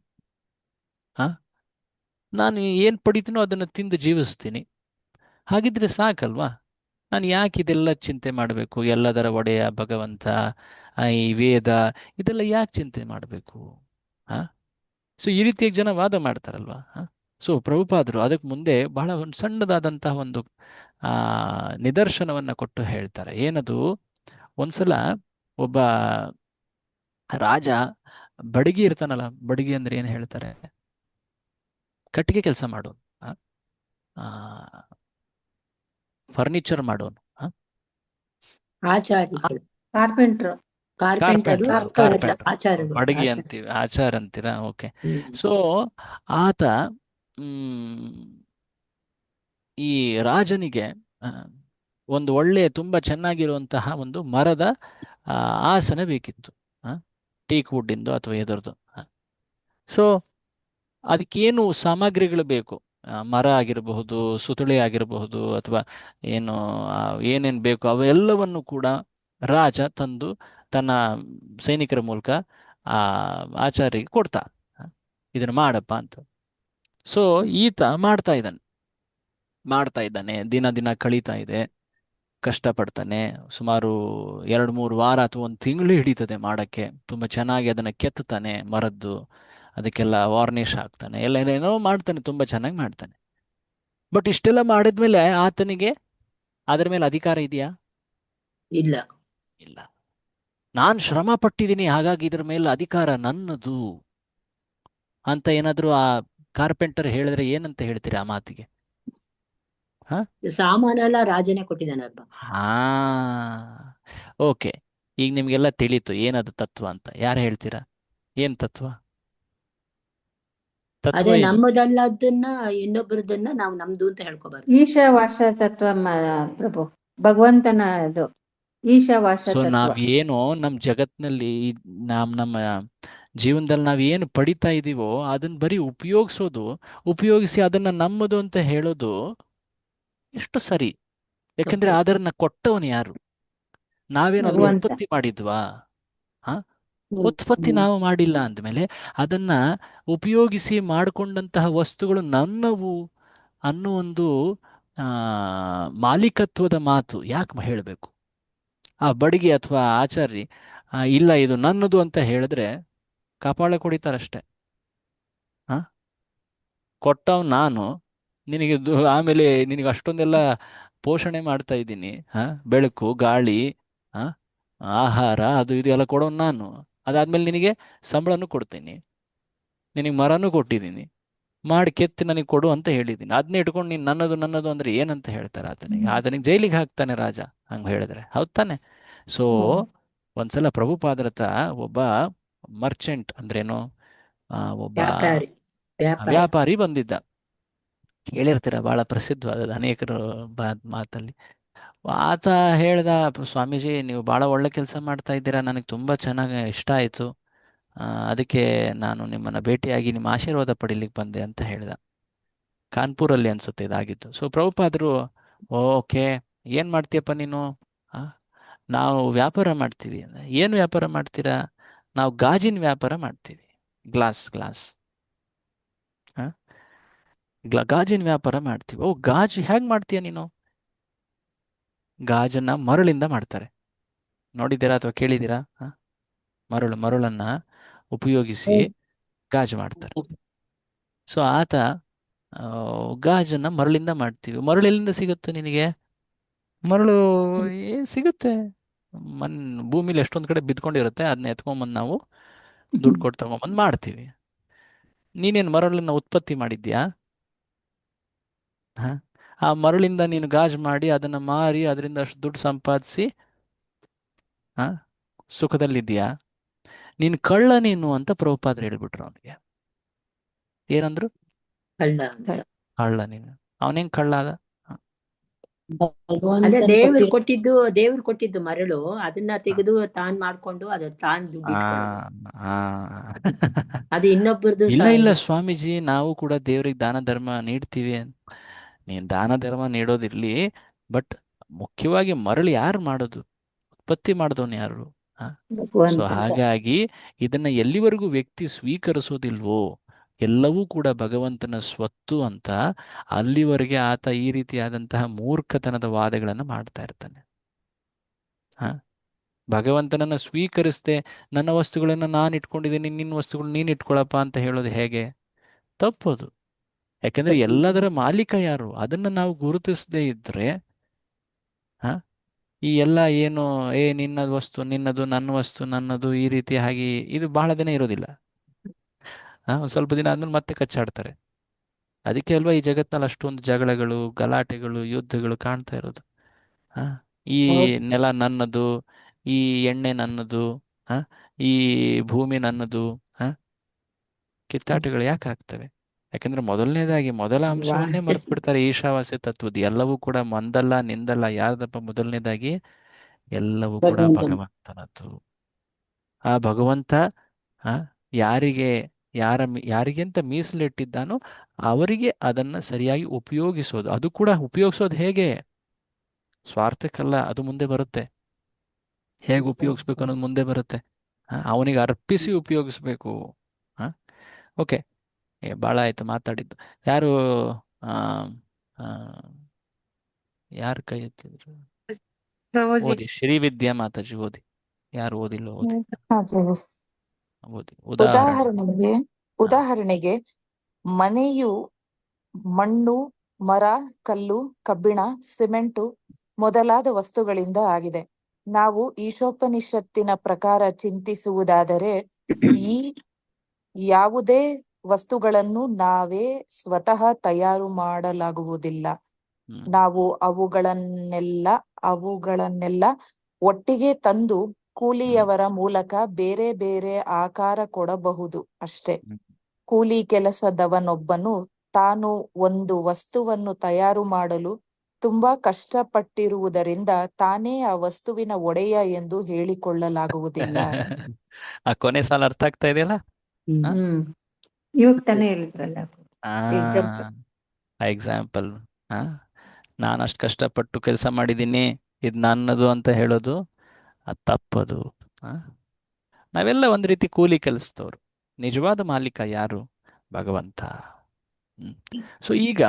ನಾನು ಏನು ಪಡಿತೀನೋ ಅದನ್ನು ತಿಂದು ಜೀವಿಸ್ತೀನಿ. ಹಾಗಿದ್ರೆ ಸಾಕಲ್ವಾ? ನಾನು ಯಾಕೆ ಇದೆಲ್ಲ ಚಿಂತೆ ಮಾಡಬೇಕು? ಎಲ್ಲದರ ಒಡೆಯ ಭಗವಂತ, ಈ ವೇದ, ಇದೆಲ್ಲ ಯಾಕೆ ಚಿಂತೆ ಮಾಡಬೇಕು? ಸೊ ಈ ರೀತಿಯಾಗಿ ಜನ ವಾದ ಮಾಡ್ತಾರಲ್ವಾ? ಸೊ ಪ್ರಭುಪಾದರು ಅದಕ್ಕೆ ಮುಂದೆ ಬಹಳ ಒಂದು ಸಣ್ಣದಾದಂತಹ ಒಂದು ನಿದರ್ಶನವನ್ನು ಕೊಟ್ಟು ಹೇಳ್ತಾರೆ. ಏನದು? ಒಂದ್ಸಲ ಒಬ್ಬ ರಾಜ ಬಡಗಿ ಇರ್ತಾನಲ್ಲ. ಬಡಗಿ ಅಂದ್ರೆ ಏನು ಹೇಳ್ತಾರೆ? ಕಟ್ಟಿಗೆ ಕೆಲಸ ಮಾಡೋನು, ಫರ್ನಿಚರ್ ಮಾಡೋನು, ಬಡಗಿ ಅಂತೀವಿ, ಆಚಾರ ಅಂತೀರಾ? ಓಕೆ. ಸೊ ಆತ ಈ ರಾಜನಿಗೆ ಒಂದು ಒಳ್ಳೆ ತುಂಬಾ ಚೆನ್ನಾಗಿರುವಂತಹ ಒಂದು ಮರದ ಆಸನ ಬೇಕಿತ್ತು, ಟೀಕ್ ವುಡ್ ಇಂದು ಅಥವಾ ಎದರದು. ಸೊ ಅದಕ್ಕೇನು ಸಾಮಗ್ರಿಗಳು ಬೇಕು? ಮರ ಆಗಿರಬಹುದು, ಸುತಳಿ ಆಗಿರಬಹುದು, ಅಥವಾ ಏನೇನು ಬೇಕು ಅವೆಲ್ಲವನ್ನು ಕೂಡ ರಾಜ ತಂದು ತನ್ನ ಸೈನಿಕರ ಮೂಲಕ ಆಚಾರ್ಯರಿಗೆ ಕೊಡ್ತಾ, ಇದನ್ನು ಮಾಡಪ್ಪ ಅಂತ. ಸೊ ಈತ ಮಾಡ್ತಾ ಇದ್ದಾನೆ, ದಿನ ದಿನ ಕಳೀತಾ ಇದೆ, ಕಷ್ಟಪಡ್ತಾನೆ. ಸುಮಾರು 2-3 ವಾರ ಅಥವಾ 1 ತಿಂಗಳು ಹಿಡಿತದೆ ಮಾಡೋಕ್ಕೆ. ತುಂಬ ಚೆನ್ನಾಗಿ ಅದನ್ನು ಕೆತ್ತಾನೆ, ಮರದ್ದು, ಅದಕ್ಕೆಲ್ಲ ವಾರ್ನಿಷ್ ಹಾಕ್ತಾನೆ, ಏನೇನೋ ಮಾಡ್ತಾನೆ, ತುಂಬ ಚೆನ್ನಾಗಿ ಮಾಡ್ತಾನೆ. ಬಟ್ ಇಷ್ಟೆಲ್ಲ ಮಾಡಿದ್ಮೇಲೆ ಆತನಿಗೆ ಅದರ ಮೇಲೆ ಅಧಿಕಾರ ಇದೆಯಾ? ಇಲ್ಲ. ನಾನು ಶ್ರಮ ಪಟ್ಟಿದ್ದೀನಿ, ಹಾಗಾಗಿ ಇದರ ಮೇಲೆ ಅಧಿಕಾರ ನನ್ನದು ಅಂತ ಏನಾದರೂ ಆ ಕಾರ್ಪೆಂಟರ್ ಹೇಳಿದ್ರೆ ಏನಂತ ಹೇಳ್ತೀರಿ ಆ ಮಾತಿಗೆ? ಸಾಮಾನೆಲ್ಲ ರಾಜನೇ ಕೊಟ್ಟಿದ್ದಾನಪ್ಪ. ಓಕೆ, ಈಗ ನಿಮ್ಗೆಲ್ಲ ತಿಳಿತು ಏನದು ತತ್ವ ಅಂತ. ಯಾರು ಹೇಳ್ತೀರಾ? ಏನ್ ತತ್ವ? ಅದೇ ನಮ್ಮದಲ್ಲದನ್ನ ಇನ್ನೊಬ್ಬರದನ್ನ ನಾವು ನಮ್ದು ಅಂತ ಹೇಳ್ಕೋಬಾರ್ದು. ಈಶಾವಾಸ್ಯ ತತ್ವ ಪ್ರಭು, ಭಗವಂತನ ಅದು ಈಶಾವಾಸ್ಯ ಸೊ ತತ್ವ. ನಾವೇನೋ ನಮ್ಮ ಜಗತ್ನಲ್ಲಿ ನಮ್ಮ ಜೀವನದಲ್ಲಿ ನಾವೇನು ಪಡಿತಾ ಇದೀವೋ ಅದನ್ನ ಬರೀ ಉಪಯೋಗಿಸಿ ಅದನ್ನ ನಮ್ಮದು ಅಂತ ಹೇಳೋದು ಎಷ್ಟು ಸರಿ? ಯಾಕಂದ್ರೆ ಅದನ್ನ ಕೊಟ್ಟವನು ಯಾರು? ನಾವೇನಾದ್ರೂ ಉತ್ಪತ್ತಿ ಮಾಡಿದ್ವಾ? ಉತ್ಪತ್ತಿ ನಾವು ಮಾಡಿಲ್ಲ ಅಂದಮೇಲೆ ಅದನ್ನ ಉಪಯೋಗಿಸಿ ಮಾಡಿಕೊಂಡಂತಹ ವಸ್ತುಗಳು ನನ್ನವು ಅನ್ನೋ ಒಂದು ಮಾಲೀಕತ್ವದ ಮಾತು ಯಾಕೆ ಹೇಳಬೇಕು? ಆ ಬಡಿಗೆ ಅಥವಾ ಆಚಾರ್ಯ ಇಲ್ಲ ಇದು ನನ್ನದು ಅಂತ ಹೇಳಿದ್ರೆ ಕಪಾಳ ಕುಡಿತಾರಷ್ಟೆ. ಕೊಟ್ಟವ್ ನಾನು, ನಿನಗೆ ಆಮೇಲೆ ನಿನಗೆ ಅಷ್ಟೊಂದೆಲ್ಲ ಪೋಷಣೆ ಮಾಡ್ತಾ ಇದ್ದೀನಿ, ಬೆಳಕು, ಗಾಳಿ, ಆಹಾರ, ಅದು ಇದು ಎಲ್ಲ ಕೊಡೋನು ನಾನು. ಅದಾದ್ಮೇಲೆ ನಿನಗೆ ಸಂಬಳನೂ ಕೊಡ್ತೀನಿ, ನಿನಗೆ ಮರನೂ ಕೊಟ್ಟಿದ್ದೀನಿ, ಮಾಡಿ ಕೆತ್ತಿ ನನಗೆ ಕೊಡು ಅಂತ ಹೇಳಿದ್ದೀನಿ. ಅದನ್ನೇ ಇಟ್ಕೊಂಡು ನೀನು ನನ್ನದು ಅಂದ್ರೆ ಏನಂತ ಹೇಳ್ತಾರೆ ಆತನಿಗೆ ಜೈಲಿಗೆ ಹಾಕ್ತಾನೆ ರಾಜ ಹಂಗೆ ಹೇಳಿದ್ರೆ. ಹೌದ್ ತಾನೆ? ಸೊ ಒಂದ್ಸಲ ಪ್ರಭುಪಾದರತ ಒಬ್ಬ ಮರ್ಚೆಂಟ್ ಅಂದ್ರೇನು, ಒಬ್ಬ ವ್ಯಾಪಾರಿ ಬಂದಿದ್ದ. ಹೇಳಿರ್ತೀರ, ಬಹಳ ಪ್ರಸಿದ್ಧವಾದ ಅನೇಕರು ಮಾತಲ್ಲಿ. ಆತ ಹೇಳ್ದ, ಸ್ವಾಮೀಜಿ ನೀವು ಭಾಳ ಒಳ್ಳೆ ಕೆಲಸ ಮಾಡ್ತಾ ಇದ್ದೀರಾ, ನನಗೆ ತುಂಬ ಚೆನ್ನಾಗಿ ಇಷ್ಟ ಆಯಿತು, ಅದಕ್ಕೆ ನಾನು ನಿಮ್ಮನ್ನು ಭೇಟಿಯಾಗಿ ನಿಮ್ಮ ಆಶೀರ್ವಾದ ಪಡೀಲಿಕ್ಕೆ ಬಂದೆ ಅಂತ ಹೇಳ್ದ. ಕಾನ್ಪುರಲ್ಲಿ ಅನ್ಸುತ್ತೆ ಇದಾಗಿತ್ತು. ಸೊ ಪ್ರಭುಪಾದರು, ಓಕೆ ಏನು ಮಾಡ್ತೀಯಪ್ಪ ನೀನು? ನಾವು ವ್ಯಾಪಾರ ಮಾಡ್ತೀವಿ. ಏನು ವ್ಯಾಪಾರ ಮಾಡ್ತೀರಾ? ನಾವು ಗಾಜಿನ ವ್ಯಾಪಾರ ಮಾಡ್ತೀವಿ, ಗ್ಲಾಸ್ ಗಾಜಿನ ವ್ಯಾಪಾರ ಮಾಡ್ತೀವಿ. ಓ, ಗಾಜು ಹೇಗೆ ಮಾಡ್ತೀಯ ನೀನು? ಗಾಜನ್ನ ಮರಳಿಂದ ಮಾಡ್ತಾರೆ, ನೋಡಿದ್ದೀರಾ ಅಥವಾ ಕೇಳಿದ್ದೀರಾ? ಮರಳನ್ನ ಉಪಯೋಗಿಸಿ ಗಾಜು ಮಾಡ್ತಾರೆ. ಸೊ ಆತ ಗಾಜನ್ನ ಮರಳಿಂದ ಮಾಡ್ತೀವಿ. ಮರಳು ಎಲ್ಲಿಂದ ಸಿಗುತ್ತೆ ನಿನಗೆ? ಮರಳು ಸಿಗುತ್ತೆ, ಭೂಮಿಲಿ ಎಷ್ಟೊಂದು ಕಡೆ ಬಿದ್ಕೊಂಡಿರುತ್ತೆ, ಅದನ್ನ ಎತ್ಕೊಂಬಂದು ನಾವು ದುಡ್ಡು ಕೊಟ್ಟು ತಗೊಂಬಂದು ಮಾಡ್ತೀವಿ. ನೀನೇನು ಮರಳನ್ನ ಉತ್ಪತ್ತಿ ಮಾಡಿದ್ಯಾ? ಆ ಮರಳಿಂದ ನೀನು ಗಾಜು ಮಾಡಿ ಅದನ್ನ ಮಾರಿ ಅದರಿಂದ ಅಷ್ಟು ದುಡ್ಡು ಸಂಪಾದಿಸಿ ಸುಖದಲ್ಲಿದ್ಯಾ? ನೀನು ಕಳ್ಳ ನೀನು ಅಂತ ಪ್ರಭುಪಾದರು ಹೇಳ್ಬಿಟ್ರು ಅವನಿಗೆ. ಏನಂದ್ರು? ಕಳ್ಳ ಅಂತ. ಕಳ್ಳ ನೀನು. ಅವನೇನ್ ಕಳ್ಳ ಅದ? ಅದೇ ಭಗವಂತನ್ ದೇವ್ರು ಕೊಟ್ಟಿದ್ದು ಮರಳು, ಅದನ್ನ ತೆಗೆದು ತಾನ್ ಮಾಡ್ಕೊಂಡು ಅದು ತಾನ್ ದುಡ್ಡು ಇಟ್ಕೊಳ್ಳೋದು. ಅದು ಇನ್ನೊಬ್ಬರದು ಇಲ್ಲ ಇಲ್ಲ ಸ್ವಾಮೀಜಿ, ನಾವು ಕೂಡ ದೇವ್ರಿಗೆ ದಾನ ಧರ್ಮ ನೀಡ್ತೀವಿ. ನೀನ್ ದಾನ ಧರ್ಮ ನೀಡೋದಿರ್ಲಿ, ಬಟ್ ಮುಖ್ಯವಾಗಿ ಮರಳು ಯಾರು ಮಾಡೋದು? ಉತ್ಪತ್ತಿ ಮಾಡಿದವನು ಯಾರು? ಸೊ ಹಾಗಾಗಿ ಇದನ್ನ ಎಲ್ಲಿವರೆಗೂ ವ್ಯಕ್ತಿ ಸ್ವೀಕರಿಸೋದಿಲ್ವೋ, ಎಲ್ಲವೂ ಕೂಡ ಭಗವಂತನ ಸ್ವತ್ತು ಅಂತ, ಅಲ್ಲಿವರೆಗೆ ಆತ ಈ ರೀತಿಯಾದಂತಹ ಮೂರ್ಖತನದ ವಾದಗಳನ್ನು ಮಾಡ್ತಾ ಇರ್ತಾನೆ. ಭಗವಂತನನ್ನ ಸ್ವೀಕರಿಸದೆ ನನ್ನ ವಸ್ತುಗಳನ್ನು ನಾನು ಇಟ್ಕೊಂಡಿದ್ದೀನಿ, ನಿನ್ನ ವಸ್ತುಗಳು ನೀನು ಇಟ್ಕೊಳಪ್ಪ ಅಂತ ಹೇಳೋದು ಹೇಗೆ? ತಪ್ಪದು. ಯಾಕಂದ್ರೆ ಎಲ್ಲದರ ಮಾಲೀಕ ಯಾರು ಅದನ್ನ ನಾವು ಗುರುತಿಸದೇ ಇದ್ರೆ ಈ ಎಲ್ಲ ಏನು ನಿನ್ನ ವಸ್ತು ನಿನ್ನದು, ನನ್ನ ವಸ್ತು ನನ್ನದು, ಈ ರೀತಿ ಹಾಗೆ ಇದು ಬಹಳ ದಿನ ಇರೋದಿಲ್ಲ. ಒಂದು ಸ್ವಲ್ಪ ದಿನ ಆದ್ಮೇಲೆ ಮತ್ತೆ ಕಚ್ಚಾಡ್ತಾರೆ. ಅದಕ್ಕೆ ಅಲ್ವಾ ಈ ಜಗತ್ತಿನಲ್ಲಿ ಅಷ್ಟೊಂದು ಜಗಳಗಳು, ಗಲಾಟೆಗಳು, ಯುದ್ಧಗಳು ಕಾಣ್ತಾ ಇರೋದು. ಈ ನೆಲ ನನ್ನದು, ಈ ಎಣ್ಣೆ ನನ್ನದು, ಈ ಭೂಮಿ ನನ್ನದು, ಕಿತ್ತಾಟಗಳು ಯಾಕೆ ಆಗ್ತವೆ? ಯಾಕಂದ್ರೆ ಮೊದಲ ಅಂಶವನ್ನೇ ಮರ್ತು ಬಿಡ್ತಾರೆ ಈಶಾವಾಸ್ಯ ತತ್ವದ. ಎಲ್ಲವೂ ಕೂಡ ಮಂದಲ್ಲ ನಿಂದಲ್ಲ, ಯಾರ್ದಪ್ಪ ಮೊದಲನೇದಾಗಿ? ಎಲ್ಲವೂ ಕೂಡ ಭಗವಂತನದ್ದು. ಆ ಭಗವಂತ ಯಾರಿಗೆಂತ ಮೀಸಲಿಟ್ಟಿದ್ದಾನೋ ಅವರಿಗೆ ಅದನ್ನ ಸರಿಯಾಗಿ ಉಪಯೋಗಿಸೋದು. ಅದು ಕೂಡ ಉಪಯೋಗಿಸೋದು ಹೇಗೆ? ಸ್ವಾರ್ಥಕ್ಕಲ್ಲ, ಅದು ಮುಂದೆ ಬರುತ್ತೆ. ಹೇಗೆ ಉಪಯೋಗಿಸ್ಬೇಕು ಅನ್ನೋದು ಮುಂದೆ ಬರುತ್ತೆ. ಅವನಿಗೆ ಅರ್ಪಿಸಿ ಉಪಯೋಗಿಸ್ಬೇಕು. ಓಕೆ, ಭಾಳ ಆಯ್ತು ಮಾತಾಡಿದ್ದು. ಯಾರು ಕೈ ಎತ್ತಿದ್ರು? ಓದಿ, ಶ್ರೀವಿದ್ಯಾ ಮಾತಾಜಿ ಓದಿ. ಯಾರು ಓದಿಲ್ಲ ಓದಿ. ಓದಿ. ಉದಾಹರಣೆಗೆ ಮನೆಯು ಮಣ್ಣು, ಮರ, ಕಲ್ಲು, ಕಬ್ಬಿಣ, ಸಿಮೆಂಟು ಮೊದಲಾದ ವಸ್ತುಗಳಿಂದ ಆಗಿದೆ. ನಾವು ಈಶೋಪನಿಷತ್ತಿನ ಪ್ರಕಾರ ಚಿಂತಿಸುವುದಾದರೆ ಈ ಯಾವುದೇ ವಸ್ತುಗಳನ್ನು ನಾವೇ ಸ್ವತಃ ತಯಾರು ಮಾಡಲಾಗುವುದಿಲ್ಲ. ನಾವು ಅವುಗಳನ್ನೆಲ್ಲ ಒಟ್ಟಿಗೆ ತಂದು ಕೂಲಿಯವರ ಮೂಲಕ ಬೇರೆ ಬೇರೆ ಆಕಾರ ಕೊಡಬಹುದು ಅಷ್ಟೇ. ಕೂಲಿ ಕೆಲಸದವನೊಬ್ಬನು ತಾನು ಒಂದು ವಸ್ತುವನ್ನು ತಯಾರು ಮಾಡಲು ತುಂಬಾ ಕಷ್ಟಪಟ್ಟಿರುವುದರಿಂದ ತಾನೇ ಆ ವಸ್ತುವಿನ ಒಡೆಯ ಎಂದು ಹೇಳಿಕೊಳ್ಳಲಾಗುವುದಿಲ್ಲ. ಆ ಕೊನೆ ಸಾಲ ಅರ್ಥ ಆಗ್ತಾ ಇದೆಯಲ್ಲ? ಇವಾಗ ತಾನೇ ಹೇಳಿದ್ರಲ್ಲ ಎಕ್ಸಾಂಪಲ್. ನಾನು ಅಷ್ಟು ಕಷ್ಟಪಟ್ಟು ಕೆಲಸ ಮಾಡಿದ್ದೀನಿ, ಇದು ನನ್ನದು ಅಂತ ಹೇಳೋದು ಅದು ತಪ್ಪದು. ನಾವೆಲ್ಲ ಒಂದು ರೀತಿ ಕೂಲಿ ಕೆಲಸದವರು. ನಿಜವಾದ ಮಾಲೀಕ ಯಾರು? ಭಗವಂತ. ಸೊ ಈಗ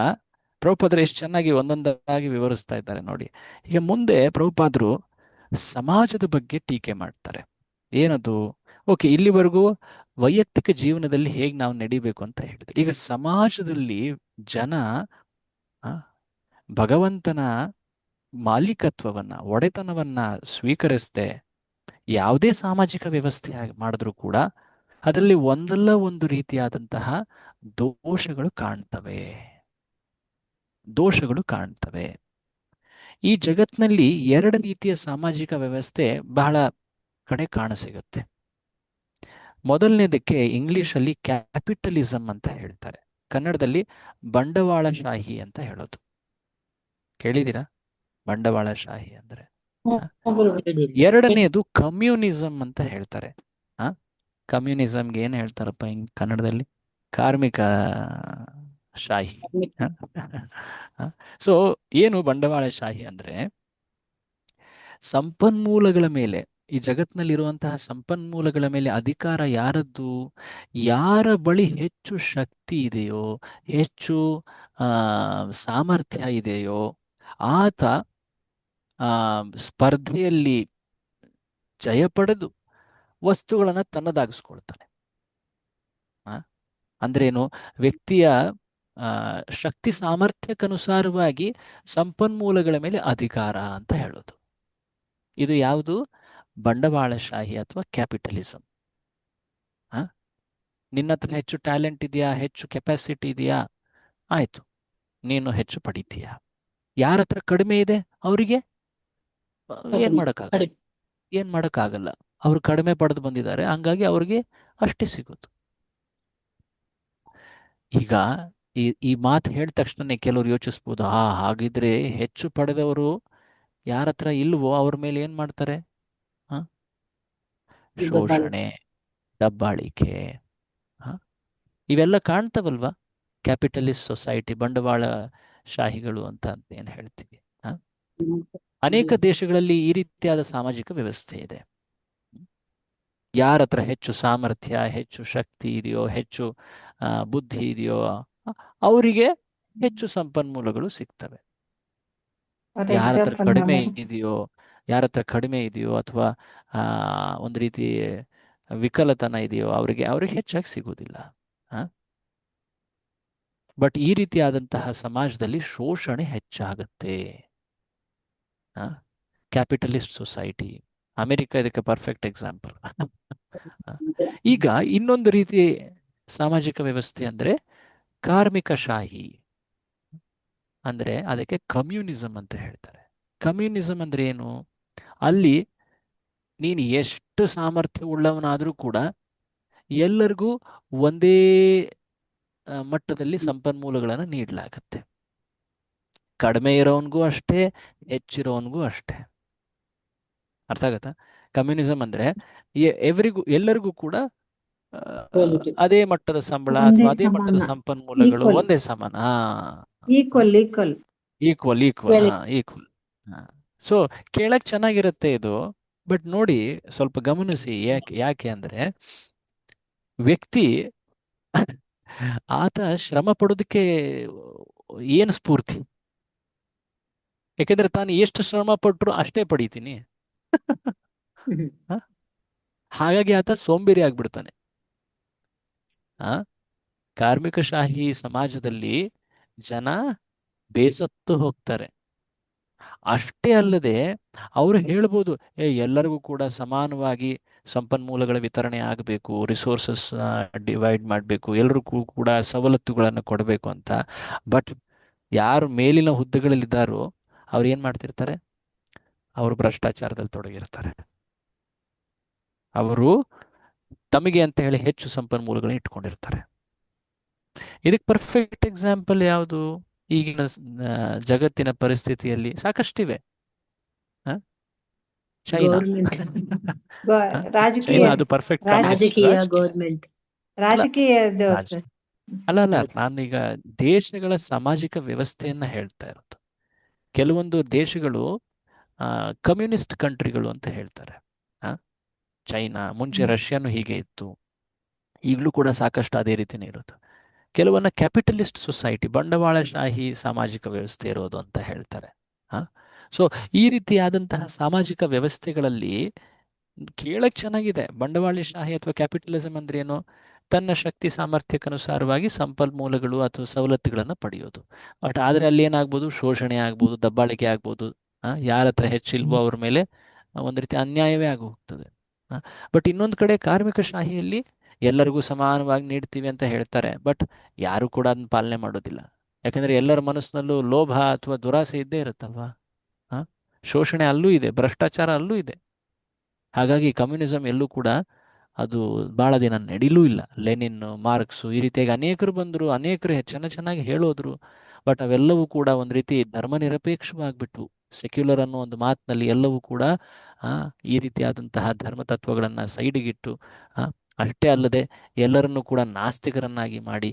ಪ್ರಭುಪಾದರು ಎಷ್ಟು ಚೆನ್ನಾಗಿ ಒಂದೊಂದಾಗಿ ವಿವರಿಸ್ತಾ ಇದ್ದಾರೆ ನೋಡಿ. ಈಗ ಮುಂದೆ ಪ್ರಭುಪಾದರು ಸಮಾಜದ ಬಗ್ಗೆ ಟೀಕೆ ಮಾಡ್ತಾರೆ. ಏನದು? ಓಕೆ, ಇಲ್ಲಿವರೆಗೂ ವೈಯಕ್ತಿಕ ಜೀವನದಲ್ಲಿ ಹೇಗೆ ನಾವು ನಡಿಬೇಕು ಅಂತ ಹೇಳಿದ್ರು. ಈಗ ಸಮಾಜದಲ್ಲಿ ಜನ ಭಗವಂತನ ಮಾಲೀಕತ್ವವನ್ನ, ಒಡೆತನವನ್ನ ಸ್ವೀಕರಿಸದೆ ಯಾವುದೇ ಸಾಮಾಜಿಕ ವ್ಯವಸ್ಥೆ ಮಾಡಿದ್ರು ಕೂಡ ಅದರಲ್ಲಿ ಒಂದಲ್ಲ ಒಂದು ರೀತಿಯಾದಂತಹ ದೋಷಗಳು ಕಾಣ್ತವೆ. ಈ ಜಗತ್ತಿನಲ್ಲಿ ಎರಡು ರೀತಿಯ ಸಾಮಾಜಿಕ ವ್ಯವಸ್ಥೆ ಬಹಳ ಕಡೆ ಕಾಣಸಿಗುತ್ತೆ. ಮೊದಲನೇದಕ್ಕೆ ಇಂಗ್ಲಿಷಲ್ಲಿ ಕ್ಯಾಪಿಟಲಿಸಂ ಅಂತ ಹೇಳ್ತಾರೆ, ಕನ್ನಡದಲ್ಲಿ ಬಂಡವಾಳಶಾಹಿ ಅಂತ ಹೇಳೋದು. ಕೇಳಿದ್ದೀರಾ ಬಂಡವಾಳಶಾಹಿ ಅಂದ್ರೆ? ಎರಡನೆಯದು ಕಮ್ಯುನಿಸಂ ಅಂತ ಹೇಳ್ತಾರೆ. ಕಮ್ಯುನಿಸಂಗೆ ಏನು ಹೇಳ್ತಾರಪ್ಪ ಕನ್ನಡದಲ್ಲಿ? ಕಾರ್ಮಿಕ ಶಾಹಿ. ಸೊ ಏನು ಬಂಡವಾಳಶಾಹಿ ಅಂದ್ರೆ, ಸಂಪನ್ಮೂಲಗಳ ಮೇಲೆ, ಈ ಜಗತ್ತಿನಲ್ಲಿರುವಂತಹ ಸಂಪನ್ಮೂಲಗಳ ಮೇಲೆ ಅಧಿಕಾರ ಯಾರದ್ದು? ಯಾರ ಬಳಿ ಹೆಚ್ಚು ಶಕ್ತಿ ಇದೆಯೋ, ಹೆಚ್ಚು ಸಾಮರ್ಥ್ಯ ಇದೆಯೋ ಆತ ಸ್ಪರ್ಧೆಯಲ್ಲಿ ಜಯ ಪಡೆದು ವಸ್ತುಗಳನ್ನು ತನ್ನದಾಗಿಸ್ಕೊಳ್ತಾನೆ. ಅಂದ್ರೇನು? ವ್ಯಕ್ತಿಯ ಶಕ್ತಿ ಸಾಮರ್ಥ್ಯಕ್ಕನುಸಾರವಾಗಿ ಸಂಪನ್ಮೂಲಗಳ ಮೇಲೆ ಅಧಿಕಾರ ಅಂತ ಹೇಳೋದು. ಇದು ಯಾವುದು? ಬಂಡವಾಳಶಾಹಿ ಅಥವಾ ಕ್ಯಾಪಿಟಲಿಸಂ. ನಿನ್ನ ಹತ್ರ ಹೆಚ್ಚು ಟ್ಯಾಲೆಂಟ್ ಇದೆಯಾ, ಹೆಚ್ಚು ಕೆಪಾಸಿಟಿ ಇದೆಯಾ, ಆಯ್ತು, ನೀನು ಹೆಚ್ಚು ಪಡಿತೀಯ. ಯಾರ ಹತ್ರ ಕಡಿಮೆ ಇದೆ ಅವರಿಗೆ ಏನ್ ಮಾಡಕ್ಕಾಗಲ್ಲ. ಅವರು ಕಡಿಮೆ ಪಡೆದು ಬಂದಿದ್ದಾರೆ, ಹಂಗಾಗಿ ಅವ್ರಿಗೆ ಅಷ್ಟೇ ಸಿಗೋದು. ಈಗ ಈ ಮಾತು ಹೇಳಿದ ತಕ್ಷಣನೇ ಕೆಲವರು ಯೋಚಿಸ್ಬೋದು, ಹಾಗಿದ್ರೆ ಹೆಚ್ಚು ಪಡೆದವರು ಯಾರ ಹತ್ರ ಇಲ್ವೋ ಅವ್ರ ಮೇಲೆ ಏನ್ ಮಾಡ್ತಾರೆ? ಹ ಶೋಷಣೆ, ದಬ್ಬಾಳಿಕೆ, ಇವೆಲ್ಲ ಕಾಣ್ತವಲ್ವಾ? ಕ್ಯಾಪಿಟಲಿಸ್ಟ್ ಸೊಸೈಟಿ, ಬಂಡವಾಳಶಾಹಿಗಳು ಅಂತ ಏನು ಹೇಳ್ತೀವಿ. ಅನೇಕ ದೇಶಗಳಲ್ಲಿ ಈ ರೀತಿಯಾದ ಸಾಮಾಜಿಕ ವ್ಯವಸ್ಥೆ ಇದೆ. ಯಾರ ಹತ್ರ ಹೆಚ್ಚು ಸಾಮರ್ಥ್ಯ, ಹೆಚ್ಚು ಶಕ್ತಿ ಇದೆಯೋ, ಹೆಚ್ಚು ಬುದ್ಧಿ ಇದೆಯೋ, ಅವರಿಗೆ ಹೆಚ್ಚು ಸಂಪನ್ಮೂಲಗಳು ಸಿಗ್ತವೆ. ಯಾರ ಹತ್ರ ಕಡಿಮೆ ಇದೆಯೋ ಅಥವಾ ಒಂದು ರೀತಿ ವಿಕಲತನ ಇದೆಯೋ ಅವ್ರಿಗೆ ಹೆಚ್ಚಾಗಿ ಸಿಗೋದಿಲ್ಲ. ಬಟ್ ಈ ರೀತಿಯಾದಂತಹ ಸಮಾಜದಲ್ಲಿ ಶೋಷಣೆ ಹೆಚ್ಚಾಗುತ್ತೆ. ಕ್ಯಾಪಿಟಲಿಸ್ಟ್ ಸೊಸೈಟಿ, ಅಮೆರಿಕ ಇದಕ್ಕೆ ಪರ್ಫೆಕ್ಟ್ ಎಕ್ಸಾಂಪಲ್. ಈಗ ಇನ್ನೊಂದು ರೀತಿ ಸಾಮಾಜಿಕ ವ್ಯವಸ್ಥೆ ಅಂದ್ರೆ ಕಾರ್ಮಿಕಶಾಹಿ, ಅಂದ್ರೆ ಅದಕ್ಕೆ ಕಮ್ಯುನಿಸಂ ಅಂತ ಹೇಳ್ತಾರೆ. ಕಮ್ಯುನಿಸಂ ಅಂದ್ರೆ ಏನು? ಅಲ್ಲಿ ನೀನು ಎಷ್ಟು ಸಾಮರ್ಥ್ಯ ಉಳ್ಳವನಾದರೂ ಕೂಡ ಎಲ್ಲರಿಗೂ ಒಂದೇ ಮಟ್ಟದಲ್ಲಿ ಸಂಪನ್ಮೂಲಗಳನ್ನು ನೀಡಲಾಗತ್ತೆ. ಕಡಿಮೆ ಇರೋವನ್ಗೂ ಅಷ್ಟೇ, ಹೆಚ್ಚಿರೋವನ್ಗೂ ಅಷ್ಟೇ. ಅರ್ಥ ಆಗತ್ತಾ? ಕಮ್ಯುನಿಸಂ ಅಂದ್ರೆ ಎಲ್ಲರಿಗೂ ಕೂಡ ಅದೇ ಮಟ್ಟದ ಸಂಬಳ ಅಥವಾ ಅದೇ ಮಟ್ಟದ ಸಂಪನ್ಮೂಲಗಳು ಒಂದೇ ಸಮಾನ. ಈಕ್ವಲ್. ಸೊ ಕೇಳಕ್ ಚೆನ್ನಾಗಿರುತ್ತೆ ಇದು, ಬಟ್ ನೋಡಿ ಸ್ವಲ್ಪ ಗಮನಿಸಿ. ಯಾಕೆ ಅಂದ್ರೆ ವ್ಯಕ್ತಿ ಆತ ಶ್ರಮ ಪಡೋದಕ್ಕೆ ಏನು ಸ್ಫೂರ್ತಿ? ಯಾಕೆಂದ್ರೆ ತಾನು ಎಷ್ಟು ಶ್ರಮ ಪಟ್ಟರು ಅಷ್ಟೇ ಪಡಿತೀನಿ. ಹಾಗಾಗಿ ಆತ ಸೋಂಬೇರಿ ಆಗ್ಬಿಡ್ತಾನೆ. ಕಾರ್ಮಿಕಶಾಹಿ ಸಮಾಜದಲ್ಲಿ ಜನ ಬೇಸತ್ತು ಹೋಗ್ತಾರೆ. ಅಷ್ಟೇ ಅಲ್ಲದೆ ಅವರು ಹೇಳ್ಬೋದು, ಎಲ್ಲರಿಗೂ ಕೂಡ ಸಮಾನವಾಗಿ ಸಂಪನ್ಮೂಲಗಳ ವಿತರಣೆ ಆಗಬೇಕು, ರಿಸೋರ್ಸಸ್ ಡಿವೈಡ್ ಮಾಡಬೇಕು, ಎಲ್ರಿಗೂ ಕೂಡ ಸವಲತ್ತುಗಳನ್ನು ಕೊಡಬೇಕು ಅಂತ. ಬಟ್ ಯಾರು ಮೇಲಿನ ಹುದ್ದೆಗಳಲ್ಲಿದ್ದಾರೋ ಅವ್ರು ಏನ್ ಮಾಡ್ತಿರ್ತಾರೆ? ಅವರು ಭ್ರಷ್ಟಾಚಾರದಲ್ಲಿ ತೊಡಗಿರ್ತಾರೆ. ಅವರು ತಮಗೆ ಅಂತ ಹೇಳಿ ಹೆಚ್ಚು ಸಂಪನ್ಮೂಲಗಳನ್ನ ಇಟ್ಕೊಂಡಿರ್ತಾರೆ. ಇದಕ್ಕೆ ಪರ್ಫೆಕ್ಟ್ ಎಕ್ಸಾಂಪಲ್ ಯಾವುದು? ಈಗಿನ ಜಗತ್ತಿನ ಪರಿಸ್ಥಿತಿಯಲ್ಲಿ ಸಾಕಷ್ಟಿವೆ. ಚೈನಾ, ಅದು ಪರ್ಫೆಕ್ಟ್. ಅಲ್ಲ, ನಾನೀಗ ದೇಶಗಳ ಸಾಮಾಜಿಕ ವ್ಯವಸ್ಥೆಯನ್ನ ಹೇಳ್ತಾ ಇರೋದು. ಕೆಲವೊಂದು ದೇಶಗಳು ಕಮ್ಯುನಿಸ್ಟ್ ಕಂಟ್ರಿಗಳು ಅಂತ ಹೇಳ್ತಾರೆ. ಚೈನಾ, ಮುಂಚೆ ರಷ್ಯಾನು ಹೀಗೆ ಇತ್ತು, ಈಗಲೂ ಕೂಡ ಸಾಕಷ್ಟು ಅದೇ ರೀತಿನೇ ಇರೋದು. ಕೆಲವನ್ನ ಕ್ಯಾಪಿಟಲಿಸ್ಟ್ ಸೊಸೈಟಿ, ಬಂಡವಾಳಶಾಹಿ ಸಾಮಾಜಿಕ ವ್ಯವಸ್ಥೆ ಇರೋದು ಅಂತ ಹೇಳ್ತಾರೆ. ಸೊ ಈ ರೀತಿಯಾದಂತಹ ಸಾಮಾಜಿಕ ವ್ಯವಸ್ಥೆಗಳಲ್ಲಿ ಕೇಳಕ್ ಚೆನ್ನಾಗಿದೆ. ಬಂಡವಾಳಶಾಹಿ ಅಥವಾ ಕ್ಯಾಪಿಟಲಿಸಂ ಅಂದ್ರೆ ಏನು? ತನ್ನ ಶಕ್ತಿ ಸಾಮರ್ಥ್ಯಕ್ಕನುಸಾರವಾಗಿ ಸಂಪನ್ಮೂಲಗಳು ಅಥವಾ ಸವಲತ್ತುಗಳನ್ನು ಪಡೆಯೋದು. ಬಟ್ ಆದ್ರೆ ಅಲ್ಲಿ ಏನಾಗ್ಬೋದು? ಶೋಷಣೆ ಆಗ್ಬೋದು, ದಬ್ಬಾಳಿಕೆ ಆಗ್ಬೋದು. ಯಾರ ಹತ್ರ ಹೆಚ್ಚಿಲ್ವೋ ಅವ್ರ ಮೇಲೆ ಒಂದು ರೀತಿ ಅನ್ಯಾಯವೇ ಆಗಿ ಹೋಗ್ತದೆ. ಬಟ್ ಇನ್ನೊಂದು ಕಡೆ ಕಾರ್ಮಿಕಶಾಹಿಯಲ್ಲಿ ಎಲ್ಲರಿಗೂ ಸಮಾನವಾಗಿ ನೀಡ್ತೀವಿ ಅಂತ ಹೇಳ್ತಾರೆ, ಬಟ್ ಯಾರು ಕೂಡ ಅದನ್ನ ಪಾಲನೆ ಮಾಡೋದಿಲ್ಲ. ಯಾಕಂದ್ರೆ ಎಲ್ಲರ ಮನಸ್ಸಿನಲ್ಲೂ ಲೋಭ ಅಥವಾ ದುರಾಸೆ ಇದ್ದೇ ಇರುತ್ತಲ್ವಾ? ಶೋಷಣೆ ಅಲ್ಲೂ ಇದೆ, ಭ್ರಷ್ಟಾಚಾರ ಅಲ್ಲೂ ಇದೆ. ಹಾಗಾಗಿ ಕಮ್ಯುನಿಸಂ ಎಲ್ಲೂ ಕೂಡ ಅದು ಬಹಳ ದಿನ ನಡೀಲೂ ಇಲ್ಲ. ಲೆನಿನ್, ಮಾರ್ಕ್ಸು ಈ ರೀತಿಯಾಗಿ ಅನೇಕರು ಬಂದರು, ಅನೇಕರು ಚೆನ್ನಾಗಿ ಹೇಳೋದ್ರು. ಬಟ್ ಅವೆಲ್ಲವೂ ಕೂಡ ಒಂದು ರೀತಿ ಧರ್ಮ ನಿರಪೇಕ್ಷವಾಗ್ಬಿಟ್ವು. ಸೆಕ್ಯುಲರ್ ಅನ್ನೋ ಒಂದು ಮಾತಿನಲ್ಲಿ ಎಲ್ಲವೂ ಕೂಡ ಈ ರೀತಿಯಾದಂತಹ ಧರ್ಮ ತತ್ವಗಳನ್ನು ಸೈಡಿಗಿಟ್ಟು, ಅಷ್ಟೇ ಅಲ್ಲದೆ ಎಲ್ಲರನ್ನೂ ಕೂಡ ನಾಸ್ತಿಕರನ್ನಾಗಿ ಮಾಡಿ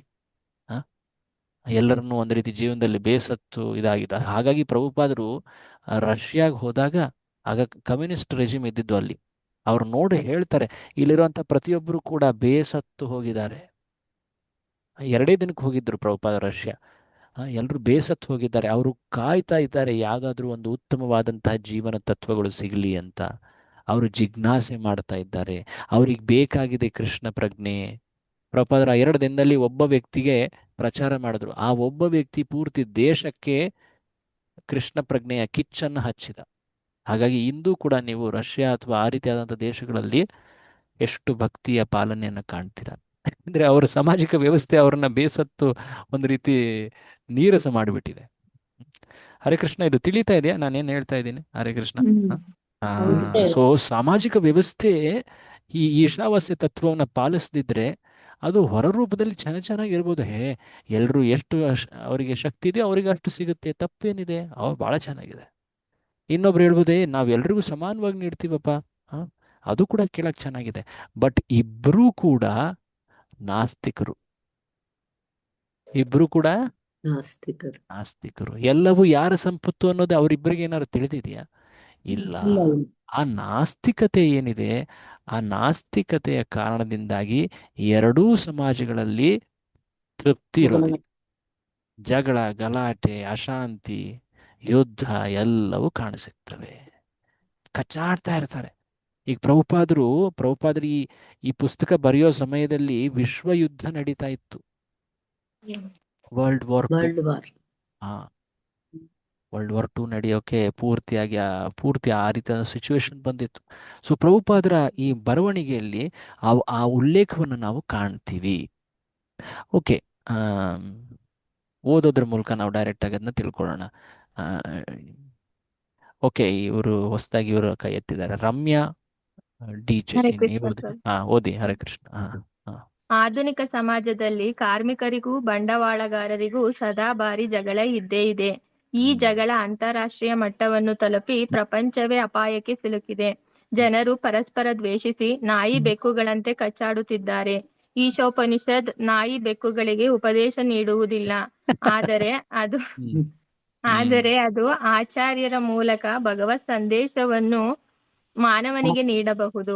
ಎಲ್ಲರನ್ನೂ ಒಂದು ರೀತಿ ಜೀವನದಲ್ಲಿ ಬೇಸತ್ತು ಇದಾಗಿದೆ. ಹಾಗಾಗಿ ಪ್ರಭುಪಾದರು ರಷ್ಯಾಗೆ ಹೋದಾಗ, ಆಗ ಕಮ್ಯುನಿಸ್ಟ್ ರೆಜಿಮ್ ಇದ್ದಿದ್ದು ಅಲ್ಲಿ, ಅವ್ರು ನೋಡಿ ಹೇಳ್ತಾರೆ, ಇಲ್ಲಿರುವಂಥ ಪ್ರತಿಯೊಬ್ಬರು ಕೂಡ ಬೇಸತ್ತು ಹೋಗಿದ್ದಾರೆ. 2 ದಿನಕ್ಕೆ ಹೋಗಿದ್ರು ಪ್ರಭುಪಾದ ರಷ್ಯಾ. ಎಲ್ಲರೂ ಬೇಸತ್ತು ಹೋಗಿದ್ದಾರೆ. ಅವರು ಕಾಯ್ತಾ ಇದ್ದಾರೆ ಯಾವುದಾದ್ರೂ ಒಂದು ಉತ್ತಮವಾದಂತಹ ಜೀವನ ತತ್ವಗಳು ಸಿಗಲಿ ಅಂತ. ಅವರು ಜಿಜ್ಞಾಸೆ ಮಾಡ್ತಾ ಇದ್ದಾರೆ. ಅವ್ರಿಗೆ ಬೇಕಾಗಿದೆ ಕೃಷ್ಣ ಪ್ರಜ್ಞೆ. ಪ್ರಭುಪಾದರ 2 ದಿನದಲ್ಲಿ ಒಬ್ಬ ವ್ಯಕ್ತಿಗೆ ಪ್ರಚಾರ ಮಾಡಿದ್ರು. ಆ ಒಬ್ಬ ವ್ಯಕ್ತಿ ಪೂರ್ತಿ ದೇಶಕ್ಕೆ ಕೃಷ್ಣ ಪ್ರಜ್ಞೆಯ ಕಿಚ್ಚನ್ನು ಹಚ್ಚಿದ. ಹಾಗಾಗಿ ಇಂದು ಕೂಡ ನೀವು ರಷ್ಯಾ ಅಥವಾ ಆ ರೀತಿಯಾದಂಥ ದೇಶಗಳಲ್ಲಿ ಎಷ್ಟು ಭಕ್ತಿಯ ಪಾಲನೆಯನ್ನು ಕಾಣ್ತೀರಾ. ಅಂದ್ರೆ ಅವರ ಸಾಮಾಜಿಕ ವ್ಯವಸ್ಥೆ ಅವರನ್ನ ಬೇಸತ್ತು ಒಂದು ರೀತಿ ನೀರಸ ಮಾಡಿಬಿಟ್ಟಿದೆ. ಹರೇ ಕೃಷ್ಣ, ಇದು ತಿಳಿತಾ ಇದೆಯಾ ನಾನೇನು ಹೇಳ್ತಾ ಇದ್ದೀನಿ? ಹರೇ ಕೃಷ್ಣ. ಸೊ ಸಾಮಾಜಿಕ ವ್ಯವಸ್ಥೆ ಈ ಈಶಾವಾಸ್ಯ ತತ್ವವನ್ನು ಪಾಲಿಸದಿದ್ರೆ ಅದು ಹೊರ ರೂಪದಲ್ಲಿ ಚೆನ್ನಾಗಿರ್ಬೋದು. ಎಲ್ರು ಎಷ್ಟು ಅವರಿಗೆ ಶಕ್ತಿ ಇದೆಯೋ ಅವರಿಗೆ ಅಷ್ಟು ಸಿಗುತ್ತೆ, ತಪ್ಪೇನಿದೆ, ಬಹಳ ಚೆನ್ನಾಗಿದೆ. ಇನ್ನೊಬ್ರು ಹೇಳ್ಬೋದೇ ನಾವೆಲ್ರಿಗೂ ಸಮಾನವಾಗಿ ನೀಡ್ತೀವಪ್ಪ, ಅದು ಕೂಡ ಕೇಳಕ್ ಚೆನ್ನಾಗಿದೆ. ಬಟ್ ಇಬ್ಬರೂ ಕೂಡ ನಾಸ್ತಿಕರು, ಇಬ್ರು ಕೂಡ ನಾಸ್ತಿಕರು. ಎಲ್ಲವೂ ಯಾರ ಸಂಪತ್ತು ಅನ್ನೋದು ಅವರಿಬ್ಬರಿಗೆ ಏನಾದ್ರು ತಿಳಿದಿದೆಯಾ? ಇಲ್ಲ. ಆ ನಾಸ್ತಿಕತೆ ಏನಿದೆ, ಆ ನಾಸ್ತಿಕತೆಯ ಕಾರಣದಿಂದಾಗಿ ಎರಡೂ ಸಮಾಜಗಳಲ್ಲಿ ತೃಪ್ತಿ ಇರೋದಿಲ್ಲ. ಜಗಳ, ಗಲಾಟೆ, ಅಶಾಂತಿ, ಯುದ್ಧ ಎಲ್ಲವೂ ಕಾಣಸಿಗ್ತವೆ. ಕಚ್ಚಾಡ್ತಾ ಇರ್ತಾರೆ. ಈಗ ಪ್ರಭುಪಾದರು ಈ ಪುಸ್ತಕ ಬರೆಯೋ ಸಮಯದಲ್ಲಿ ವಿಶ್ವ ಯುದ್ಧ ನಡೀತಾ ಇತ್ತು. ವರ್ಲ್ಡ್ ವಾರ್ II ನಡೆಯೋಕೆ ಪೂರ್ತಿ ಆ ರೀತಿಯ ಸಿಚುವೇಶನ್ ಬಂದಿತ್ತು. ಸೊ ಪ್ರಭುಪಾದರ ಈ ಬರವಣಿಗೆಯಲ್ಲಿ ಆ ಉಲ್ಲೇಖವನ್ನು ನಾವು ಕಾಣ್ತೀವಿ. ಓಕೆ, ಓದೋದ್ರ ಮೂಲಕ ನಾವು ಡೈರೆಕ್ಟ್ ಆಗಿ ಅದನ್ನ ತಿಳ್ಕೊಳ್ಳೋಣ. ಓಕೆ, ಇವರು ಕೈ ಎತ್ತಿದ್ದಾರೆ. ರಮ್ಯಾ DJ, ಓದಿ. ಹರೇ ಕೃಷ್ಣ. ಆಧುನಿಕ ಸಮಾಜದಲ್ಲಿ ಕಾರ್ಮಿಕರಿಗೂ ಬಂಡವಾಳಗಾರರಿಗೂ ಸದಾ ಬಾರಿ ಜಗಳ ಇದ್ದೇ ಇದೆ. ಈ ಜಗಳ ಅಂತಾರಾಷ್ಟ್ರೀಯ ಮಟ್ಟವನ್ನು ತಲುಪಿ ಪ್ರಪಂಚವೇ ಅಪಾಯಕ್ಕೆ ಸಿಲುಕಿದೆ. ಜನರು ಪರಸ್ಪರ ದ್ವೇಷಿಸಿ ನಾಯಿ ಬೆಕ್ಕುಗಳಂತೆ ಕಚ್ಚಾಡುತ್ತಿದ್ದಾರೆ. ಈಶೋಪನಿಷದ್ ನಾಯಿ ಬೆಕ್ಕುಗಳಿಗೆ ಉಪದೇಶ ನೀಡುವುದಿಲ್ಲ, ಆದರೆ ಅದು ಆಚಾರ್ಯರ ಮೂಲಕ ಭಗವತ್ ಸಂದೇಶವನ್ನು ಮಾನವನಿಗೆ ನೀಡಬಹುದು.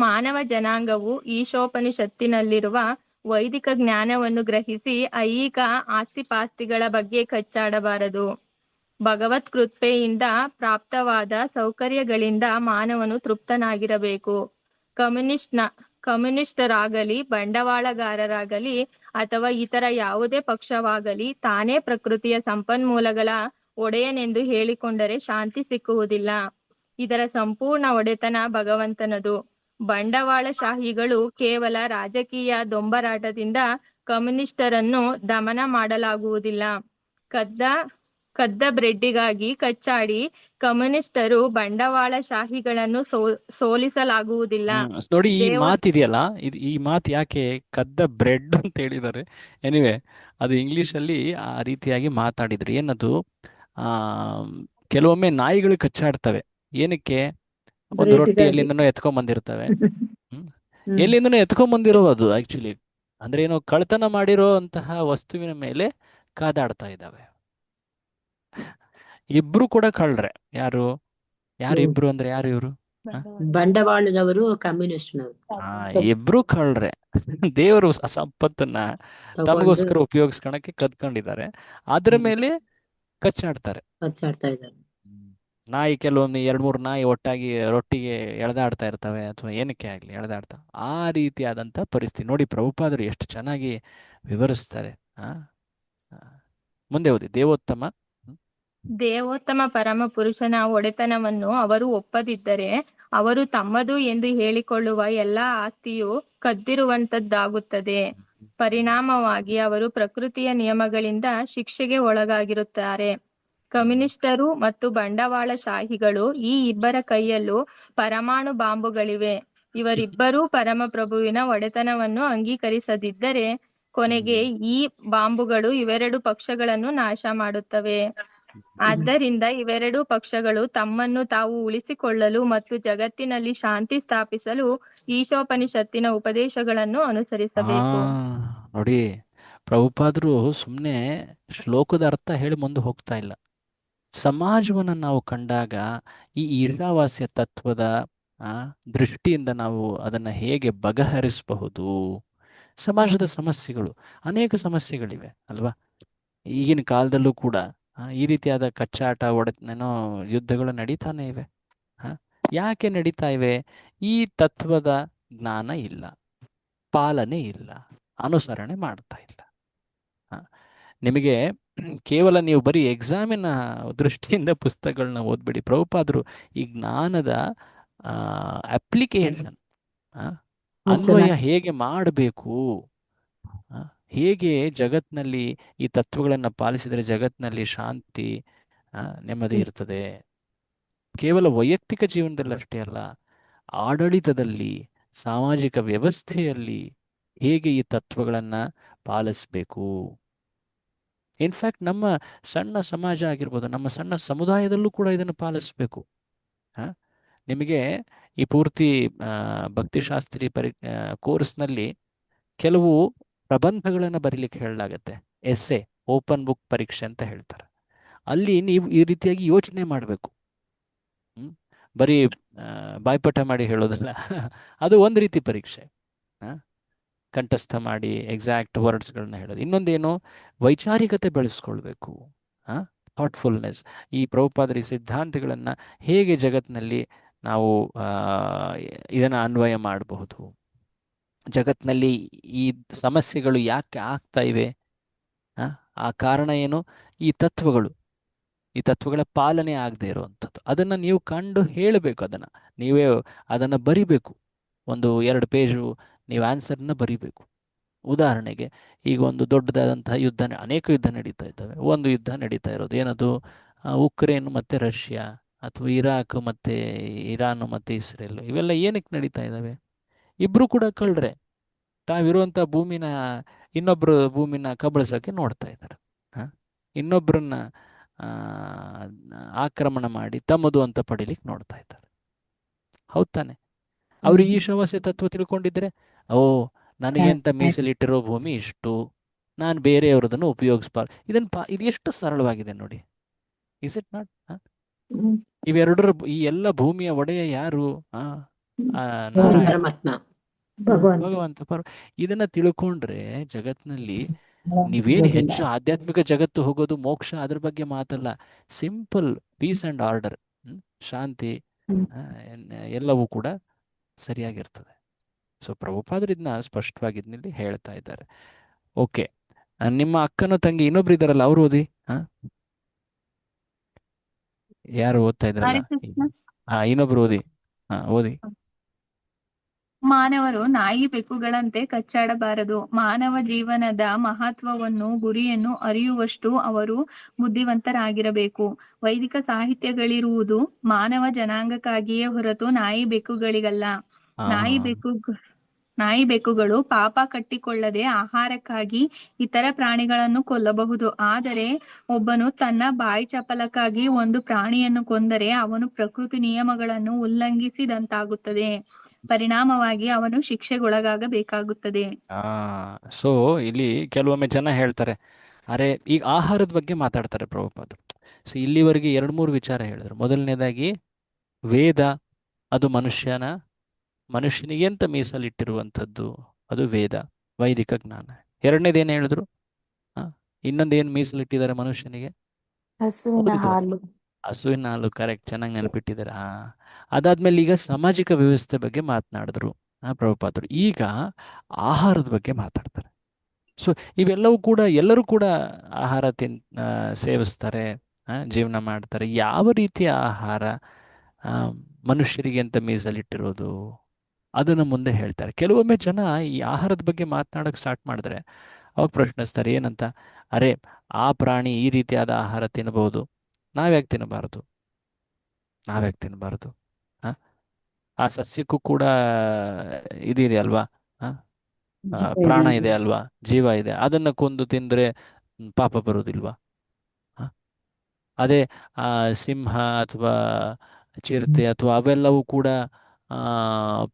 ಮಾನವ ಜನಾಂಗವು ಈಶೋಪನಿಷತ್ತಿನಲ್ಲಿರುವ ವೈದಿಕ ಜ್ಞಾನವನ್ನು ಗ್ರಹಿಸಿ ಐಹಿಕ ಆಸ್ತಿಪಾಸ್ತಿಗಳ ಬಗ್ಗೆ ಕಚ್ಚಾಡಬಾರದು. ಭಗವತ್ ಕೃಪೆಯಿಂದ ಪ್ರಾಪ್ತವಾದ ಸೌಕರ್ಯಗಳಿಂದ ಮಾನವನು ತೃಪ್ತನಾಗಿರಬೇಕು. ಕಮ್ಯುನಿಸ್ಟರಾಗಲಿ, ಬಂಡವಾಳಗಾರರಾಗಲಿ ಅಥವಾ ಇತರ ಯಾವುದೇ ಪಕ್ಷವಾಗಲಿ ತಾನೇ ಪ್ರಕೃತಿಯ ಸಂಪನ್ಮೂಲಗಳ ಒಡೆಯನೆಂದು ಹೇಳಿಕೊಂಡರೆ ಶಾಂತಿ ಸಿಕ್ಕುವುದಿಲ್ಲ. ಇದರ ಸಂಪೂರ್ಣ ಒಡೆತನ ಭಗವಂತನದು. ಬಂಡವಾಳಶಾಹಿಗಳು ಕೇವಲ ರಾಜಕೀಯ ದೊಂಬರಾಟದಿಂದ ಕಮ್ಯುನಿಸ್ಟರನ್ನು ದಮನ ಮಾಡಲಾಗುವುದಿಲ್ಲ. ಕದ್ದ ಬ್ರೆಡ್ಡಿಗಾಗಿ ಕಚ್ಚಾಡಿ ಕಮ್ಯುನಿಸ್ಟರು ಬಂಡವಾಳಶಾಹಿಗಳನ್ನು ಸೋಲಿಸಲಾಗುವುದಿಲ್ಲ. ನೋಡಿ, ಈ ಮಾತಿದೆಯಲ್ಲ, ಈ ಮಾತು ಯಾಕೆ ಕದ್ದ ಬ್ರೆಡ್ ಅಂತ ಹೇಳಿದ್ದಾರೆ? ಎನಿವೆ, ಅದು ಇಂಗ್ಲಿಷಲ್ಲಿ ಆ ರೀತಿಯಾಗಿ ಮಾತಾಡಿದ್ರು. ಏನದು, ಕೆಲವೊಮ್ಮೆ ನಾಯಿಗಳು ಕಚ್ಚಾಡ್ತವೆ. ಏನಕ್ಕೆ? ಒಂದು ರೊಟ್ಟಿ ಎಲ್ಲಿಂದನೋ ಎತ್ಕೊಂಡ್ಬಂದಿರ್ತವೆ. ಎಲ್ಲಿಂದನೋ ಎತ್ಕೊಂಡ್ಬಂದಿರೋದು ಆಕ್ಚುಲಿ ಅಂದ್ರೆ ಏನೋ ಕಳ್ತನ ಮಾಡಿರೋ ಅಂತಹ ವಸ್ತುವಿನ ಮೇಲೆ ಕಾದಾಡ್ತಾ ಇದ್ದಾವೆ. ಇಬ್ರು ಕೂಡ ಕಳ್ರೆ. ಯಾರಿಬ್ರು ಅಂದ್ರೆ ಯಾರು ಇವರು? ಬಂಡವಾಳದವರು, ಕಮ್ಯುನಿಸ್ಟ್. ಇಬ್ರು ಕಳ್ರೆ. ದೇವರು ಸಂಪತ್ತನ್ನ ತಮಗೋಸ್ಕರ ಉಪಯೋಗಿಸ್ಕೊಳಕ್ಕೆ ಕದ್ಕೊಂಡಿದ್ದಾರೆ. ಅದ್ರ ಮೇಲೆ ಕಚ್ಚಾಡ್ತಾ ಇದ್ದಾರೆ. ನಾಯಿ ಕೆಲವೊಮ್ಮೆ 2-3 ನಾಯಿ ಒಟ್ಟಾಗಿ ರೊಟ್ಟಿಗೆ ಎಳೆದಾಡ್ತಾ ಇರ್ತವೆ, ಅಥವಾ ಏನಕ್ಕೆ ಆಗ್ಲಿ ಎಳೆದಾಡ್ತಾ, ಆ ರೀತಿಯಾದಂಥ ಪರಿಸ್ಥಿತಿ ನೋಡಿ. ಪ್ರಭುಪಾದರು ಎಷ್ಟು ಚೆನ್ನಾಗಿ ವಿವರಿಸ್ತಾರೆ. ಮುಂದೆ ಓದಿ. ದೇವೋತ್ತಮ ಪರಮ ಪುರುಷನ ಒಡೆತನವನ್ನು ಅವರು ಒಪ್ಪದಿದ್ದರೆ ಅವರು ತಮ್ಮದು ಎಂದು ಹೇಳಿಕೊಳ್ಳುವ ಎಲ್ಲಾ ಆಸ್ತಿಯು ಕದ್ದಿರುವಂತದ್ದಾಗುತ್ತದೆ. ಪರಿಣಾಮವಾಗಿ ಅವರು ಪ್ರಕೃತಿಯ ನಿಯಮಗಳಿಂದ ಶಿಕ್ಷೆಗೆ ಒಳಗಾಗಿರುತ್ತಾರೆ. ಕಮ್ಯುನಿಸ್ಟರು ಮತ್ತು ಬಂಡವಾಳಶಾಹಿಗಳು ಈ ಇಬ್ಬರ ಕೈಯಲ್ಲೂ ಪರಮಾಣು ಬಾಂಬುಗಳಿವೆ. ಇವರಿಬ್ಬರೂ ಪರಮಪ್ರಭುವಿನ ಒಡೆತನವನ್ನು ಅಂಗೀಕರಿಸದಿದ್ದರೆ ಕೊನೆಗೆ ಈ ಬಾಂಬುಗಳು ಇವೆರಡು ಪಕ್ಷಗಳನ್ನು ನಾಶ ಮಾಡುತ್ತವೆ. ಆದ್ದರಿಂದ ಇವೆರಡೂ ಪಕ್ಷಗಳು ತಮ್ಮನ್ನು ತಾವು ಉಳಿಸಿಕೊಳ್ಳಲು ಮತ್ತು ಜಗತ್ತಿನಲ್ಲಿ ಶಾಂತಿ ಸ್ಥಾಪಿಸಲು ಈಶೋಪನಿಷತ್ತಿನ ಉಪದೇಶಗಳನ್ನು ಅನುಸರಿಸಬೇಕು. ನೋಡಿ, ಪ್ರಭುಪಾದರು ಸುಮ್ಮನೆ ಶ್ಲೋಕದ ಅರ್ಥ ಹೇಳಿ ಮುಂದೆ ಹೋಗ್ತಾ ಇಲ್ಲ. ಸಮಾಜವನ್ನು ನಾವು ಕಂಡಾಗ ಈ ಈಶಾವಾಸ್ಯ ತತ್ವದ ದೃಷ್ಟಿಯಿಂದ ನಾವು ಅದನ್ನು ಹೇಗೆ ಬಗೆಹರಿಸಬಹುದು. ಸಮಾಜದ ಸಮಸ್ಯೆಗಳು, ಅನೇಕ ಸಮಸ್ಯೆಗಳಿವೆ ಅಲ್ವಾ? ಈಗಿನ ಕಾಲದಲ್ಲೂ ಕೂಡ ಈ ರೀತಿಯಾದ ಕಚ್ಚಾಟ, ಒಡೆತನೋ ಯುದ್ಧಗಳು ನಡೀತಾನೆ ಇವೆ. ಯಾಕೆ ನಡೀತಾ ಇವೆ? ಈ ತತ್ವದ ಜ್ಞಾನ ಇಲ್ಲ, ಪಾಲನೆ ಇಲ್ಲ, ಅನುಸರಣೆ ಮಾಡ್ತಾ ಇಲ್ಲ. ನಿಮಗೆ ಕೇವಲ ನೀವು ಬರೀ ಎಕ್ಸಾಮಿನ ದೃಷ್ಟಿಯಿಂದ ಪುಸ್ತಕಗಳನ್ನ ಓದ್ಬೇಡಿ. ಪ್ರಭುಪಾದರು ಈ ಜ್ಞಾನದ ಅಪ್ಲಿಕೇಶನ್, ಅನ್ವಯ ಹೇಗೆ ಮಾಡಬೇಕು, ಹೇಗೆ ಜಗತ್ನಲ್ಲಿ ಈ ತತ್ವಗಳನ್ನು ಪಾಲಿಸಿದರೆ ಜಗತ್ನಲ್ಲಿ ಶಾಂತಿ, ನೆಮ್ಮದಿ ಇರ್ತದೆ, ಕೇವಲ ವೈಯಕ್ತಿಕ ಜೀವನದಲ್ಲಿ ಅಷ್ಟೇ ಅಲ್ಲ, ಆಡಳಿತದಲ್ಲಿ, ಸಾಮಾಜಿಕ ವ್ಯವಸ್ಥೆಯಲ್ಲಿ ಹೇಗೆ ಈ ತತ್ವಗಳನ್ನು ಪಾಲಿಸಬೇಕು. ಇನ್ಫ್ಯಾಕ್ಟ್ ನಮ್ಮ ಸಣ್ಣ ಸಮಾಜ ಆಗಿರ್ಬೋದು, ನಮ್ಮ ಸಣ್ಣ ಸಮುದಾಯದಲ್ಲೂ ಕೂಡ ಇದನ್ನು ಪಾಲಿಸಬೇಕು. ಹಾಂ, ನಿಮಗೆ ಈ ಪೂರ್ತಿ ಭಕ್ತಿಶಾಸ್ತ್ರಿ ಕೋರ್ಸ್ನಲ್ಲಿ ಕೆಲವು ಪ್ರಬಂಧಗಳನ್ನು ಬರೀಲಿಕ್ಕೆ ಹೇಳಲಾಗತ್ತೆ. ಎಸ್ಸೆ, ಓಪನ್ ಬುಕ್ ಪರೀಕ್ಷೆ ಅಂತ ಹೇಳ್ತಾರೆ. ಅಲ್ಲಿ ನೀವು ಈ ರೀತಿಯಾಗಿ ಯೋಚನೆ ಮಾಡಬೇಕು. ಬರೀ ಬಾಯ್ಪಾಠ ಮಾಡಿ ಹೇಳೋದಲ್ಲ ಅದು ಒಂದು ರೀತಿ ಪರೀಕ್ಷೆ. ಕಂಠಸ್ಥ ಮಾಡಿ ಎಕ್ಸಾಕ್ಟ್ ವರ್ಡ್ಸ್ಗಳನ್ನ ಹೇಳೋದು. ಇನ್ನೊಂದೇನು, ವೈಚಾರಿಕತೆ ಬೆಳೆಸ್ಕೊಳ್ಬೇಕು. ಥಾಟ್ಫುಲ್ನೆಸ್. ಈ ಪ್ರಭುಪಾದರಿ ಸಿದ್ಧಾಂತಗಳನ್ನು ಹೇಗೆ ಜಗತ್ತಿನಲ್ಲಿ ನಾವು ಇದನ್ನು ಅನ್ವಯ ಮಾಡಬಹುದು, ಜಗತ್ತಿನಲ್ಲಿ ಈ ಸಮಸ್ಯೆಗಳು ಯಾಕೆ ಆಗ್ತಾ ಇವೆ, ಆ ಕಾರಣ ಏನು, ಈ ತತ್ವಗಳ ಪಾಲನೆ ಆಗದೆ ಇರುವಂಥದ್ದು. ಅದನ್ನು ನೀವು ಕಂಡು ಹೇಳಬೇಕು, ನೀವೇ ಅದನ್ನು ಬರಿಬೇಕು. 1-2 ಪೇಜು ನೀವು ಆನ್ಸರ್ನ ಬರಿಬೇಕು. ಉದಾಹರಣೆಗೆ, ಈಗ ಒಂದು ದೊಡ್ಡದಾದಂತಹ ಯುದ್ಧ, ಅನೇಕ ಯುದ್ಧ ನಡೀತಾ ಇದ್ದಾವೆ. ಒಂದು ಯುದ್ಧ ನಡೀತಾ ಇರೋದು ಏನದು, ಉಕ್ರೇನ್ ಮತ್ತು ರಷ್ಯಾ, ಅಥವಾ ಇರಾಕ್ ಮತ್ತು ಇರಾನ್ ಮತ್ತು ಇಸ್ರೇಲ್. ಇವೆಲ್ಲ ಏನಕ್ಕೆ ನಡೀತಾ ಇದ್ದಾವೆ? ಇಬ್ಬರು ಕೂಡ ಕಳ್ರೆ ತಾವಿರುವಂಥ ಇನ್ನೊಬ್ಬರ ಭೂಮಿನ ಕಬಳಿಸೋಕ್ಕೆ ನೋಡ್ತಾ ಇದ್ದಾರೆ. ಇನ್ನೊಬ್ಬರನ್ನ ಆಕ್ರಮಣ ಮಾಡಿ ತಮ್ಮದು ಅಂತ ಪಡೀಲಿಕ್ಕೆ ನೋಡ್ತಾ ಇದ್ದಾರೆ. ಹೌದು ತಾನೆ? ಅವರು ಈಶಾವಾಸ್ಯ ತತ್ವ ತಿಳ್ಕೊಂಡಿದ್ರೆ, ನನಗೆಂತ ಮೀಸಲಿಟ್ಟಿರೋ ಭೂಮಿ ಇಷ್ಟು, ನಾನು ಬೇರೆಯವ್ರದನ್ನು ಉಪಯೋಗಿಸ್ಬಾರ್ದು. ಇದು ಎಷ್ಟು ಸರಳವಾಗಿದೆ ನೋಡಿ. Is it not? ಇವೆರಡರ ಈ ಎಲ್ಲ ಭೂಮಿಯ ಒಡೆಯ ಯಾರು? ಭಗವಂತ. ಇದನ್ನ ತಿಳ್ಕೊಂಡ್ರೆ ಜಗತ್ತಿನಲ್ಲಿ ನೀವೇನು ಹೆಚ್ಚು ಆಧ್ಯಾತ್ಮಿಕ ಜಗತ್ತು ಹೋಗೋದು, ಮೋಕ್ಷ, ಅದ್ರ ಬಗ್ಗೆ ಮಾತಲ್ಲ. ಸಿಂಪಲ್ ಪೀಸ್ ಅಂಡ್ ಆರ್ಡರ್, ಶಾಂತಿ, ಎಲ್ಲವೂ ಕೂಡ ಸರಿಯಾಗಿರ್ತದೆ. ಸೊ ಪ್ರಭುಪಾದರು ಇದನ್ನ ಸ್ಪಷ್ಟವಾಗಿ ಇದನ್ನಲ್ಲಿ ಹೇಳ್ತಾ ಇದ್ದಾರೆ. ಓಕೆ, ನಿಮ್ಮ ಅಕ್ಕನ ತಂಗಿ ಇನ್ನೊಬ್ರು ಇದ್ದಾರಲ್ಲ, ಅವ್ರು ಓದಿ. ಯಾರು ಓದ್ತಾ ಇದ್ರಲ್ಲ? ಇನ್ನೊಬ್ರು ಓದಿ. ಓದಿ. ಮಾನವರು ನಾಯಿ ಬೆಕ್ಕುಗಳಂತೆ ಕಚ್ಚಾಡಬಾರದು. ಮಾನವ ಜೀವನದ ಮಹತ್ವವನ್ನು, ಗುರಿಯನ್ನು ಅರಿಯುವಷ್ಟು ಅವರು ಬುದ್ಧಿವಂತರಾಗಿರಬೇಕು. ವೈದಿಕ ಸಾಹಿತ್ಯಗಳಿರುವುದು ಮಾನವ ಜನಾಂಗಕ್ಕಾಗಿಯೇ ಹೊರತು ನಾಯಿ ಬೆಕ್ಕುಗಳಿಗಲ್ಲ. ನಾಯಿ ಬೆಕ್ಕುಗಳು ಪಾಪ ಕಟ್ಟಿಕೊಳ್ಳದೆ ಆಹಾರಕ್ಕಾಗಿ ಇತರ ಪ್ರಾಣಿಗಳನ್ನು ಕೊಲ್ಲಬಹುದು. ಆದರೆ ಒಬ್ಬನು ತನ್ನ ಬಾಯಿ ಚಪಲಕ್ಕಾಗಿ ಒಂದು ಪ್ರಾಣಿಯನ್ನು ಕೊಂದರೆ ಅವನು ಪ್ರಕೃತಿ ನಿಯಮಗಳನ್ನು ಉಲ್ಲಂಘಿಸಿದಂತಾಗುತ್ತದೆ. ಪರಿಣಾಮವಾಗಿ ಅವನು ಶಿಕ್ಷೆಗೊಳಗಾಗಬೇಕಾಗುತ್ತದೆ. ಸೊ ಇಲ್ಲಿ ಕೆಲವೊಮ್ಮೆ ಜನ ಹೇಳ್ತಾರೆ, ಅರೆ ಈಗ ಆಹಾರದ ಬಗ್ಗೆ ಮಾತಾಡ್ತಾರೆ ಪ್ರಭುಪಾದರು. ಸೊ ಇಲ್ಲಿವರೆಗೆ 2-3 ವಿಚಾರ ಹೇಳಿದ್ರು. ಮೊದಲನೇದಾಗಿ, ವೇದ ಅದು ಮನುಷ್ಯನಿಗೆ ಅಂತ ಮೀಸಲಿಟ್ಟಿರುವಂಥದ್ದು, ಅದು ವೇದ, ವೈದಿಕ ಜ್ಞಾನ. ಎರಡನೇದೇನು ಹೇಳಿದ್ರು? ಇನ್ನೊಂದೇನು ಮೀಸಲಿಟ್ಟಿದ್ದಾರೆ ಮನುಷ್ಯನಿಗೆ? ಹಸುವಿನ ಹಾಲು. ಕರೆಕ್ಟ್, ಚೆನ್ನಾಗಿ ನೆನಪಿಟ್ಟಿದ್ದಾರೆ. ಅದಾದ್ಮೇಲೆ ಈಗ ಸಾಮಾಜಿಕ ವ್ಯವಸ್ಥೆ ಬಗ್ಗೆ ಮಾತನಾಡಿದ್ರು ಪ್ರಭುಪಾದರು. ಈಗ ಆಹಾರದ ಬಗ್ಗೆ ಮಾತಾಡ್ತಾರೆ. ಸೊ ಇವೆಲ್ಲವೂ ಕೂಡ, ಎಲ್ಲರೂ ಕೂಡ ಆಹಾರ ಸೇವಿಸ್ತಾರೆ, ಜೀವನ ಮಾಡ್ತಾರೆ. ಯಾವ ರೀತಿಯ ಆಹಾರ ಮನುಷ್ಯರಿಗೆ ಅಂತ ಮೀಸಲಿಟ್ಟಿರೋದು, ಅದನ್ನು ಮುಂದೆ ಹೇಳ್ತಾರೆ. ಕೆಲವೊಮ್ಮೆ ಜನ ಈ ಆಹಾರದ ಬಗ್ಗೆ ಮಾತನಾಡೋಕೆ ಸ್ಟಾರ್ಟ್ ಮಾಡಿದ್ರೆ ಅವಾಗ ಪ್ರಶ್ನಿಸ್ತಾರೆ, ಏನಂತ? ಅರೆ ಆ ಪ್ರಾಣಿ ಈ ರೀತಿಯಾದ ಆಹಾರ ತಿನ್ನಬಹುದು, ನಾವ್ಯಾಕೆ ತಿನ್ನಬಾರ್ದು? ಆ ಸಸ್ಯಕ್ಕೂ ಕೂಡ ಇದಿದೆ ಅಲ್ವಾ, ಪ್ರಾಣ ಇದೆ ಅಲ್ವಾ, ಜೀವ ಇದೆ. ಅದನ್ನು ಕೊಂದು ತಿಂದರೆ ಪಾಪ ಬರೋದಿಲ್ವಾ? ಅದೇ ಸಿಂಹ ಅಥವಾ ಚಿರತೆ ಅಥವಾ ಅವೆಲ್ಲವೂ ಕೂಡ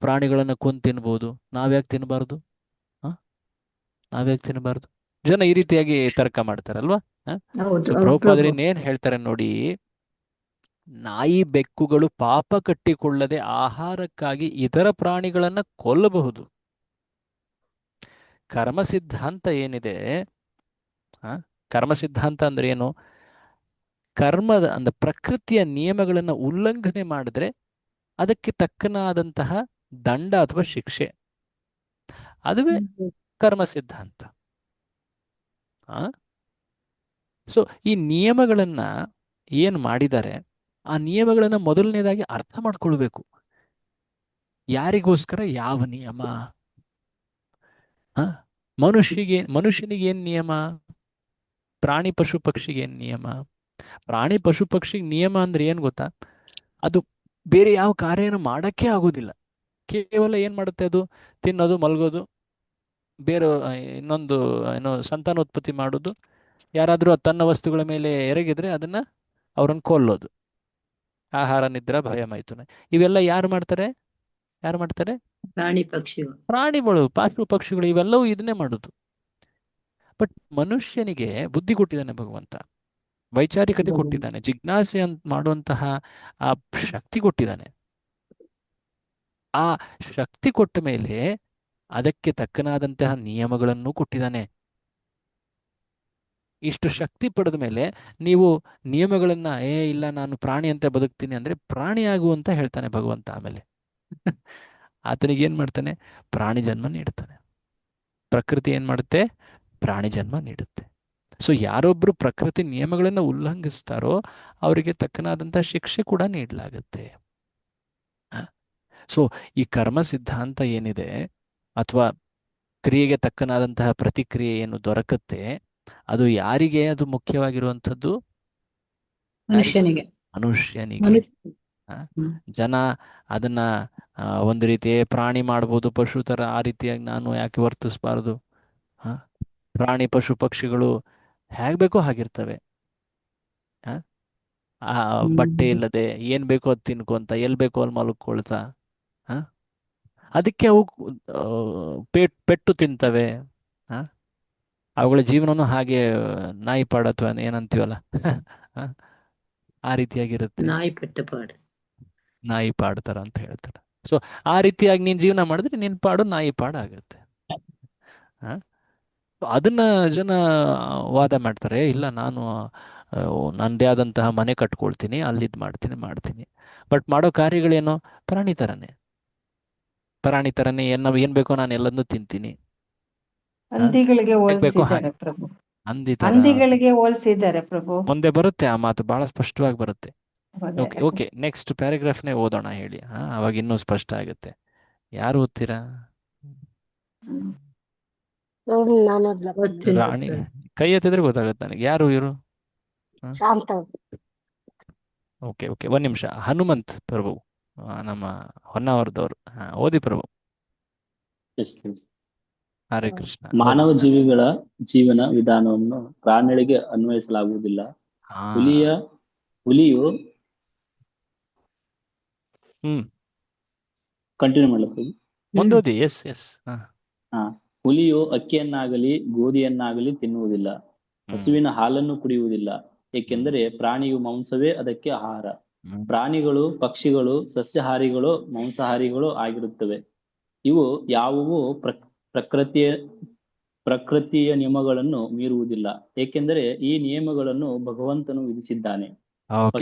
ಪ್ರಾಣಿಗಳನ್ನು ಕೊಂದು ತಿನ್ಬೋದು, ನಾವ್ಯಾಕೆ ತಿನ್ನಬಾರ್ದು? ಜನ ಈ ರೀತಿಯಾಗಿ ತರ್ಕ ಮಾಡ್ತಾರಲ್ವಾ? ಸೊ ಪ್ರಭುಪಾದರು ಏನ್ ಹೇಳ್ತಾರೆ ನೋಡಿ, ನಾಯಿ ಬೆಕ್ಕುಗಳು ಪಾಪ ಕಟ್ಟಿಕೊಳ್ಳದೆ ಆಹಾರಕ್ಕಾಗಿ ಇತರ ಪ್ರಾಣಿಗಳನ್ನ ಕೊಲ್ಲಬಹುದು. ಕರ್ಮ ಸಿದ್ಧಾಂತ ಏನಿದೆ, ಕರ್ಮ ಸಿದ್ಧಾಂತ ಅಂದ್ರೆ ಏನು? ಪ್ರಕೃತಿಯ ನಿಯಮಗಳನ್ನು ಉಲ್ಲಂಘನೆ ಮಾಡಿದ್ರೆ ಅದಕ್ಕೆ ತಕ್ಕನಾದಂತಹ ದಂಡ ಅಥವಾ ಶಿಕ್ಷೆ, ಅದುವೇ ಕರ್ಮ ಸಿದ್ಧಾಂತ. ಸೊ ಈ ನಿಯಮಗಳನ್ನ ಏನು ಮಾಡಿದ್ದಾರೆ, ಆ ನಿಯಮಗಳನ್ನ ಮೊದಲನೇದಾಗಿ ಅರ್ಥ ಮಾಡ್ಕೊಳ್ಬೇಕು. ಯಾರಿಗೋಸ್ಕರ ಯಾವ ನಿಯಮ? ಮನುಷ್ಯನಿಗೆ ಏನ್ ನಿಯಮ, ಪ್ರಾಣಿ ಪಶು ಪಕ್ಷಿಗೆ ಏನ್ ನಿಯಮ? ಪ್ರಾಣಿ ಪಶು ಪಕ್ಷಿಗೆ ನಿಯಮ ಅಂದ್ರೆ ಏನ್ ಗೊತ್ತಾ? ಅದು ಬೇರೆ ಯಾವ ಕಾರ್ಯನ ಮಾಡಕ್ಕೆ ಆಗೋದಿಲ್ಲ. ಕೇವಲ ಏನ್ ಮಾಡುತ್ತೆ ಅದು? ತಿನ್ನೋದು, ಮಲಗೋದು, ಬೇರೆ ಇನ್ನೊಂದು ಏನೋ ಸಂತಾನೋತ್ಪತ್ತಿ ಮಾಡೋದು, ಯಾರಾದರೂ ತನ್ನ ವಸ್ತುಗಳ ಮೇಲೆ ಎರಗಿದ್ರೆ ಅದನ್ನ ಅವ್ರನ್ನ ಕೊಲ್ಲೋದು. ಆಹಾರ, ನಿದ್ರಾ, ಭಯ, ಮೈಥುನ, ಇವೆಲ್ಲ ಯಾರು ಮಾಡ್ತಾರೆ? ಯಾರು ಮಾಡ್ತಾರೆ? ಪ್ರಾಣಿ ಪಕ್ಷಿಗಳು. ಪ್ರಾಣಿಗಳು, ಪಾಶು ಪಕ್ಷಿಗಳು, ಇವೆಲ್ಲವೂ ಇದನ್ನೇ ಮಾಡೋದು. ಬಟ್ ಮನುಷ್ಯನಿಗೆ ಬುದ್ಧಿ ಕೊಟ್ಟಿದ್ದಾನೆ ಭಗವಂತ, ವೈಚಾರಿಕತೆ ಕೊಟ್ಟಿದ್ದಾನೆ, ಜಿಜ್ಞಾಸೆ ಅಂತ ಮಾಡುವಂತಹ ಆ ಶಕ್ತಿ ಕೊಟ್ಟಿದ್ದಾನೆ. ಆ ಶಕ್ತಿ ಕೊಟ್ಟ ಮೇಲೆ ಅದಕ್ಕೆ ತಕ್ಕನಾದಂತಹ ನಿಯಮಗಳನ್ನು ಕೊಟ್ಟಿದ್ದಾನೆ. ಇಷ್ಟು ಶಕ್ತಿ ಪಡೆದ ಮೇಲೆ ನೀವು ನಿಯಮಗಳನ್ನ ಇಲ್ಲ ನಾನು ಪ್ರಾಣಿ ಅಂತ ಬದುಕ್ತೀನಿ ಅಂದ್ರೆ ಪ್ರಾಣಿ ಆಗು ಅಂತ ಹೇಳ್ತಾನೆ ಭಗವಂತ. ಆಮೇಲೆ ಆತನಿಗೆ ಏನ್ ಮಾಡ್ತಾನೆ? ಪ್ರಾಣಿ ಜನ್ಮ ನೀಡ್ತಾನೆ. ಪ್ರಕೃತಿ ಏನ್ ಮಾಡುತ್ತೆ? ಪ್ರಾಣಿ ಜನ್ಮ ನೀಡುತ್ತೆ. ಸೊ ಯಾರೊಬ್ರು ಪ್ರಕೃತಿ ನಿಯಮಗಳನ್ನ ಉಲ್ಲಂಘಿಸ್ತಾರೋ ಅವರಿಗೆ ತಕ್ಕನಾದಂತಹ ಶಿಕ್ಷೆ ಕೂಡ ನೀಡಲಾಗುತ್ತೆ. ಸೊ ಈ ಕರ್ಮ ಸಿದ್ಧಾಂತ ಏನಿದೆ, ಅಥವಾ ಕ್ರಿಯೆಗೆ ತಕ್ಕನಾದಂತಹ ಪ್ರತಿಕ್ರಿಯೆ ಏನು ದೊರಕುತ್ತೆ, ಅದು ಯಾರಿಗೆ ಅದು ಮುಖ್ಯವಾಗಿರುವಂಥದ್ದು? ಮನುಷ್ಯನಿಗೆ. ಮನುಷ್ಯನಿಗೆ. ಜನ ಅದನ್ನ ಒಂದು ರೀತಿ ಪ್ರಾಣಿ ಮಾಡ್ಬೋದು, ಪಶು ತರ, ಆ ರೀತಿಯಾಗಿ ನಾನು ಯಾಕೆ ವರ್ತಿಸಬಾರದು? ಪ್ರಾಣಿ, ಪಶು, ಪಕ್ಷಿಗಳು ಹೇಗ್ ಬೇಕೋ ಹಾಗಿರ್ತವೆ. ಆ ಬಟ್ಟೆ ಇಲ್ಲದೆ ಏನ್ ಬೇಕೋ ಅದು ತಿನ್ಕೊಂತ, ಎಲ್ ಬೇಕೋ ಅಲ್ಲಿ ಮಲ್ಕೊಳ್ತಾ, ಅದಕ್ಕೆ ಅವು ಪೆಟ್ಟು ತಿಂತವೆ. ಅವುಗಳ ಜೀವನನು ಹಾಗೆ ನಾಯಿ ಪಾಡು ಅಥವಾ ಏನಂತೀವಲ್ಲ ಆ ರೀತಿಯಾಗಿರುತ್ತೆ. ನಾಯಿ ಪಾಡ್ತಾರ ಅಂತ ಹೇಳ್ತಾರೆ. ಸೊ ಆ ರೀತಿಯಾಗಿ ನೀನ್ ಜೀವನ ಮಾಡಿದ್ರೆ ನಿನ್ ಪಾಡು ನಾಯಿ ಪಾಡು ಆಗುತ್ತೆ. ಅದನ್ನ ಜನ ವಾದ ಮಾಡ್ತಾರೆ, ಇಲ್ಲ ನಾನು ನನ್ನದೇ ಆದಂತಹ ಮನೆ ಕಟ್ಕೊಳ್ತೀನಿ, ಅಲ್ಲಿದ್ ಮಾಡ್ತೀನಿ. ಬಟ್ ಮಾಡೋ ಕಾರ್ಯಗಳೇನೋ ಪ್ರಾಣಿ ಥರನೇ. ಏನ್ ಬೇಕೋ ನಾನು ಎಲ್ಲದನ್ನೂ ತಿಂತೀನಿ. ಹಂದಿಗಳಿಗೆ ಹೋಲಿಸಿದ್ದಾರೆ ಪ್ರಭು. ಹಂದಿಗಳಿಗೆ ಹೋಲಿಸಿದ್ದಾರೆ ಪ್ರಭು. ಮುಂದೆ ಬರುತ್ತೆ ಆ ಮಾತು, ಬಹಳ ಸ್ಪಷ್ಟವಾಗಿ ಬರುತ್ತೆ. ಓಕೆ, ನೆಕ್ಸ್ಟ್ ಪ್ಯಾರಾಗ್ರಾಫ್ನೇ ಓದೋಣ ಹೇಳಿ. ಅವಾಗ ಇನ್ನೂ ಸ್ಪಷ್ಟ ಆಗುತ್ತೆ. ಯಾರು ಓದ್ತೀರಾ? ರಾಣಿ ಕೈ ಎತ್ತಿದ್ರೆ ಗೊತ್ತಾಗುತ್ತೆ ನನಗೆ ಯಾರು ಇವರು. ಓಕೆ, ಒಂದ್ ನಿಮಿಷ. ಹನುಮಂತ್ ಪ್ರಭು, ನಮ್ಮ ಹೊನ್ನಾವರದವರು, ಓದಿ ಪ್ರಭು. ಹರೇ ಕೃಷ್ಣ. ಮಾನವ ಜೀವಿಗಳ ಜೀವನ ವಿಧಾನವನ್ನು ಪ್ರಾಣಿಗಳಿಗೆ ಅನ್ವಯಿಸಲಾಗುವುದಿಲ್ಲ. ಹುಲಿಯು ಕಂಟಿನ್ಯೂ ಮಾಡಬೇಕು. ಮುಂದೋದಿ. ಎಸ್. ಹುಲಿಯು ಅಕ್ಕಿಯನ್ನಾಗಲಿ ಗೋಧಿಯನ್ನಾಗಲಿ ತಿನ್ನುವುದಿಲ್ಲ, ಹಸುವಿನ ಹಾಲನ್ನು ಕುಡಿಯುವುದಿಲ್ಲ, ಏಕೆಂದರೆ ಪ್ರಾಣಿಯು ಮಾಂಸವೇ ಅದಕ್ಕೆ ಆಹಾರ. ಪ್ರಾಣಿಗಳು, ಪಕ್ಷಿಗಳು ಸಸ್ಯಾಹಾರಿಗಳು, ಮಾಂಸಾಹಾರಿಗಳು ಆಗಿರುತ್ತವೆ. ಇವು ಯಾವುವು ಪ್ರಕೃತಿಯ ನಿಯಮಗಳನ್ನು ಮೀರುವುದಿಲ್ಲ, ಏಕೆಂದರೆ ಈ ನಿಯಮಗಳನ್ನು ಭಗವಂತನು ವಿಧಿಸಿದ್ದಾನೆ.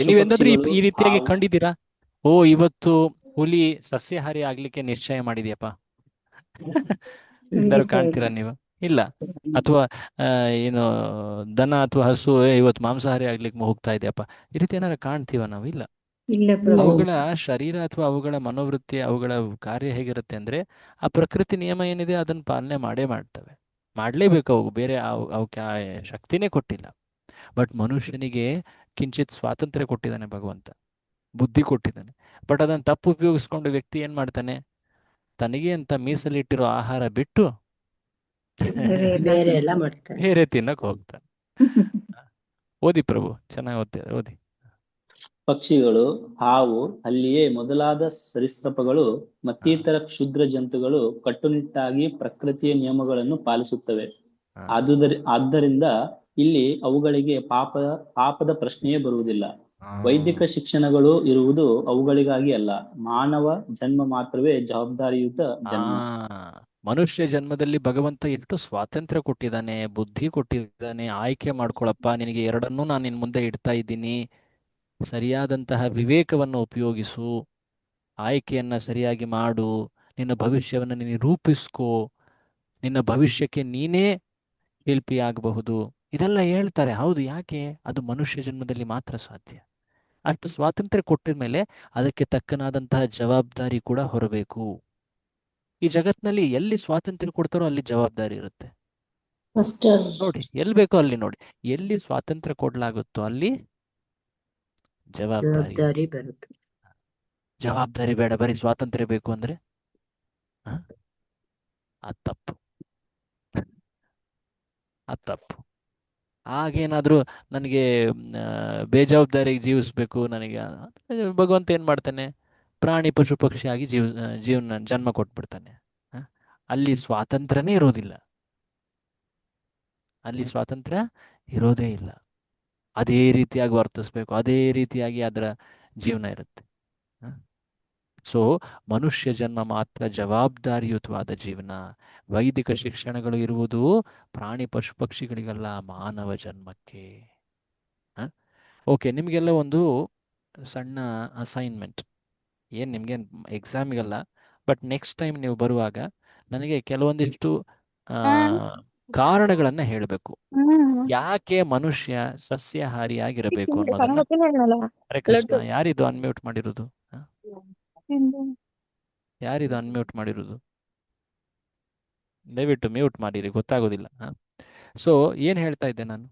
ನೀವೆಂದಾದ್ರೂ ಈ ರೀತಿಯಾಗಿ ಕಂಡಿದ್ದೀರಾ? ಇವತ್ತು ಹುಲಿ ಸಸ್ಯಾಹಾರಿ ಆಗ್ಲಿಕ್ಕೆ ನಿಶ್ಚಯ ಮಾಡಿದ್ಯಪ್ಪ, ಎಲ್ಲರೂ ಕಾಣ್ತೀರಾ ನೀವು? ಇಲ್ಲ. ಅಥವಾ ಏನು ದನ ಅಥವಾ ಹಸು ಇವತ್ತು ಮಾಂಸಾಹಾರಿ ಆಗ್ಲಿಕ್ಕೆ ಹೋಗ್ತಾ ಇದೆಯಪ್ಪ, ಈ ರೀತಿ ಏನಾರ ಕಾಣ್ತೀವ ನಾವು? ಇಲ್ಲ. ಅವುಗಳ ಶರೀರ ಅಥವಾ ಅವುಗಳ ಮನೋವೃತ್ತಿ, ಅವುಗಳ ಕಾರ್ಯ ಹೇಗಿರುತ್ತೆ ಅಂದ್ರೆ ಆ ಪ್ರಕೃತಿ ನಿಯಮ ಏನಿದೆ ಅದನ್ನ ಪಾಲನೆ ಮಾಡ್ತವೆ, ಮಾಡ್ಲೇಬೇಕು. ಅವು ಬೇರೆ ಅವಕ್ಕೆ ಆ ಶಕ್ತಿನೇ ಕೊಟ್ಟಿಲ್ಲ. ಬಟ್ ಮನುಷ್ಯನಿಗೆ ಕಿಂಚಿತ್ ಸ್ವಾತಂತ್ರ್ಯ ಕೊಟ್ಟಿದ್ದಾನೆ ಭಗವಂತ, ಬುದ್ಧಿ ಕೊಟ್ಟಿದ್ದಾನೆ. ಬಟ್ ಅದನ್ನ ತಪ್ಪು ಉಪಯೋಗಿಸ್ಕೊಂಡು ವ್ಯಕ್ತಿ ಏನ್ ಮಾಡ್ತಾನೆ? ತನಗೆ ಅಂತ ಮೀಸಲಿಟ್ಟಿರೋ ಆಹಾರ ಬಿಟ್ಟು ಬೇರೆ ತಿನ್ನಕ್ ಹೋಗ್ತಾನೆ. ಓದಿ ಪ್ರಭು, ಚೆನ್ನಾಗಿ ಓದ್ತೀರ, ಓದಿ. ಪಕ್ಷಿಗಳು, ಹಾವು, ಹಲ್ಲಿಯೇ ಮೊದಲಾದ ಸರೀಸೃಪಗಳು ಮತ್ತಿತರ ಕ್ಷುದ್ರ ಜಂತುಗಳು ಕಟ್ಟುನಿಟ್ಟಾಗಿ ಪ್ರಕೃತಿಯ ನಿಯಮಗಳನ್ನು ಪಾಲಿಸುತ್ತವೆ. ಆದ್ದರಿಂದ ಇಲ್ಲಿ ಅವುಗಳಿಗೆ ಪಾಪದ ಪ್ರಶ್ನೆಯೇ ಬರುವುದಿಲ್ಲ. ವೈದಿಕ ಶಿಕ್ಷಣಗಳು ಇರುವುದು ಅವುಗಳಿಗಾಗಿ ಅಲ್ಲ, ಮಾನವ ಜನ್ಮ ಮಾತ್ರವೇ ಜವಾಬ್ದಾರಿಯುತ ಜನ್ಮ. ಮನುಷ್ಯ ಜನ್ಮದಲ್ಲಿ ಭಗವಂತ ಎಷ್ಟು ಸ್ವಾತಂತ್ರ್ಯ ಕೊಟ್ಟಿದ್ದಾನೆ, ಬುದ್ಧಿ ಕೊಟ್ಟಿದ್ದಾನೆ. ಆಯ್ಕೆ ಮಾಡ್ಕೊಳಪ್ಪ, ನಿನಗೆ ಎರಡನ್ನೂ ನಾನು ನಿನ್ ಮುಂದೆ ಇಡ್ತಾ ಇದ್ದೀನಿ. ಸರಿಯಾದಂತಹ ವಿವೇಕವನ್ನು ಉಪಯೋಗಿಸು, ಆಯ್ಕೆಯನ್ನ ಸರಿಯಾಗಿ ಮಾಡು, ನಿನ್ನ ಭವಿಷ್ಯವನ್ನು ನೀನು ರೂಪಿಸ್ಕೋ, ನಿನ್ನ ಭವಿಷ್ಯಕ್ಕೆ ನೀನೇ ಶಿಲ್ಪಿಯಾಗಬಹುದು. ಇದೆಲ್ಲ ಹೇಳ್ತಾರೆ. ಹೌದು, ಯಾಕೆ? ಅದು ಮನುಷ್ಯ ಜನ್ಮದಲ್ಲಿ ಮಾತ್ರ ಸಾಧ್ಯ. ಅಷ್ಟು ಸ್ವಾತಂತ್ರ್ಯ ಕೊಟ್ಟ ಮೇಲೆ ಅದಕ್ಕೆ ತಕ್ಕನಾದಂತಹ ಜವಾಬ್ದಾರಿ ಕೂಡ ಹೊರಬೇಕು. ಈ ಜಗತ್ತಿನಲ್ಲಿ ಎಲ್ಲಿ ಸ್ವಾತಂತ್ರ್ಯ ಕೊಡ್ತಾರೋ ಅಲ್ಲಿ ಜವಾಬ್ದಾರಿ ಇರುತ್ತೆ ನೋಡಿ. ಎಲ್ಲಿ ಬೇಕೋ ಅಲ್ಲಿ ನೋಡಿ, ಎಲ್ಲಿ ಸ್ವಾತಂತ್ರ್ಯ ಕೊಡ್ಲಾಗುತ್ತೋ ಅಲ್ಲಿ ಜವಾಬ್ದಾರಿ ಬರುತ್ತೆ. ಜವಾಬ್ದಾರಿ ಬೇಡ, ಬರೀ ಸ್ವಾತಂತ್ರ್ಯ ಬೇಕು ಅಂದ್ರೆ ಅದು ತಪ್ಪು, ಅದು ತಪ್ಪು. ಆಗೇನಾದರೂ ನನಗೆ ಬೇಜವಾಬ್ದಾರಿಗೆ ಜೀವಿಸ್ಬೇಕು ನನಗೆ, ಭಗವಂತ ಏನು ಮಾಡ್ತಾನೆ, ಪ್ರಾಣಿ ಪಶು ಪಕ್ಷಿ ಆಗಿ ಜೀವನ ಜನ್ಮ ಕೊಟ್ಬಿಡ್ತಾನೆ. ಅಲ್ಲಿ ಸ್ವಾತಂತ್ರ್ಯನೇ ಇರೋದಿಲ್ಲ, ಅಲ್ಲಿ ಸ್ವಾತಂತ್ರ್ಯ ಇರೋದೇ ಇಲ್ಲ. ಅದೇ ರೀತಿಯಾಗಿ ವರ್ತಿಸ್ಬೇಕು, ಅದೇ ರೀತಿಯಾಗಿ ಅದರ ಜೀವನ ಇರುತ್ತೆ. ಸೊ ಮನುಷ್ಯ ಜನ್ಮ ಮಾತ್ರ ಜವಾಬ್ದಾರಿಯುತವಾದ ಜೀವನ. ವೈದಿಕ ಶಿಕ್ಷಣಗಳು ಇರುವುದು ಪ್ರಾಣಿ ಪಶು ಪಕ್ಷಿಗಳಿಗಲ್ಲ, ಮಾನವ ಜನ್ಮಕ್ಕೆ. ಓಕೆ, ನಿಮಗೆಲ್ಲ ಒಂದು ಸಣ್ಣ ಅಸೈನ್ಮೆಂಟ್, ಏನು ನಿಮಗೇನು ಎಕ್ಸಾಮಿಗಲ್ಲ, ಬಟ್ ನೆಕ್ಸ್ಟ್ ಟೈಮ್ ನೀವು ಬರುವಾಗ ನನಗೆ ಕೆಲವೊಂದಿಷ್ಟು ಕಾರಣಗಳನ್ನು ಹೇಳಬೇಕು, ಯಾಕೆ ಮನುಷ್ಯ ಸಸ್ಯಾಹಾರಿಯಾಗಿರಬೇಕು ಅನ್ನೋದನ್ನ. ಹರೇ ಕೃಷ್ಣ. ಯಾರಿದು ಅನ್ಮ್ಯೂಟ್ ಮಾಡಿರೋದು? ಯಾರಿದು ಅನ್ಮ್ಯೂಟ್ ಮಾಡಿರೋದು? ದಯವಿಟ್ಟು ಮ್ಯೂಟ್ ಮಾಡಿರಿ, ಗೊತ್ತಾಗೋದಿಲ್ಲ. ಸೊ ಏನು ಹೇಳ್ತಾ ಇದ್ದೆ ನಾನು?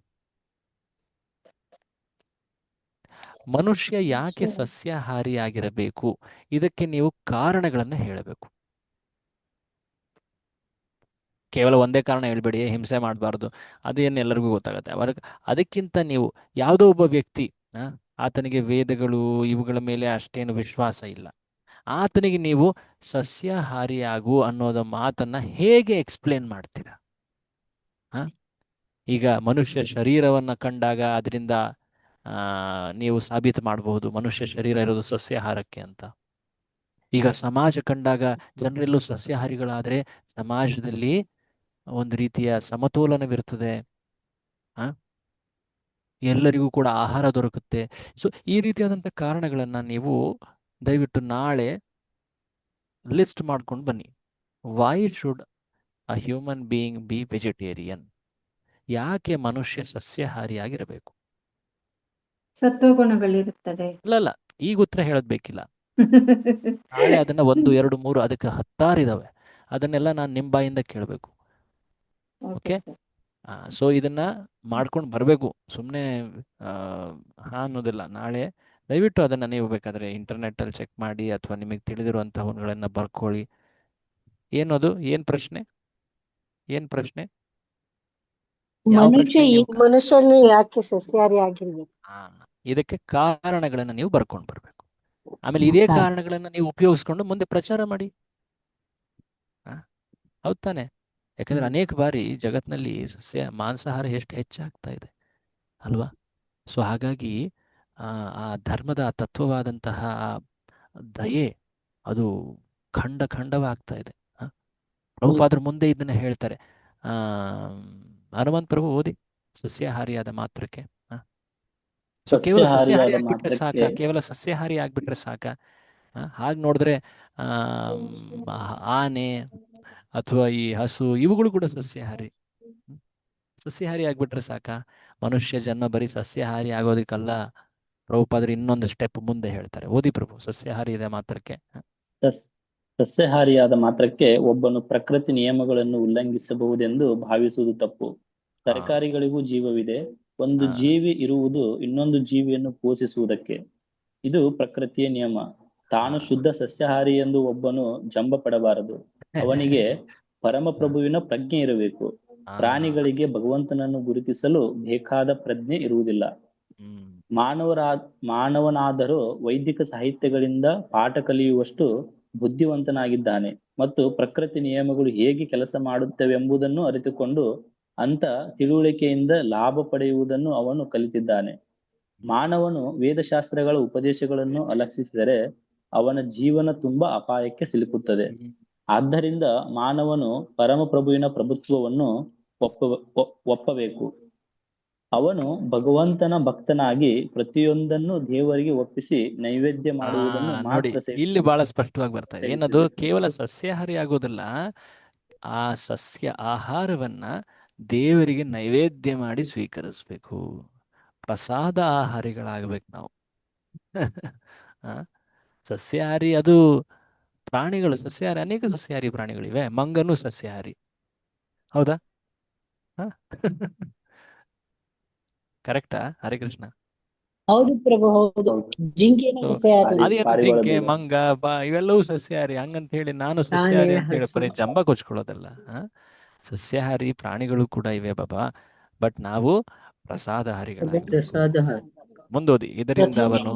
ಮನುಷ್ಯ ಯಾಕೆ ಸಸ್ಯಾಹಾರಿಯಾಗಿರಬೇಕು, ಇದಕ್ಕೆ ನೀವು ಕಾರಣಗಳನ್ನು ಹೇಳಬೇಕು. ಕೇವಲ ಒಂದೇ ಕಾರಣ ಹೇಳ್ಬೇಡಿ, ಹಿಂಸೆ ಮಾಡಬಾರ್ದು, ಅದೇನು ಎಲ್ಲರಿಗೂ ಗೊತ್ತಾಗುತ್ತೆ. ಅದಕ್ಕಿಂತ ನೀವು ಯಾವುದೋ ಒಬ್ಬ ವ್ಯಕ್ತಿ, ಆತನಿಗೆ ವೇದಗಳು ಇವುಗಳ ಮೇಲೆ ಅಷ್ಟೇನು ವಿಶ್ವಾಸ ಇಲ್ಲ, ಆತನಿಗೆ ನೀವು ಸಸ್ಯಾಹಾರಿಯಾಗು ಅನ್ನೋದ ಮಾತನ್ನ ಹೇಗೆ ಎಕ್ಸ್ಪ್ಲೇನ್ ಮಾಡ್ತೀರಾ? ಈಗ ಮನುಷ್ಯ ಶರೀರವನ್ನು ಕಂಡಾಗ ಅದರಿಂದ ನೀವು ಸಾಬೀತು ಮಾಡಬಹುದು ಮನುಷ್ಯ ಶರೀರ ಇರೋದು ಸಸ್ಯಾಹಾರಕ್ಕೆ ಅಂತ. ಈಗ ಸಮಾಜ ಕಂಡಾಗ ಜನರೆಲ್ಲೂ ಸಸ್ಯಾಹಾರಿಗಳಾದರೆ ಸಮಾಜದಲ್ಲಿ ಒಂದು ರೀತಿಯ ಸಮತೋಲನವಿರ್ತದೆ, ಎಲ್ಲರಿಗೂ ಕೂಡ ಆಹಾರ ದೊರಕುತ್ತೆ. ಸೊ ಈ ರೀತಿಯಾದಂಥ ಕಾರಣಗಳನ್ನು ನೀವು ದಯವಿಟ್ಟು ನಾಳೆ ಲಿಸ್ಟ್ ಮಾಡ್ಕೊಂಡು ಬನ್ನಿ. Why should a human being B vegetarian? ಯಾಕೆ ಮನುಷ್ಯ ಸಸ್ಯಾಹಾರಿಯಾಗಿರಬೇಕು? ಸತ್ವಗುಣಗಳಿರುತ್ತದೆ. ಅಲ್ಲ, ಈಗ ಉತ್ತರ ಹೇಳೋದ್ ಬೇಕಿಲ್ಲ. ನಾಳೆ ಅದನ್ನ 1, 2, 3 ಅದಕ್ಕೆ 16 ಇದಾವೆ, ಅದನ್ನೆಲ್ಲ ನಾನು ನಿಮ್ಮ ಬಾಯಿಂದ ಕೇಳಬೇಕು. ಓಕೆ, ಸೊ ಇದನ್ನ ಮಾಡ್ಕೊಂಡು ಬರಬೇಕು, ಸುಮ್ಮನೆ ಅನ್ನೋದಿಲ್ಲ. ನಾಳೆ ದಯವಿಟ್ಟು ಅದನ್ನು ನೀವು ಬೇಕಾದರೆ ಇಂಟರ್ನೆಟ್ಟಲ್ಲಿ ಚೆಕ್ ಮಾಡಿ ಅಥವಾ ನಿಮಗೆ ತಿಳಿದಿರುವಂಥವುಗಳನ್ನು ಬರ್ಕೊಳ್ಳಿ. ಏನದು? ಏನು ಪ್ರಶ್ನೆ? ಮನುಷ್ಯನು ಯಾಕೆ ಸಸ್ಯಾಹಾರಿ ಆಗಿರ್ಬೇಕು? ಇದಕ್ಕೆ ಕಾರಣಗಳನ್ನು ನೀವು ಬರ್ಕೊಂಡು ಬರಬೇಕು. ಆಮೇಲೆ ಇದೇ ಕಾರಣಗಳನ್ನು ನೀವು ಉಪಯೋಗಿಸ್ಕೊಂಡು ಮುಂದೆ ಪ್ರಚಾರ ಮಾಡಿ. ಹೌದ್ ತಾನೆ? ಯಾಕಂದ್ರೆ ಅನೇಕ ಬಾರಿ ಜಗತ್ತಿನಲ್ಲಿ ಮಾಂಸಾಹಾರ ಎಷ್ಟು ಹೆಚ್ಚಾಗ್ತಾ ಇದೆ ಅಲ್ವಾ? ಸೊ ಹಾಗಾಗಿ ಆ ಧರ್ಮದ ತತ್ವವಾದಂತಹ ದಯೆ ಅದು ಖಂಡವಾಗ್ತಾ ಇದೆ. ಪ್ರಭುಪಾದರು ಮುಂದೆ ಇದನ್ನ ಹೇಳ್ತಾರೆ. ಹನುಮಂತ ಪ್ರಭು ಓದಿ, ಸಸ್ಯಾಹಾರಿಯಾದ ಮಾತ್ರಕ್ಕೆ. ಸೊ ಕೇವಲ ಸಸ್ಯಾಹಾರಿ ಆಗ್ಬಿಟ್ರೆ ಸಾಕ? ಕೇವಲ ಸಸ್ಯಾಹಾರಿ ಆಗ್ಬಿಟ್ರೆ ಸಾಕ? ಹಾಗೆ ನೋಡಿದ್ರೆ ಆನೆ ಅಥವಾ ಈ ಹಸು ಇವುಗಳು ಕೂಡ ಸಸ್ಯಾಹಾರಿ ಆಗ್ಬಿಟ್ರೆ ಸಾಕ? ಮನುಷ್ಯ ಜನ್ಮ ಬರೀ ಸಸ್ಯಾಹಾರಿ ಆಗೋದಕ್ಕಲ್ಲ, ಪ್ರಭುಪಾದರು ಇನ್ನೊಂದು ಸ್ಟೆಪ್ ಮುಂದೆ ಹೇಳ್ತಾರೆ. ಓದಿ ಪ್ರಭು, ಸಸ್ಯಾಹಾರಿ ಇದೆ ಮಾತ್ರಕ್ಕೆ. ಸಸ್ಯಾಹಾರಿಯಾದ ಮಾತ್ರಕ್ಕೆ ಒಬ್ಬನು ಪ್ರಕೃತಿ ನಿಯಮಗಳನ್ನು ಉಲ್ಲಂಘಿಸಬಹುದೆಂದು ಭಾವಿಸುವುದು ತಪ್ಪು. ತರಕಾರಿಗಳಿಗೂ ಜೀವವಿದೆ. ಒಂದು ಜೀವಿ ಇರುವುದು ಇನ್ನೊಂದು ಜೀವಿಯನ್ನು ಪೋಷಿಸುವುದಕ್ಕೆ. ಇದು ಪ್ರಕೃತಿಯ ನಿಯಮ. ತಾನು ಶುದ್ಧ ಸಸ್ಯಾಹಾರಿ ಎಂದು ಒಬ್ಬನು ಜಂಬ ಪಡಬಾರದು. ಅವನಿಗೆ ಪರಮಪ್ರಭುವಿನ ಪ್ರಜ್ಞೆ ಇರಬೇಕು. ಪ್ರಾಣಿಗಳಿಗೆ ಭಗವಂತನನ್ನು ಗುರುತಿಸಲು ಬೇಕಾದ ಪ್ರಜ್ಞೆ ಇರುವುದಿಲ್ಲ. ಮಾನವನಾದರೂ ವೈದಿಕ ಸಾಹಿತ್ಯಗಳಿಂದ ಪಾಠ ಕಲಿಯುವಷ್ಟು ಬುದ್ಧಿವಂತನಾಗಿದ್ದಾನೆ ಮತ್ತು ಪ್ರಕೃತಿ ನಿಯಮಗಳು ಹೇಗೆ ಕೆಲಸ ಮಾಡುತ್ತವೆಂಬುದನ್ನು ಅರಿತುಕೊಂಡು ಅಂತ ತಿಳುವಳಿಕೆಯಿಂದ ಲಾಭ ಪಡೆಯುವುದನ್ನು ಅವನು ಕಲಿತಿದ್ದಾನೆ. ಮಾನವನು ವೇದಶಾಸ್ತ್ರಗಳ ಉಪದೇಶಗಳನ್ನು ಅಲಕ್ಷಿಸಿದರೆ ಅವನ ಜೀವನ ತುಂಬಾ ಅಪಾಯಕ್ಕೆ ಸಿಲುಕುತ್ತದೆ. ಆದ್ದರಿಂದ ಮಾನವನು ಪರಮಪ್ರಭುವಿನ ಪ್ರಭುತ್ವವನ್ನು ಒಪ್ಪಬೇಕು. ಅವನು ಭಗವಂತನ ಭಕ್ತನಾಗಿ ಪ್ರತಿಯೊಂದನ್ನು ದೇವರಿಗೆ ಒಪ್ಪಿಸಿ ನೈವೇದ್ಯ ಮಾಡುವುದನ್ನು ನೋಡಿ, ಇಲ್ಲಿ ಬಹಳ ಸ್ಪಷ್ಟವಾಗಿ ಬರ್ತಾ ಇದೆ. ಏನದು? ಕೇವಲ ಸಸ್ಯಾಹಾರಿ ಆಗೋದಿಲ್ಲ, ಆ ಸಸ್ಯ ಆಹಾರವನ್ನ ದೇವರಿಗೆ ನೈವೇದ್ಯ ಮಾಡಿ ಸ್ವೀಕರಿಸ್ಬೇಕು. ಪ್ರಸಾದ ಆಹಾರಿಗಳಾಗಬೇಕು ನಾವು. ಸಸ್ಯಾಹಾರಿ ಅದು ಪ್ರಾಣಿಗಳು ಸಸ್ಯಾಹಾರಿ, ಅನೇಕ ಸಸ್ಯಾಹಾರಿ ಪ್ರಾಣಿಗಳಿವೆ. ಮಂಗನು ಸಸ್ಯಾಹಾರಿ, ಹೌದಾ? ಕರೆಕ್ಟಾ? ಹರೇ ಕೃಷ್ಣ. ಹೌದು ಪ್ರಭು, ಹೌದು. ಜಿಂಕೆನೂ So, ಸಸ್ಯಾಹಾರಿ. ಅದೇನು ಜಿಂಕೆ ಮಂಗ ಇವೆಲ್ಲವೂ ಸಸ್ಯಾಹಾರಿ. ಹಂಗಂತ ಹೇಳಿ ನಾನು ಆನೆ, ಸಸ್ಯಾಹಾರಿ ಅಂತ ಹೇಳಿ ಹಸು. ಬರೀ ಜಂಬ ಕೊಚ್ಕೊಳ್ಳೋದಲ್ಲ. ಸಸ್ಯಾಹಾರಿ ಪ್ರಾಣಿಗಳು ಕೂಡ ಇವೆ ಬಾಬಾ, ಬಟ್ ನಾವು ಪ್ರಸಾದಹಾರಿಗಳಾಗಿರ್ಬೇಕು. ಪ್ರಸಾದಹಾರಿ. ಮುಂದೋದಿ. ಇದರಿಂದ ಅವನು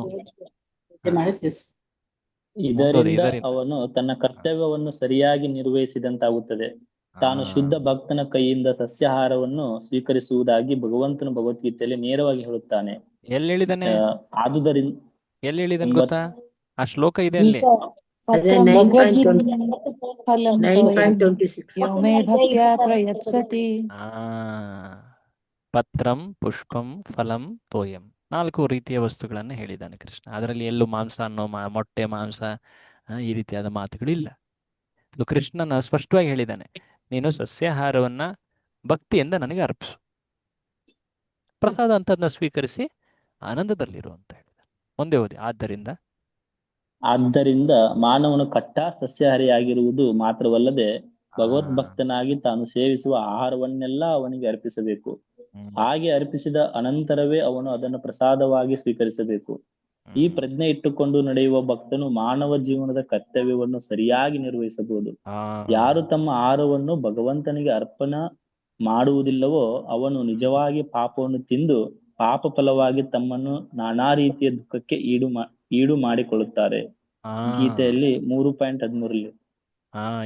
ಇದರಿಂದ ಅವನು ತನ್ನ ಕರ್ತವ್ಯವನ್ನು ಸರಿಯಾಗಿ ನಿರ್ವಹಿಸಿದಂತಾಗುತ್ತದೆ. ತಾನು ಶುದ್ಧ ಭಕ್ತನ ಕೈಯಿಂದ ಸಸ್ಯಾಹಾರವನ್ನು ಸ್ವೀಕರಿಸುವುದಾಗಿ ಭಗವಂತನು ಭಗವದ್ಗೀತೆಯಲ್ಲಿ ನೇರವಾಗಿ ಹೇಳುತ್ತಾನೆ. ಎಲ್ಲಿ ಹೇಳಿದಾನೆ? ಆದುದರಿಂದ ಎಲ್ಲಿ ಹೇಳಿದಾನೆ ಗೊತ್ತಾ? ಆ ಶ್ಲೋಕ ಇದೆ ಅಲ್ಲಿ. ಅದೇ ಪತ್ರಂ 9.20 ಫಲಂ 9.26. ಯೋ ಮೇ ಭಕ್ತ್ಯಾ ಪ್ರಯಚ್ಛತಿ. ಪತ್ರಂ ಪುಷ್ಪಂ ಫಲಂ ತೋಯಂ, 4 ರೀತಿಯ ವಸ್ತುಗಳನ್ನು ಹೇಳಿದ್ದಾನೆ ಕೃಷ್ಣ. ಅದರಲ್ಲಿ ಎಲ್ಲೂ ಮಾಂಸ ಅನ್ನೋ ಮೊಟ್ಟೆ ಮಾಂಸ ಈ ರೀತಿಯಾದ ಮಾತುಗಳಿಲ್ಲ. ಇದು ಕೃಷ್ಣನ ಸ್ಪಷ್ಟವಾಗಿ ಹೇಳಿದ್ದಾನೆ, ನೀನು ಸಸ್ಯಾಹಾರವನ್ನ ಭಕ್ತಿಯಿಂದ ನನಗೆ ಅರ್ಪಿಸು, ಪ್ರಸಾದ ಅಂತದನ್ನ ಸ್ವೀಕರಿಸಿ ಆನಂದದಲ್ಲಿರು ಅಂತ ಹೇಳಿದ್ದಾನೆ. ಮುಂದೆ ಓದಿ. ಆದ್ದರಿಂದ ಮಾನವನು ಕಟ್ಟ ಸಸ್ಯಾಹಾರಿಯಾಗಿರುವುದು ಮಾತ್ರವಲ್ಲದೆ ಭಗವದ್ಭಕ್ತನಾಗಿ ತಾನು ಸೇವಿಸುವ ಆಹಾರವನ್ನೆಲ್ಲ ಅವನಿಗೆ ಅರ್ಪಿಸಬೇಕು. ಹಾಗೆ ಅರ್ಪಿಸಿದ ಅನಂತರವೇ ಅವನು ಅದನ್ನು ಪ್ರಸಾದವಾಗಿ ಸ್ವೀಕರಿಸಬೇಕು. ಈ ಪ್ರಜ್ಞೆ ಇಟ್ಟುಕೊಂಡು ನಡೆಯುವ ಭಕ್ತನು ಮಾನವ ಜೀವನದ ಕರ್ತವ್ಯವನ್ನು ಸರಿಯಾಗಿ ನಿರ್ವಹಿಸಬಹುದು. ಯಾರು ತಮ್ಮ ಆಹಾರವನ್ನು ಭಗವಂತನಿಗೆ ಅರ್ಪಣೆ ಮಾಡುವುದಿಲ್ಲವೋ ಅವನು ನಿಜವಾಗಿ ಪಾಪವನ್ನು ತಿಂದು ಪಾಪ ಫಲವಾಗಿ ತಮ್ಮನ್ನು ನಾನಾ ರೀತಿಯ ದುಃಖಕ್ಕೆ ಈಡು ಮಾಡಿಕೊಳ್ಳುತ್ತಾರೆ. ಗೀತೆಯಲ್ಲಿ 3.13.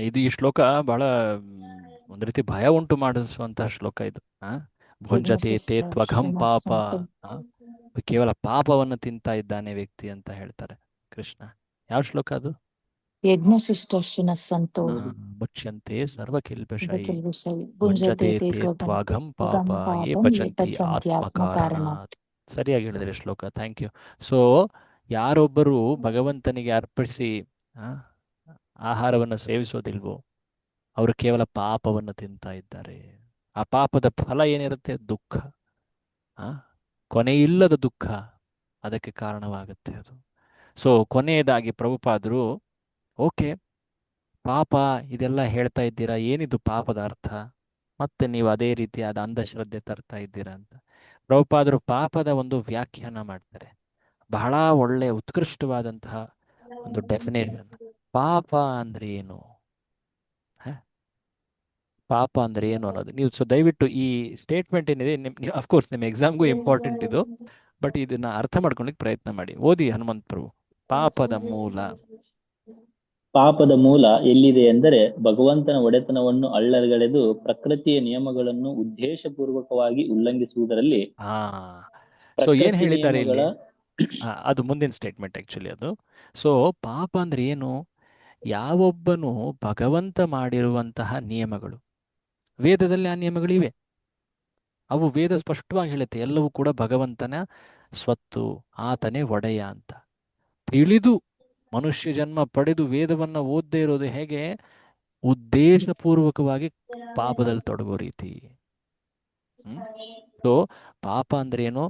ಇದು ಈ ಶ್ಲೋಕ ಬಹಳ ಒಂದು ರೀತಿ ಭಯ ಉಂಟು ಮಾಡಿಸುವಂತಹ ಶ್ಲೋಕ ಇದು. ಭುಂಜತೆ ತೇ ತ್ವಘಂ ಪಾಪ, ಕೇವಲ ಪಾಪವನ್ನು ತಿಂತಾ ಇದ್ದಾನೆ ವ್ಯಕ್ತಿ ಅಂತ ಹೇಳ್ತಾರೆ ಕೃಷ್ಣ. ಯಾವ ಶ್ಲೋಕ ಅದು? ಯಜ್ಞಶಿಷ್ಟರ್ಷಿನ ಸಂತೋ ಮುಚ್ಯಂತೆ ಸರ್ವಕಿಲ್ಬಿಷೈ ಭುಂಜತೆ ಭುಂಜತೆ ತೇ ತ್ವಘಂ ಪಾಪ ಯೇ ಪಚಂತಿ ಆತ್ಮಕಾರಣಾತ್. ಸರಿಯಾಗಿ ಹೇಳಿದ್ರೆ ಶ್ಲೋಕ. Thank you. ಸೊ ಯಾರೊಬ್ಬರು ಭಗವಂತನಿಗೆ ಅರ್ಪಿಸಿ ಆಹಾರವನ್ನು ಸೇವಿಸೋದಿಲ್ವೋ ಅವರು ಕೇವಲ ಪಾಪವನ್ನು ತಿಂತಾ ಇದ್ದಾರೆ. ಆ ಪಾಪದ ಫಲ ಏನಿರುತ್ತೆ? ದುಃಖ, ಕೊನೆಯಿಲ್ಲದ ದುಃಖ ಅದಕ್ಕೆ ಕಾರಣವಾಗುತ್ತೆ ಅದು. ಸೊ ಕೊನೆಯದಾಗಿ ಪ್ರಭುಪಾದರು, ಓಕೆ ಪಾಪ ಇದೆಲ್ಲ ಹೇಳ್ತಾ ಇದ್ದೀರಾ, ಏನಿದು ಪಾಪದ ಅರ್ಥ? ಮತ್ತೆ ನೀವು ಅದೇ ರೀತಿಯಾದ ಅಂಧಶ್ರದ್ಧೆ ತರ್ತಾ ಇದ್ದೀರಾ ಅಂತ ಪ್ರಭುಪಾದರು ಪಾಪದ ಒಂದು ವ್ಯಾಖ್ಯಾನ ಮಾಡ್ತಾರೆ. ಬಹಳ ಒಳ್ಳೆ ಉತ್ಕೃಷ್ಟವಾದಂತಹ ಒಂದು ಡೆಫಿನೇಷನ್. ಪಾಪ ಅಂದ್ರೆ ಏನು, ಪಾಪ ಅಂದ್ರೆ ಏನು ಅನ್ನೋದು ನೀವು ದಯವಿಟ್ಟು ಈ ಸ್ಟೇಟ್ಮೆಂಟ್ ಏನಿದೆ ಅಫ್ಕೋರ್ಸ್ ನಿಮ್ಮ ಎಕ್ಸಾಮ್ಗೂ ಇಂಪಾರ್ಟೆಂಟ್ ಇದು, ಬಟ್ ಇದನ್ನ ಅರ್ಥ ಮಾಡ್ಕೊಳ್ಳಿಕ್ಕೆ ಪ್ರಯತ್ನ ಮಾಡಿ. ಓದಿ ಹನುಮಂತ ಪ್ರಭು. ಪಾಪದ ಮೂಲ ಎಲ್ಲಿದೆ ಎಂದರೆ ಭಗವಂತನ ಒಡೆತನವನ್ನು ಅಳ್ಳಗಳೆದು ಪ್ರಕೃತಿಯ ನಿಯಮಗಳನ್ನು ಉದ್ದೇಶಪೂರ್ವಕವಾಗಿ ಉಲ್ಲಂಘಿಸುವುದರಲ್ಲಿ. ಸೊ ಏನ್ ಹೇಳಿದ್ದಾರೆ ಇಲ್ಲಿ? ಅದು ಮುಂದಿನ ಸ್ಟೇಟ್ಮೆಂಟ್ ಆಕ್ಚುಲಿ ಅದು. ಸೊ ಪಾಪ ಅಂದ್ರೆ ಏನು? ಯಾವೊಬ್ಬನು ಭಗವಂತ ಮಾಡಿರುವಂತಹ ನಿಯಮಗಳು, ವೇದದಲ್ಲಿ ಆ ನಿಯಮಗಳಿವೆ, ಅವು ವೇದ ಸ್ಪಷ್ಟವಾಗಿ ಹೇಳುತ್ತೆ, ಎಲ್ಲವೂ ಕೂಡ ಭಗವಂತನ ಸ್ವತ್ತು, ಆತನೇ ಒಡೆಯ ಅಂತ ತಿಳಿದು ಮನುಷ್ಯ ಜನ್ಮ ಪಡೆದು ವೇದವನ್ನ ಓದದೇ ಇರೋದು ಹೇಗೆ? ಉದ್ದೇಶಪೂರ್ವಕವಾಗಿ ಪಾಪದಲ್ಲಿ ತೊಡಗೋ ರೀತಿ. ಸೊ ಪಾಪ ಅಂದ್ರೆ ಏನು?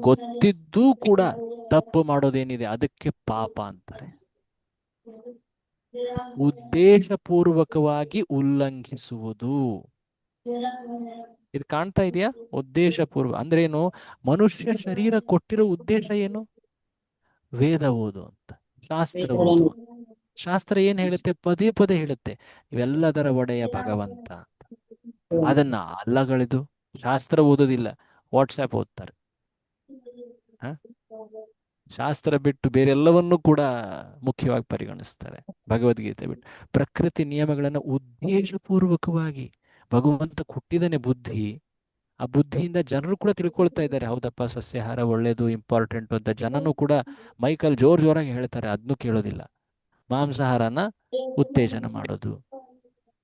ಗೊತ್ತಿದ್ದೂ ಕೂಡ ತಪ್ಪು ಮಾಡೋದೇನಿದೆ ಅದಕ್ಕೆ ಪಾಪ ಅಂತಾರೆ. ಉದ್ದೇಶಪೂರ್ವಕವಾಗಿ ಉಲ್ಲಂಘಿಸುವುದು, ಇದು ಕಾಣ್ತಾ ಇದೆಯಾ? ಉದ್ದೇಶಪೂರ್ವ ಅಂದ್ರೆ ಏನು? ಮನುಷ್ಯ ಶರೀರ ಕೊಟ್ಟಿರೋ ಉದ್ದೇಶ ಏನು? ವೇದ ಓದು ಅಂತ, ಶಾಸ್ತ್ರ ಓದು. ಶಾಸ್ತ್ರ ಏನ್ ಹೇಳುತ್ತೆ? ಪದೇ ಪದೇ ಹೇಳುತ್ತೆ, ಇವೆಲ್ಲದರ ಒಡೆಯ ಭಗವಂತ ಅಂತ. ಅದನ್ನ ಅಲ್ಲಗಳೆದು ಶಾಸ್ತ್ರ ಓದೋದಿಲ್ಲ, ವಾಟ್ಸ್ಆ್ಯಪ್ ಓದ್ತಾರೆ. ಶಾಸ್ತ್ರ ಬಿಟ್ಟು ಬೇರೆಲ್ಲವನ್ನೂ ಕೂಡ ಮುಖ್ಯವಾಗಿ ಪರಿಗಣಿಸ್ತಾರೆ, ಭಗವದ್ಗೀತೆ ಬಿಟ್ಟು. ಪ್ರಕೃತಿ ನಿಯಮಗಳನ್ನು ಉದ್ದೇಶಪೂರ್ವಕವಾಗಿ ಭಗವಂತ ಕೊಟ್ಟಿದ್ದಾನೆ ಬುದ್ಧಿ, ಆ ಬುದ್ಧಿಯಿಂದ ಜನರು ಕೂಡ ತಿಳ್ಕೊಳ್ತಾ ಇದ್ದಾರೆ, ಹೌದಪ್ಪ ಸಸ್ಯಾಹಾರ ಒಳ್ಳೇದು ಇಂಪಾರ್ಟೆಂಟ್ ಅಂತ. ಜನನು ಕೂಡ ಮೈಕಲ್ ಜೋರಾಗಿ ಹೇಳ್ತಾರೆ, ಅದನ್ನು ಕೇಳೋದಿಲ್ಲ. ಮಾಂಸಾಹಾರನ ಉತ್ತೇಜನ ಮಾಡೋದು,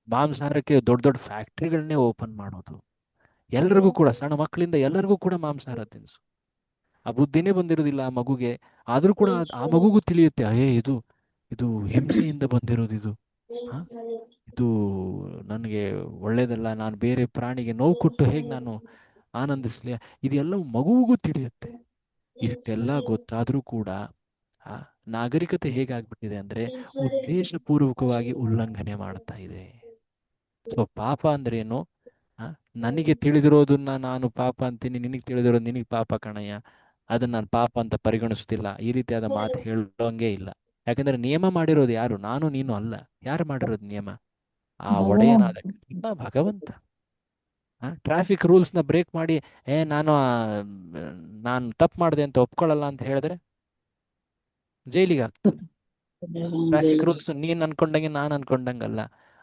ಮಾಂಸಾಹಾರಕ್ಕೆ ದೊಡ್ಡ ದೊಡ್ಡ ಫ್ಯಾಕ್ಟ್ರಿಗಳನ್ನೇ ಓಪನ್ ಮಾಡೋದು, ಎಲ್ರಿಗೂ ಕೂಡ ಸಣ್ಣ ಮಕ್ಕಳಿಂದ ಎಲ್ಲರಿಗೂ ಕೂಡ ಮಾಂಸಾಹಾರ ತಿನ್ಸು. ಆ ಬುದ್ಧಿನೇ ಬಂದಿರೋದಿಲ್ಲ ಆ ಮಗುಗೆ, ಆದ್ರೂ ಕೂಡ ಆ ಮಗುಗೂ ತಿಳಿಯುತ್ತೆ, ಇದು ಇದು ಹಿಂಸೆಯಿಂದ ಬಂದಿರೋದು, ಇದು ನನಗೆ ಒಳ್ಳೇದಲ್ಲ, ನಾನು ಬೇರೆ ಪ್ರಾಣಿಗೆ ನೋವು ಕೊಟ್ಟು ಹೇಗೆ ನಾನು ಆನಂದಿಸ್ಲಿ, ಇದೆಲ್ಲವೂ ಮಗುವಿಗೂ ತಿಳಿಯುತ್ತೆ. ಇಷ್ಟೆಲ್ಲ ಗೊತ್ತಾದ್ರೂ ಕೂಡ ನಾಗರಿಕತೆ ಹೇಗಾಗ್ಬಿಟ್ಟಿದೆ ಅಂದ್ರೆ ಉದ್ದೇಶಪೂರ್ವಕವಾಗಿ ಉಲ್ಲಂಘನೆ ಮಾಡ್ತಾ ಇದೆ. ಸೊ ಪಾಪ ಅಂದ್ರೆ ಏನು? ನನಗೆ ತಿಳಿದಿರೋದನ್ನ ನಾನು ಪಾಪ ಅಂತೀನಿ, ನಿನಗೆ ತಿಳಿದಿರೋದು ನಿನಗೆ ಪಾಪ ಕಣಯ್ಯ. ಅದನ್ನ ನಾನು ಪಾಪ ಅಂತ ಪರಿಗಣಿಸುತ್ತಿಲ್ಲ, ಈ ರೀತಿಯಾದ ಮಾತು ಹೇಳೋಂಗೆ ಇಲ್ಲ. ಯಾಕಂದ್ರೆ ನಿಯಮ ಮಾಡಿರೋದು ಯಾರು? ನಾನು ನೀನು ಅಲ್ಲ. ಯಾರು ಮಾಡಿರೋದು ನಿಯಮ? ಆ ಒಡೆಯನಾದ ಭಗವಂತ. ಕೃಷ್ಣ ಭಗವಂತ. ಟ್ರಾಫಿಕ್ ರೂಲ್ಸ್ನ ಬ್ರೇಕ್ ಮಾಡಿ ನಾನು ತಪ್ಪು ಮಾಡಿದೆ ಅಂತ ಒಪ್ಕೊಳ್ಳಲ್ಲ ಅಂತ ಹೇಳಿದ್ರೆ ಜೈಲಿಗೆ ಹಾಕ್ತಾರೆ. ಟ್ರಾಫಿಕ್ ರೂಲ್ಸ್ ನೀನ್ ಅನ್ಕೊಂಡಂಗೆ ನಾನು ಅನ್ಕೊಂಡಂಗಲ್ಲ.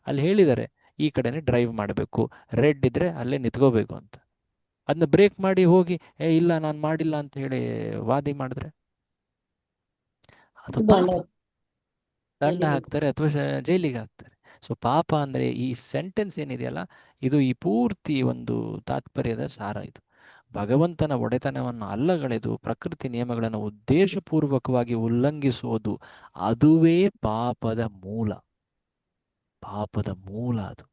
ಅಲ್ಲಿ ಹೇಳಿದ್ದಾರೆ ಈ ಕಡೆನೆ ಡ್ರೈವ್ ಮಾಡಬೇಕು, ರೆಡ್ ಇದ್ರೆ ಅಲ್ಲೇ ನಿಂತ್ಕೋಬೇಕು ಅಂತ. ಅದನ್ನ ಬ್ರೇಕ್ ಮಾಡಿ ಹೋಗಿ ಇಲ್ಲ ನಾನು ಮಾಡಿಲ್ಲ ಅಂತ ಹೇಳಿ ವಾದಿ ಮಾಡಿದ್ರೆ ಅದು ಪಾಪ, ದಂಡ ಹಾಕ್ತಾರೆ ಅಥವಾ ಜೈಲಿಗೆ ಹಾಕ್ತಾರೆ. ಸೊ ಪಾಪ ಅಂದ್ರೆ ಈ ಸೆಂಟೆನ್ಸ್ ಏನಿದೆಯಲ್ಲ, ಇದು ಈ ಪೂರ್ತಿ ಒಂದು ತಾತ್ಪರ್ಯದ ಸಾರ. ಇದು ಭಗವಂತನ ಒಡೆತನವನ್ನು ಅಲ್ಲಗಳೆದು ಪ್ರಕೃತಿ ನಿಯಮಗಳನ್ನು ಉದ್ದೇಶಪೂರ್ವಕವಾಗಿ ಉಲ್ಲಂಘಿಸುವುದು, ಅದುವೇ ಪಾಪದ ಮೂಲ. ಪಾಪದ ಮೂಲ ಅದು.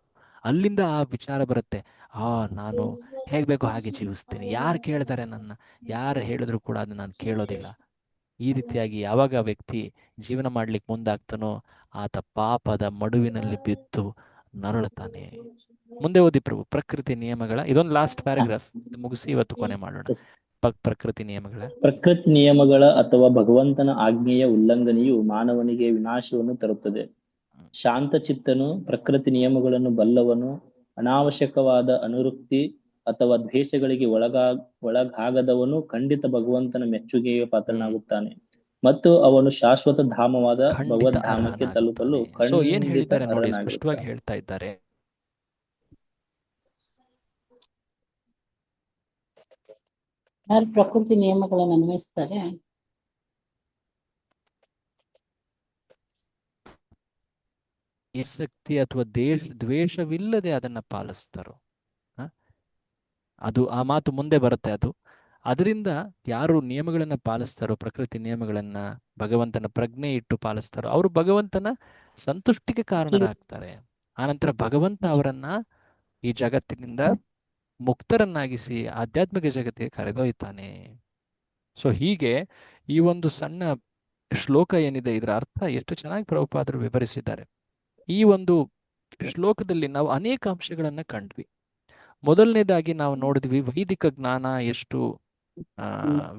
ಅಲ್ಲಿಂದ ಆ ವಿಚಾರ ಬರುತ್ತೆ, ನಾನು ಹೇಗ್ ಬೇಕೋ ಹಾಗೆ ಜೀವಿಸ್ತೀನಿ, ಯಾರು ಕೇಳ್ತಾರೆ ನನ್ನ, ಯಾರು ಹೇಳಿದ್ರು ಕೂಡ ಅದನ್ನ ನಾನು ಕೇಳೋದಿಲ್ಲ. ಈ ರೀತಿಯಾಗಿ ಯಾವಾಗ ವ್ಯಕ್ತಿ ಜೀವನ ಮಾಡ್ಲಿಕ್ಕೆ ಮುಂದಾಗ್ತಾನೋ ಆತ ಪಾಪದ ಮಡುವಿನಲ್ಲಿ ಬಿದ್ದು ನರಳುತ್ತಾನೆ. ಮುಂದೆ ಓದಿ ಪ್ರಭು, ಪ್ರಕೃತಿ ನಿಯಮಗಳ ಇದೊಂದು ಲಾಸ್ಟ್ ಪ್ಯಾರಾಗ್ರಾಫ್, ಮುಗಿಸಿ ಇವತ್ತು ಕೊನೆ ಮಾಡೋಣ. ಪ್ರಕೃತಿ ನಿಯಮಗಳ ಪ್ರಕೃತಿ ನಿಯಮಗಳ ಅಥವಾ ಭಗವಂತನ ಆಜ್ಞೆಯ ಉಲ್ಲಂಘನೆಯು ಮಾನವನಿಗೆ ವಿನಾಶವನ್ನು ತರುತ್ತದೆ. ಶಾಂತಚಿತ್ತನು, ಪ್ರಕೃತಿ ನಿಯಮಗಳನ್ನು ಬಲ್ಲವನು, ಅನಾವಶ್ಯಕವಾದ ಅನುರಕ್ತಿ ಅಥವಾ ದ್ವೇಷಗಳಿಗೆ ಒಳಗಾಗದವನು ಖಂಡಿತ ಭಗವಂತನ ಮೆಚ್ಚುಗೆಯ ಪಾತ್ರನಾಗುತ್ತಾನೆ ಮತ್ತು ಅವನು ಶಾಶ್ವತ ಧಾಮವಾದ ಭಗವದ್ಧಾಮಕ್ಕೆ ತಲುಪಲು ಏನ್ ಖಂಡಿತ ಹೇಳಿದ್ದಾರೆ ನೋಡಿ, ಅರ್ಹನಾಗುತ್ತಾನೆ. ಸ್ಪಷ್ಟವಾಗಿ ಹೇಳ್ತಾ ಇದ್ದಾರೆ. ಯಾರು ಪ್ರಕೃತಿ ನಿಯಮಗಳನ್ನು ಅನ್ವಯಿಸ್ತಾರೆ ಆಸಕ್ತಿ ಅಥವಾ ದ್ವೇಷವಿಲ್ಲದೆ ಅದನ್ನ ಪಾಲಿಸ್ತಾರೋ, ಅದು ಆ ಮಾತು ಮುಂದೆ ಬರುತ್ತೆ. ಅದರಿಂದ ಯಾರು ನಿಯಮಗಳನ್ನ ಪಾಲಿಸ್ತಾರೋ, ಪ್ರಕೃತಿ ನಿಯಮಗಳನ್ನ ಭಗವಂತನ ಪ್ರಜ್ಞೆ ಇಟ್ಟು ಪಾಲಿಸ್ತಾರೋ, ಅವರು ಭಗವಂತನ ಸಂತುಷ್ಟಿಗೆ ಕಾರಣರಾಗ್ತಾರೆ. ಆನಂತರ ಭಗವಂತ ಅವರನ್ನ ಈ ಜಗತ್ತಿನಿಂದ ಮುಕ್ತರನ್ನಾಗಿಸಿ ಆಧ್ಯಾತ್ಮಿಕ ಜಗತ್ತಿಗೆ ಕರೆದೊಯ್ತಾನೆ. ಸೊ ಹೀಗೆ ಈ ಒಂದು ಸಣ್ಣ ಶ್ಲೋಕ ಏನಿದೆ, ಇದರ ಅರ್ಥ ಎಷ್ಟು ಚೆನ್ನಾಗಿ ಪ್ರಭುಪಾದರು ವಿವರಿಸಿದ್ದಾರೆ. ಈ ಒಂದು ಶ್ಲೋಕದಲ್ಲಿ ನಾವು ಅನೇಕ ಅಂಶಗಳನ್ನ ಕಂಡ್ವಿ. ಮೊದಲನೇದಾಗಿ ನಾವು ನೋಡಿದ್ವಿ ವೈದಿಕ ಜ್ಞಾನ ಎಷ್ಟು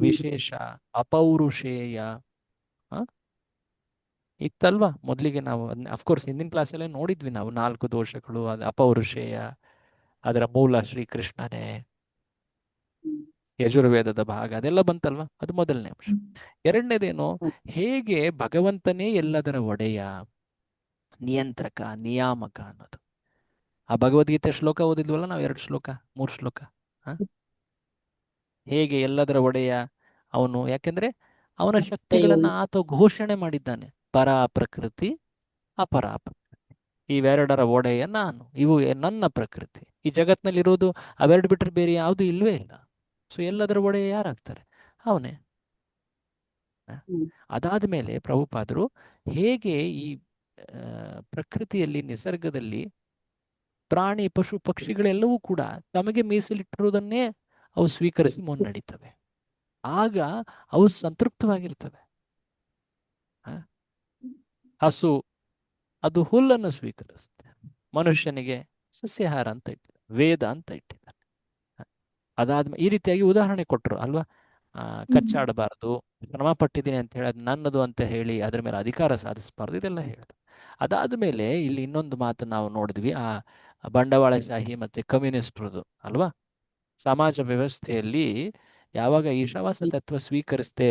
ವಿಶೇಷ, ಅಪೌರುಷೇಯ ಇತ್ತಲ್ವಾ. ಮೊದಲಿಗೆ ನಾವು ಅಫ್ಕೋರ್ಸ್ ಹಿಂದಿನ ಕ್ಲಾಸಲ್ಲೇ ನೋಡಿದ್ವಿ ನಾವು 4 ದೋಷಗಳು, ಅದು ಅಪೌರುಷೇಯ, ಅದರ ಮೂಲ ಶ್ರೀಕೃಷ್ಣನೇ, ಯಜುರ್ವೇದದ ಭಾಗ, ಅದೆಲ್ಲ ಬಂತಲ್ವಾ. ಅದು ಮೊದಲನೇ ಅಂಶ. ಎರಡನೇದೇನು, ಹೇಗೆ ಭಗವಂತನೇ ಎಲ್ಲದರ ಒಡೆಯ, ನಿಯಂತ್ರಕ, ನಿಯಾಮಕ ಅನ್ನೋದು. ಆ ಭಗವದ್ಗೀತೆ ಶ್ಲೋಕ ಓದಿದ್ವಲ್ಲ ನಾವು, 3 ಶ್ಲೋಕ. ಹೇಗೆ ಎಲ್ಲದರ ಒಡೆಯ ಅವನು, ಯಾಕೆಂದ್ರೆ ಅವನ ಶಕ್ತಿಗಳನ್ನ ಆತ ಘೋಷಣೆ ಮಾಡಿದ್ದಾನೆ. ಪರಾ ಪ್ರಕೃತಿ, ಅಪರಾ ಪ್ರಕೃತಿ, ಇವೆರಡರ ಒಡೆಯ ನಾನು, ಇವು ನನ್ನ ಪ್ರಕೃತಿ. ಈ ಜಗತ್ನಲ್ಲಿರೋದು ಅವೆರಡು ಬಿಟ್ಟರೆ ಬೇರೆ ಯಾವುದು ಇಲ್ವೇ ಇಲ್ಲ. ಸೊ ಎಲ್ಲದರ ಒಡೆಯ ಯಾರಾಗ್ತಾರೆ? ಅವನೇ. ಅದಾದ ಮೇಲೆ ಪ್ರಭುಪಾದರು ಹೇಗೆ ಈ ಪ್ರಕೃತಿಯಲ್ಲಿ, ನಿಸರ್ಗದಲ್ಲಿ ಪ್ರಾಣಿ, ಪಶು, ಪಕ್ಷಿಗಳೆಲ್ಲವೂ ಕೂಡ ತಮಗೆ ಮೀಸಲಿಟ್ಟಿರುವುದನ್ನೇ ಅವು ಸ್ವೀಕರಿಸಿ ಮುನ್ನಡೀತವೆ. ಆಗ ಅವು ಸಂತೃಪ್ತವಾಗಿರ್ತವೆ. ಹಸು ಅದು ಹುಲ್ಲನ್ನು ಸ್ವೀಕರಿಸುತ್ತೆ, ಮನುಷ್ಯನಿಗೆ ಸಸ್ಯಾಹಾರ ಅಂತ ಇಟ್ಟಿದ್ದಾರೆ, ವೇದ ಅಂತ ಇಟ್ಟಿದ್ದಾರೆ. ಅದಾದ್ಮೇಲೆ ಈ ರೀತಿಯಾಗಿ ಉದಾಹರಣೆ ಕೊಟ್ಟರು ಅಲ್ವಾ. ಕಚ್ಚಾಡಬಾರದು, ಶ್ರಮ ಪಟ್ಟಿದ್ದೀನಿ ಅಂತ ಹೇಳಿ ಅದು ನನ್ನದು ಅಂತ ಹೇಳಿ ಅದ್ರ ಮೇಲೆ ಅಧಿಕಾರ ಸಾಧಿಸಬಾರ್ದು, ಇದೆಲ್ಲ ಹೇಳಿದ್ರು. ಅದಾದ ಮೇಲೆ ಇಲ್ಲಿ ಇನ್ನೊಂದು ಮಾತು ನಾವು ನೋಡಿದ್ವಿ, ಆ ಬಂಡವಾಳಶಾಹಿ ಮತ್ತೆ ಕಮ್ಯುನಿಸ್ಟ್ರದು ಅಲ್ವಾ. ಸಮಾಜ ವ್ಯವಸ್ಥೆಯಲ್ಲಿ ಯಾವಾಗ ಈಶಾವಾಸ ತತ್ವ ಸ್ವೀಕರಿಸದೆ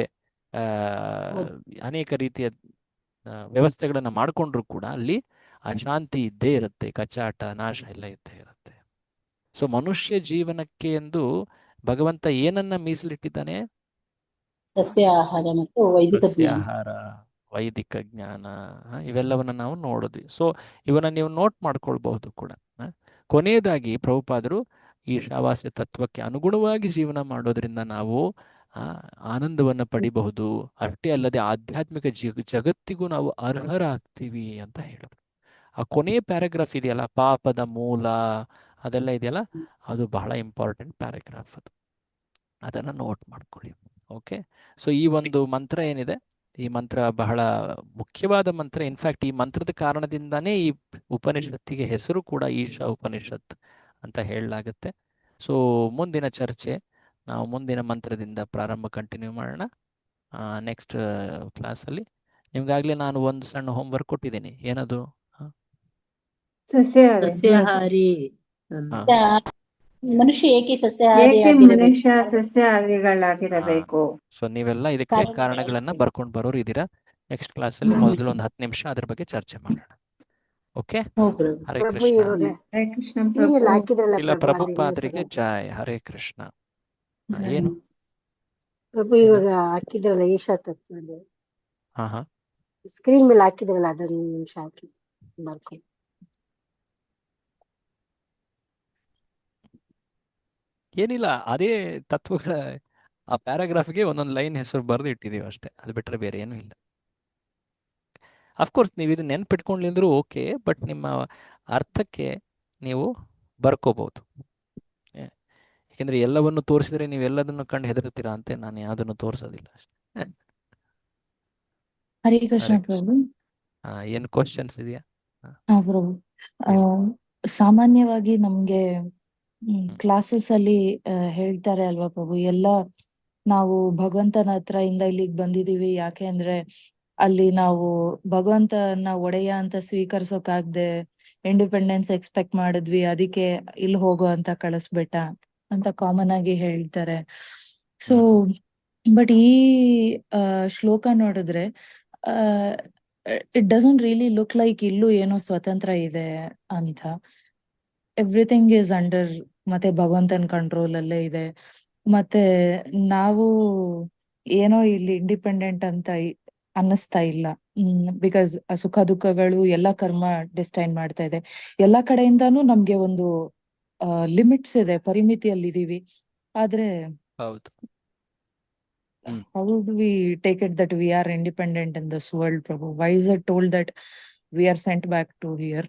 ಅನೇಕ ರೀತಿಯ ವ್ಯವಸ್ಥೆಗಳನ್ನ ಮಾಡಿಕೊಂಡ್ರು ಕೂಡ ಅಲ್ಲಿ ಅಶಾಂತಿ ಇದ್ದೇ ಇರುತ್ತೆ, ಕಚ್ಚಾಟ, ನಾಶ ಎಲ್ಲ ಇದ್ದೇ ಇರುತ್ತೆ. ಸೊ ಮನುಷ್ಯ ಜೀವನಕ್ಕೆ ಎಂದು ಭಗವಂತ ಏನನ್ನ ಮೀಸಲಿಟ್ಟಿದ್ದಾನೆ? ಸಸ್ಯಾಹಾರ ಮತ್ತು ವೈದಿಕ ಜ್ಞಾನ, ಸಸ್ಯಾಹಾರ, ವೈದಿಕ ಜ್ಞಾನ, ಇವೆಲ್ಲವನ್ನ ನಾವು ನೋಡಿದ್ವಿ. ಸೊ ಇವನ್ನ ನೀವು ನೋಟ್ ಮಾಡ್ಕೊಳ್ಬಹುದು ಕೂಡ. ಕೊನೆಯದಾಗಿ ಪ್ರಭುಪಾದರು ಈಶಾವಾಸ್ಯ ತತ್ವಕ್ಕೆ ಅನುಗುಣವಾಗಿ ಜೀವನ ಮಾಡೋದ್ರಿಂದ ನಾವು ಆನಂದವನ್ನು ಪಡಿಬಹುದು. ಅಷ್ಟೇ ಅಲ್ಲದೆ ಆಧ್ಯಾತ್ಮಿಕ ಜಗತ್ತಿಗೂ ನಾವು ಅರ್ಹರಾಗ್ತೀವಿ ಅಂತ ಹೇಳಿದ್ರು. ಆ ಕೊನೆಯ ಪ್ಯಾರಾಗ್ರಾಫ್ ಇದೆಯಲ್ಲ, ಪಾಪದ ಮೂಲ ಅದೆಲ್ಲ ಇದೆಯಲ್ಲ, ಅದು ಬಹಳ ಇಂಪಾರ್ಟೆಂಟ್ ಪ್ಯಾರಾಗ್ರಾಫ್. ಅದನ್ನು ನೋಟ್ ಮಾಡ್ಕೊಳ್ಳಿ. ಓಕೆ. ಸೊ ಈ ಒಂದು ಮಂತ್ರ ಏನಿದೆ, ಈ ಮಂತ್ರ ಬಹಳ ಮುಖ್ಯವಾದ ಮಂತ್ರ. ಇನ್ಫ್ಯಾಕ್ಟ್ ಈ ಮಂತ್ರದ ಕಾರಣದಿಂದಾನೇ ಈ ಉಪನಿಷತ್ತಿಗೆ ಹೆಸರು ಕೂಡ ಈಶಾ ಉಪನಿಷತ್ ಅಂತ ಹೇಳಲಾಗುತ್ತೆ. ಸೊ ಮುಂದಿನ ಚರ್ಚೆ ನಾವು ಮುಂದಿನ ಮಂತ್ರದಿಂದ ಪ್ರಾರಂಭ ಕಂಟಿನ್ಯೂ ಮಾಡೋಣ. ನೆಕ್ಸ್ಟ್ ಕ್ಲಾಸಲ್ಲಿ ನಿಮ್ಗಾಗಲೇ ನಾನು ಒಂದು ಸಣ್ಣ ಹೋಮ್ವರ್ಕ್ ಕೊಟ್ಟಿದ್ದೀನಿ. ಏನದು? ಸಸ್ಯಾಹಾರಿ. ಸಸ್ಯಾಹಾರಿ. ಮನುಷ್ಯ ಏಕೆ ಏಕೆ ಸಸ್ಯಾಹಾರಿಯಾಗಿರಬೇಕು? ಮನುಷ್ಯ ಸಸ್ಯಾಹಾರಿಗಳಾಗಿರಬೇಕು? ಸೊ ನೀವೆಲ್ಲ ಇದಕ್ಕೆ ಕಾರಣಗಳನ್ನ ಬರ್ಕೊಂಡು ಬರೋರು ಇದ್ದೀರಾ. ನೆಕ್ಸ್ಟ್ ಕ್ಲಾಸಲ್ಲಿ ಮೊದಲು ಒಂದು 10 ನಿಮಿಷ ಅದ್ರ ಬಗ್ಗೆ ಚರ್ಚೆ ಮಾಡೋಣ. ಓಕೆ, ಹರೇ ಪ್ರಭು ಕೃಷ್ಣ. ಇವಾಗ ಹರೇ ಕೃಷ್ಣ ಸ್ಕ್ರೀನ್ ಪ್ರಭು. ಹಾಕಿದ್ರಲ್ಲ ಇಲ್ಲ, ಪ್ರಭು ಅದು ಪ್ರಭುಪಾದರಿಗೆ ಜೈ. ಹರೇ ಕೃಷ್ಣ. ಏನು ಪ್ರಭು ಇವಾಗ ಹಾಕಿದ್ರಲ್ಲ ಈಶಾ ತತ್ವದ್ದು ಹಾ ಹಾ ಸ್ಕ್ರೀನ್ ಮೇಲೆ ಹಾಕಿದ್ರಲ್ಲ ಅದೊಂದು ನಿಮಿಷ ಹಾಕಿ ಬರ್ಕೊಂಡು. ಏನಿಲ್ಲ, ಅದೇ ತತ್ವಗಳ ಆ ಪ್ಯಾರಾಗ್ರಾಫ್ಗೆ ಒಂದೊಂದು ಲೈನ್ ಹೆಸರು ಬರೆದು ಇಟ್ಟಿದ್ದೀವಿ ಅಷ್ಟೇ. ಅದು ಬಿಟ್ಟರೆ ಬೇರೆ ಏನೂ ಇಲ್ಲ. ಅಫ್ಕೋರ್ಸ್ ನೀವು ಇದು ನೆನ್ಪಿಟ್ಕೊಂಡ್ಲಿಂದ್ರೂ ಓಕೆ, ಬಟ್ ನಿಮ್ಮ ಅರ್ಥಕ್ಕೆ ನೀವು ಬರ್ಕೋಬಹುದು. ಯಾಕೆಂದರೆ ಎಲ್ಲವನ್ನು ತೋರಿಸಿದ್ರೆ ನೀವು ಎಲ್ಲದನ್ನು ಕಂಡು ಹೆದರ್ತೀರಾ ಅಂತ ನಾನು ಯಾವುದನ್ನು ತೋರಿಸೋದಿಲ್ಲ ಅಷ್ಟೇ. ಹರೇ ಕೃಷ್ಣ ಹರೇ ಪ್ರಭು. ಏನು ಕ್ವಶನ್ಸ್ ಇದೆಯಾ? ಪ್ರಭು, ಸಾಮಾನ್ಯವಾಗಿ ನಮ್ಗೆ ಕ್ಲಾಸಸ್ ಅಲ್ಲಿ ಹೇಳ್ತಾರೆ ಅಲ್ವಾ ಪ್ರಭು, ಎಲ್ಲ ನಾವು ಭಗವಂತನ ಹತ್ರ ಇಂದ ಇಲ್ಲಿಗೆ ಬಂದಿದೀವಿ ಯಾಕೆ ಅಂದ್ರೆ ಅಲ್ಲಿ ನಾವು ಭಗವಂತನ ಒಡೆಯ ಅಂತ ಸ್ವೀಕರಿಸೋಕಾಗ್ದೆ ಇಂಡಿಪೆಂಡೆನ್ಸ್ ಎಕ್ಸ್ಪೆಕ್ಟ್ ಮಾಡಿದ್ವಿ, ಅದಕ್ಕೆ ಇಲ್ಲಿ ಹೋಗೋ ಅಂತ ಕಳಿಸ್ಬಿಟ್ಟ ಅಂತ ಕಾಮನ್ ಆಗಿ ಹೇಳ್ತಾರೆ. ಸೊ ಬಟ್ ಈ ಶ್ಲೋಕ ನೋಡಿದ್ರೆ it doesn't really look like ಇಲ್ಲೂ ಏನೋ ಸ್ವತಂತ್ರ ಇದೆ ಅಂತ. ಎವ್ರಿಥಿಂಗ್ ಇಸ್ ಅಂಡರ್ ಮತ್ತೆ ಭಗವಂತನ ಕಂಟ್ರೋಲ್ ಅಲ್ಲೇ ಇದೆ. ಮತ್ತೆ ನಾವು ಏನೋ ಇಲ್ಲಿ ಇಂಡಿಪೆಂಡೆಂಟ್ ಅಂತ ಅನ್ನಿಸ್ತಾ ಇಲ್ಲ. ಬಿಕಾಸ್ ಸುಖ ದುಃಖಗಳು ಎಲ್ಲ ಕರ್ಮ ಡಿಸ್ಟೈನ್ ಮಾಡ್ತಾ ಇದೆ. ಎಲ್ಲಾ ಕಡೆಯಿಂದಾನು ನಮ್ಗೆ ಒಂದು ಲಿಮಿಟ್ಸ್ ಇದೆ, ಪರಿಮಿತಿಯಲ್ಲಿ ಇದೀವಿ. ಆದ್ರೆ ಹೌದು. how do we take it that we are independent in this world, Prabhu? Why is it told that we are sent back to here?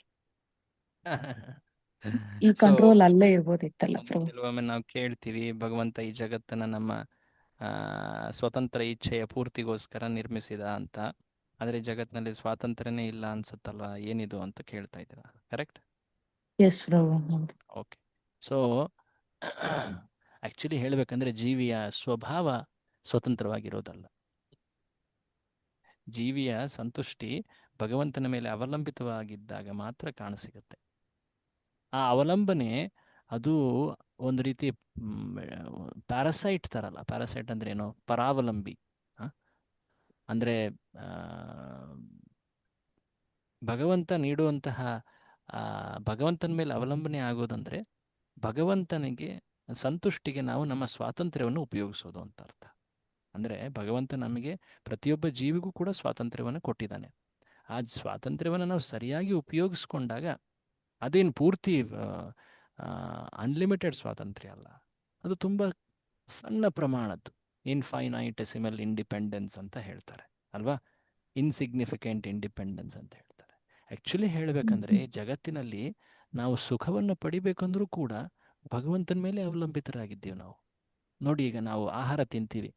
ಈ ಕಂಟ್ರೋಲ್ ಅಲ್ಲೇ ಇರ್ಬೋದಿತ್ತಲ್ಲ ಪ್ರಭು. ಕೆಲವೊಮ್ಮೆ ನಾವು ಕೇಳ್ತೀವಿ, ಭಗವಂತ ಈ ಜಗತ್ತನ್ನ ನಮ್ಮ ಸ್ವತಂತ್ರ ಇಚ್ಛೆಯ ಪೂರ್ತಿಗೋಸ್ಕರ ನಿರ್ಮಿಸಿದ ಅಂತ. ಆದರೆ ಜಗತ್ತಿನಲ್ಲಿ ಸ್ವಾತಂತ್ರ್ಯನೇ ಇಲ್ಲ ಅನ್ಸುತ್ತಲ್ವಾ, ಏನಿದು ಅಂತ ಕೇಳ್ತಾ ಇದ್ದೀರಾ, ಕರೆಕ್ಟ್? ಎಸ್ ಪ್ರಭು. ಓಕೆ. ಸೊ ಆ್ಯಕ್ಚುಲಿ ಹೇಳಬೇಕಂದ್ರೆ ಜೀವಿಯ ಸ್ವಭಾವ ಸ್ವತಂತ್ರವಾಗಿರೋದಲ್ಲ. ಜೀವಿಯ ಸಂತುಷ್ಟಿ ಭಗವಂತನ ಮೇಲೆ ಅವಲಂಬಿತವಾಗಿದ್ದಾಗ ಮಾತ್ರ ಕಾಣಸಿಗುತ್ತೆ. ಆ ಅವಲಂಬನೆ ಅದು ಒಂದು ರೀತಿ ಪ್ಯಾರಸೈಟ್ ಥರಲ್ಲ. ಪ್ಯಾರಸೈಟ್ ಅಂದ್ರೆ ಏನು? ಪರಾವಲಂಬಿ. ಅಂದರೆ ಭಗವಂತ ನೀಡುವಂತಹ ಭಗವಂತನ ಮೇಲೆ ಅವಲಂಬನೆ ಆಗೋದಂದರೆ ಭಗವಂತನಿಗೆ ಸಂತುಷ್ಟಿಗೆ ನಾವು ನಮ್ಮ ಸ್ವಾತಂತ್ರ್ಯವನ್ನು ಉಪಯೋಗಿಸೋದು ಅಂತ ಅರ್ಥ. ಅಂದರೆ ಭಗವಂತ ನಮಗೆ ಪ್ರತಿಯೊಬ್ಬ ಜೀವಿಗೂ ಕೂಡ ಸ್ವಾತಂತ್ರ್ಯವನ್ನು ಕೊಟ್ಟಿದ್ದಾನೆ. ಆ ಸ್ವಾತಂತ್ರ್ಯವನ್ನು ನಾವು ಸರಿಯಾಗಿ ಉಪಯೋಗಿಸ್ಕೊಂಡಾಗ ಅದೇನು ಪೂರ್ತಿ ಅನ್ಲಿಮಿಟೆಡ್ ಸ್ವಾತಂತ್ರ್ಯ ಅಲ್ಲ, ಅದು ತುಂಬ ಸಣ್ಣ ಪ್ರಮಾಣದ್ದು. ಇನ್ಫೈನೈಟೆಸಿಮಲ್ ಇಂಡಿಪೆಂಡೆನ್ಸ್ ಅಂತ ಹೇಳ್ತಾರೆ ಅಲ್ವಾ, ಇನ್ಸಿಗ್ನಿಫಿಕೆಂಟ್ ಇಂಡಿಪೆಂಡೆನ್ಸ್ ಅಂತ ಹೇಳ್ತಾರೆ. ಆ್ಯಕ್ಚುಲಿ ಹೇಳಬೇಕಂದ್ರೆ ಜಗತ್ತಿನಲ್ಲಿ ನಾವು ಸುಖವನ್ನು ಪಡಿಬೇಕಂದ್ರೂ ಕೂಡ ಭಗವಂತನ ಮೇಲೆ ಅವಲಂಬಿತರಾಗಿದ್ದೀವಿ ನಾವು. ನೋಡಿ, ಈಗ ನಾವು ಆಹಾರ ತಿಂತೀವಿ,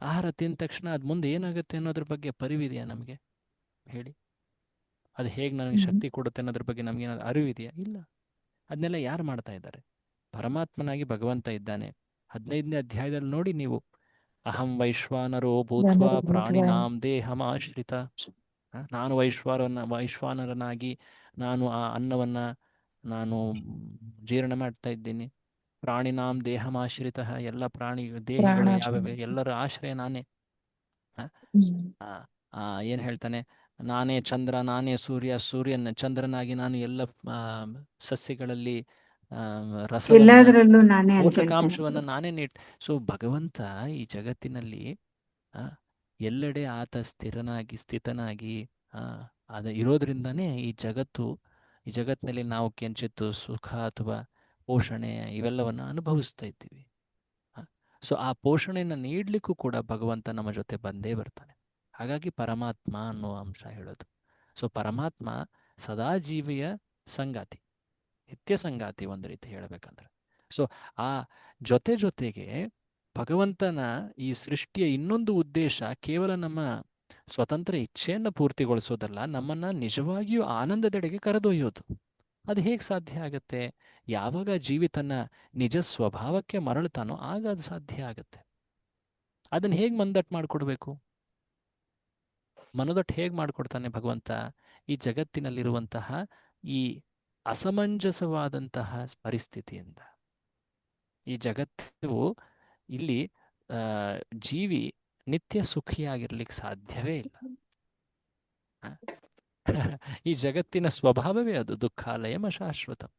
ಆಹಾರ ತಿಂದ ತಕ್ಷಣ ಅದು ಮುಂದೆ ಏನಾಗುತ್ತೆ ಅನ್ನೋದ್ರ ಬಗ್ಗೆ ಪರಿವಿದೆಯಾ ನಮಗೆ? ಹೇಳಿ, ಅದು ಹೇಗೆ ನನಗೆ ಶಕ್ತಿ ಕೊಡುತ್ತೆ ಅನ್ನೋದ್ರ ಬಗ್ಗೆ ನಮಗೇನಾದ್ರು ಅರಿವಿದೆಯಾ? ಇಲ್ಲ. ಅದನ್ನೆಲ್ಲ ಯಾರು ಮಾಡ್ತಾ ಇದ್ದಾರೆ? ಪರಮಾತ್ಮನಾಗಿ ಭಗವಂತ ಇದ್ದಾನೆ. 15ನೇ ಅಧ್ಯಾಯದಲ್ಲಿ ನೋಡಿ ನೀವು, ಅಹಂ ವೈಶ್ವಾನರೋ ಭೂತ್ವ ಪ್ರಾಣಿನಾಂ ದೇಹಮಾಶ್ರಿತ. ನಾನು ವೈಶ್ವಾನರನಾಗಿ ನಾನು ಆ ಅನ್ನವನ್ನು ನಾನು ಜೀರ್ಣ ಮಾಡ್ತಾ ಇದ್ದೀನಿ. ಪ್ರಾಣಿನಾಂ ದೇಹಮಾಶ್ರಿತ, ಎಲ್ಲ ಪ್ರಾಣಿ ದೇಹಗಳು ಯಾವ್ಯಾವ ಎಲ್ಲರ ಆಶ್ರಯ ನಾನೇ. ಏನು ಹೇಳ್ತಾನೆ? ನಾನೇ ಚಂದ್ರ, ನಾನೇ ಸೂರ್ಯ, ಚಂದ್ರನಾಗಿ ನಾನು ಎಲ್ಲ ಸಸ್ಯಗಳಲ್ಲಿ ರಸವನ್ನು ಪೋಷಕಾಂಶವನ್ನು ನಾನೇ ಸೊ ಭಗವಂತ ಈ ಜಗತ್ತಿನಲ್ಲಿ ಎಲ್ಲೆಡೆ ಆತ ಸ್ಥಿತನಾಗಿ ಅದ ಇರೋದ್ರಿಂದನೇ ಈ ಜಗತ್ತಿನಲ್ಲಿ ನಾವು ಕಿಂಚಿತ್ತು ಸುಖ ಅಥವಾ ಪೋಷಣೆ ಇವೆಲ್ಲವನ್ನು ಅನುಭವಿಸ್ತಾ ಇದ್ದೀವಿ. ಸೊ ಆ ಪೋಷಣೆಯನ್ನು ನೀಡಲಿಕ್ಕೂ ಕೂಡ ಭಗವಂತ ನಮ್ಮ ಜೊತೆ ಬಂದೇ ಬರ್ತಾನೆ. ಹಾಗಾಗಿ ಪರಮಾತ್ಮ ಅನ್ನೋ ಅಂಶ ಹೇಳೋದು. ಸೊ ಪರಮಾತ್ಮ ಸದಾ ಜೀವಿಯ ಸಂಗಾತಿ, ನಿತ್ಯ ಸಂಗಾತಿ ಒಂದು ರೀತಿ ಹೇಳಬೇಕಂದ್ರೆ. ಸೊ ಆ ಜೊತೆಗೆ ಭಗವಂತನ ಈ ಸೃಷ್ಟಿಯ ಇನ್ನೊಂದು ಉದ್ದೇಶ ಕೇವಲ ನಮ್ಮ ಸ್ವತಂತ್ರ ಇಚ್ಛೆಯನ್ನು ಪೂರ್ತಿಗೊಳಿಸೋದಲ್ಲ, ನಮ್ಮನ್ನು ನಿಜವಾಗಿಯೂ ಆನಂದದೆಡೆಗೆ ಕರೆದೊಯ್ಯೋದು. ಅದು ಹೇಗೆ ಸಾಧ್ಯ ಆಗತ್ತೆ? ಯಾವಾಗ ಜೀವಿ ತನ್ನ ನಿಜ ಸ್ವಭಾವಕ್ಕೆ ಮರಳುತ್ತಾನೋ ಆಗ ಅದು ಸಾಧ್ಯ ಆಗತ್ತೆ. ಅದನ್ನು ಹೇಗೆ ಮನದಟ್ಟು ಮಾಡಿಕೊಡ್ಬೇಕು? ಮನದಟ್ಟು ಹೇಗೆ ಮಾಡಿಕೊಡ್ತಾನೆ ಭಗವಂತ? ಈ ಜಗತ್ತಿನಲ್ಲಿರುವಂತಹ ಈ ಅಸಮಂಜಸವಾದಂತಹ ಪರಿಸ್ಥಿತಿಯಿಂದ. ಈ ಜಗತ್ತು ಇಲ್ಲಿ ಜೀವಿ ನಿತ್ಯ ಸುಖಿಯಾಗಿರ್ಲಿಕ್ಕೆ ಸಾಧ್ಯವೇ ಇಲ್ಲ. ಈ ಜಗತ್ತಿನ ಸ್ವಭಾವವೇ ಅದು, ದುಃಖಾಲಯಂ ಅಶಾಶ್ವತಂ.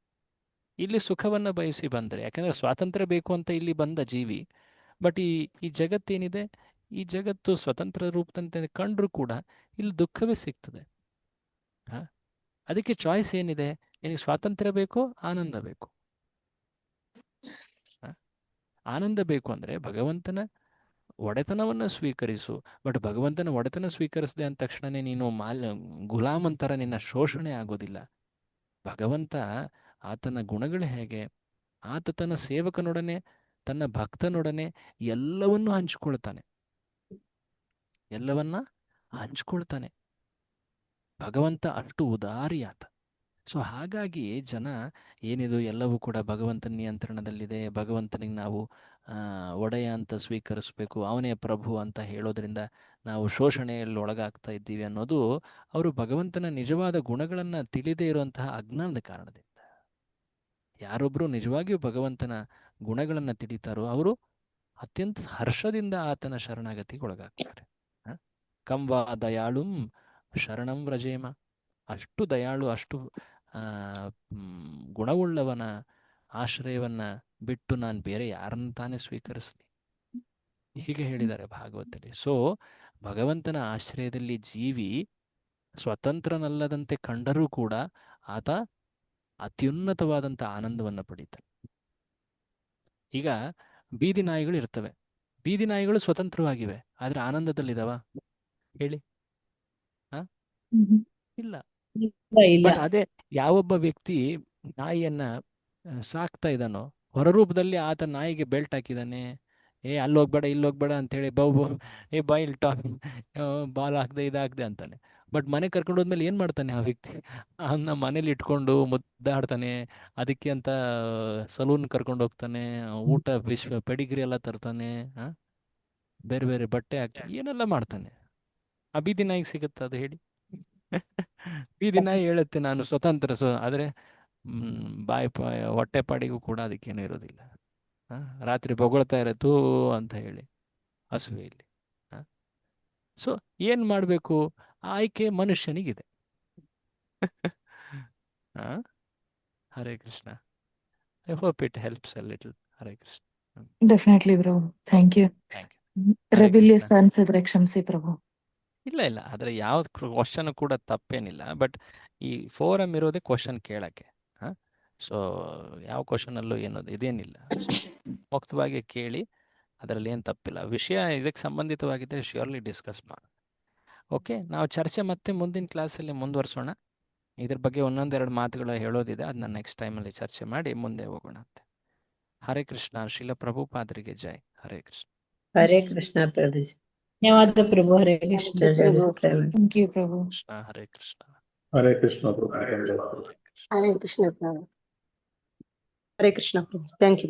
ಇಲ್ಲಿ ಸುಖವನ್ನು ಬಯಸಿ ಬಂದರೆ, ಯಾಕಂದರೆ ಸ್ವಾತಂತ್ರ್ಯ ಬೇಕು ಅಂತ ಇಲ್ಲಿ ಬಂದ ಜೀವಿ. ಬಟ್ ಈ ಜಗತ್ತೇನಿದೆ, ಈ ಜಗತ್ತು ಸ್ವತಂತ್ರ ರೂಪದಂತೆ ಕಂಡ್ರೂ ಕೂಡ ಇಲ್ಲಿ ದುಃಖವೇ ಸಿಗ್ತದೆ. ಅದಕ್ಕೆ ಚಾಯ್ಸ್ ಏನಿದೆ? ನಿನಗೆ ಸ್ವಾತಂತ್ರ್ಯ ಬೇಕೋ ಆನಂದ ಬೇಕು? ಆನಂದ ಬೇಕು ಅಂದರೆ ಭಗವಂತನ ಒಡೆತನವನ್ನು ಸ್ವೀಕರಿಸು. ಬಟ್ ಭಗವಂತನ ಒಡೆತನ ಸ್ವೀಕರಿಸದೆ ಅಂದ ತಕ್ಷಣನೇ ನೀನು ಗುಲಾಮನ್ ಥರ ನಿನ್ನ ಶೋಷಣೆ ಆಗೋದಿಲ್ಲ. ಭಗವಂತ ಆತನ ಗುಣಗಳು ಹೇಗೆ, ಆತ ತನ್ನ ಸೇವಕನೊಡನೆ ತನ್ನ ಭಕ್ತನೊಡನೆ ಎಲ್ಲವನ್ನೂ ಹಂಚಿಕೊಳ್ತಾನೆ, ಎಲ್ಲವನ್ನ ಹಂಚ್ಕೊಳ್ತಾನೆ. ಭಗವಂತ ಅಷ್ಟು ಉದಾರಿ ಆತ. ಸೊ ಹಾಗಾಗಿ ಜನ ಏನಿದು ಎಲ್ಲವೂ ಕೂಡ ಭಗವಂತನ ನಿಯಂತ್ರಣದಲ್ಲಿದೆ, ಭಗವಂತನಿಗೆ ನಾವು ಒಡೆಯ ಅಂತ ಸ್ವೀಕರಿಸಬೇಕು, ಅವನೇ ಪ್ರಭು ಅಂತ ಹೇಳೋದ್ರಿಂದ ನಾವು ಶೋಷಣೆಯಲ್ಲಿ ಒಳಗಾಗ್ತಾ ಇದ್ದೀವಿ ಅನ್ನೋದು ಅವರು ಭಗವಂತನ ನಿಜವಾದ ಗುಣಗಳನ್ನು ತಿಳಿದೇ ಇರುವಂತಹ ಅಜ್ಞಾನದ ಕಾರಣದಿಂದ. ಯಾರೊಬ್ಬರು ನಿಜವಾಗಿಯೂ ಭಗವಂತನ ಗುಣಗಳನ್ನು ತಿಳಿತಾರೋ ಅವರು ಅತ್ಯಂತ ಹರ್ಷದಿಂದ ಆತನ ಶರಣಾಗತಿಗೆ ಒಳಗಾಗ್ತಾರೆ. ಕಂವಾ ದಯಾಳುಂ ಶರಣಂ ವ್ರಜೇಮ. ಅಷ್ಟು ದಯಾಳು, ಅಷ್ಟು ಗುಣವುಳ್ಳವನ ಆಶ್ರಯವನ್ನ ಬಿಟ್ಟು ನಾನು ಬೇರೆ ಯಾರನ್ನು ತಾನೇ ಸ್ವೀಕರಿಸಲಿ, ಹೀಗೆ ಹೇಳಿದ್ದಾರೆ ಭಾಗವತದಲ್ಲಿ. ಸೊ ಭಗವಂತನ ಆಶ್ರಯದಲ್ಲಿ ಜೀವಿ ಸ್ವತಂತ್ರನಲ್ಲದಂತೆ ಕಂಡರೂ ಕೂಡ ಆತ ಅತ್ಯುನ್ನತವಾದಂಥ ಆನಂದವನ್ನು ಪಡೀತಾನೆ. ಈಗ ಬೀದಿ ನಾಯಿಗಳು ಇರ್ತವೆ, ಬೀದಿ ನಾಯಿಗಳು ಸ್ವತಂತ್ರವಾಗಿವೆ, ಆದರೆ ಆನಂದದಲ್ಲಿದಾವ ಹೇಳಿ? ಇಲ್ಲ. ಬಟ್ ಅದೇ ಯಾವೊಬ್ಬ ವ್ಯಕ್ತಿ ನಾಯಿಯನ್ನ ಸಾಕ್ತಾ ಇದ್ದಾನೋ, ಹೊರರೂಪದಲ್ಲಿ ಆತ ನಾಯಿಗೆ ಬೆಲ್ಟ್ ಹಾಕಿದ್ದಾನೆ, ಅಲ್ಲೋಗ್ಬೇಡ ಇಲ್ಲೋಗ್ಬೇಡ ಅಂತೇಳಿ ಬಾ ಇಲ್ಲಿ ಬಾಲ್ ಹಾಕ್ದೆ ಇದಾಗ್ದೆ ಅಂತಾನೆ. ಬಟ್ ಮನೆ ಕರ್ಕೊಂಡು ಹೋದ್ಮೇಲೆ ಏನು ಮಾಡ್ತಾನೆ ಆ ವ್ಯಕ್ತಿ? ಅವನ್ನ ಮನೇಲಿ ಇಟ್ಕೊಂಡು ಮುದ್ದಾಡ್ತಾನೆ, ಅದಕ್ಕೆ ಅಂತ ಸಲೂನ್ ಕರ್ಕೊಂಡು ಹೋಗ್ತಾನೆ, ಊಟ ಪೆಡಿಗ್ರಿ ಎಲ್ಲ ತರ್ತಾನೆ, ಬೇರೆ ಬೇರೆ ಬಟ್ಟೆ ಹಾಕ್ತಾನೆ, ಏನೆಲ್ಲ ಮಾಡ್ತಾನೆ. ಆ ಬೀದಿ ನಾಯಿಗೆ ಸಿಗುತ್ತ ಅದು ಹೇಳಿ? ಬೀದಿ ನಾಯಿ ಹೇಳುತ್ತೆ ನಾನು ಸ್ವತಂತ್ರ, ಆದರೆ ಹೊಟ್ಟೆ ಪಾಡಿಗೂ ಕೂಡ ಅದಕ್ಕೇನು ಇರೋದಿಲ್ಲ. ರಾತ್ರಿ ಬೊಗಳ್ತಾ ಇರತ್ತು ಅಂತ ಹೇಳಿ ಹಸುವೆಯಲ್ಲಿ. ಸೊ ಏನು ಮಾಡಬೇಕು? ಆಯ್ಕೆ ಮನುಷ್ಯನಿಗಿದೆ. Hare Krishna. I hope it helps a little. Hare Krishna. Definitely bro, thank you. Rebellious ಅನ್ಸಿದ್ರೆ ಕ್ಷಮಿಸಿ ಪ್ರಭು. ಇಲ್ಲ ಇಲ್ಲ, ಆದರೆ ಯಾವ ಕ್ವಶನ್ ಕೂಡ ತಪ್ಪೇನಿಲ್ಲ. ಬಟ್ ಈ ಫೋರಮ್ ಇರೋದೇ ಕ್ವಶನ್ ಕೇಳಕ್ಕೆ. ಸೊ ಯಾವ ಕ್ವಶನಲ್ಲೂ ಏನದು ಇದೇನಿಲ್ಲ. ಸೊ ಮುಕ್ತವಾಗಿ ಕೇಳಿ, ಅದರಲ್ಲಿ ಏನು ತಪ್ಪಿಲ್ಲ. ವಿಷಯ ಇದಕ್ಕೆ ಸಂಬಂಧಿತವಾಗಿದ್ದರೆ ಶ್ಯೂರ್ಲಿ ಡಿಸ್ಕಸ್ ಮಾಡೋಣ. ಓಕೆ, ನಾವು ಚರ್ಚೆ ಮತ್ತೆ ಮುಂದಿನ ಕ್ಲಾಸಲ್ಲಿ ಮುಂದುವರಿಸೋಣ. ಇದ್ರ ಬಗ್ಗೆ ಒಂದೊಂದೆರಡು ಮಾತುಗಳು ಹೇಳೋದಿದೆ, ಅದನ್ನ ನೆಕ್ಸ್ಟ್ ಟೈಮಲ್ಲಿ ಚರ್ಚೆ ಮಾಡಿ ಮುಂದೆ ಹೋಗೋಣ ಅಂತೆ. ಹರೇ ಕೃಷ್ಣ. ಶ್ರೀಲ ಪ್ರಭುಪಾದರಿಗೆ ಜೈ. ಹರೇ ಕೃಷ್ಣ. ಹರೇ ಕೃಷ್ಣ ಪ್ರಭು. ಧನ್ಯವಾದ ಪ್ರಭು. ಹರೇ ಕೃಷ್ಣ. ಥ್ಯಾಂಕ್ ಯು ಪ್ರಭು. ಕೃಷ್ಣ. ಹರೇ ಕೃಷ್ಣ. ಹರೇ ಕೃಷ್ಣ ಪ್ರಭು. ಹರೇ ಕೃಷ್ಣ ಪ್ರಭು. ಹರೇ ಕೃಷ್ಣ ಪ್ರಭು. Thank you.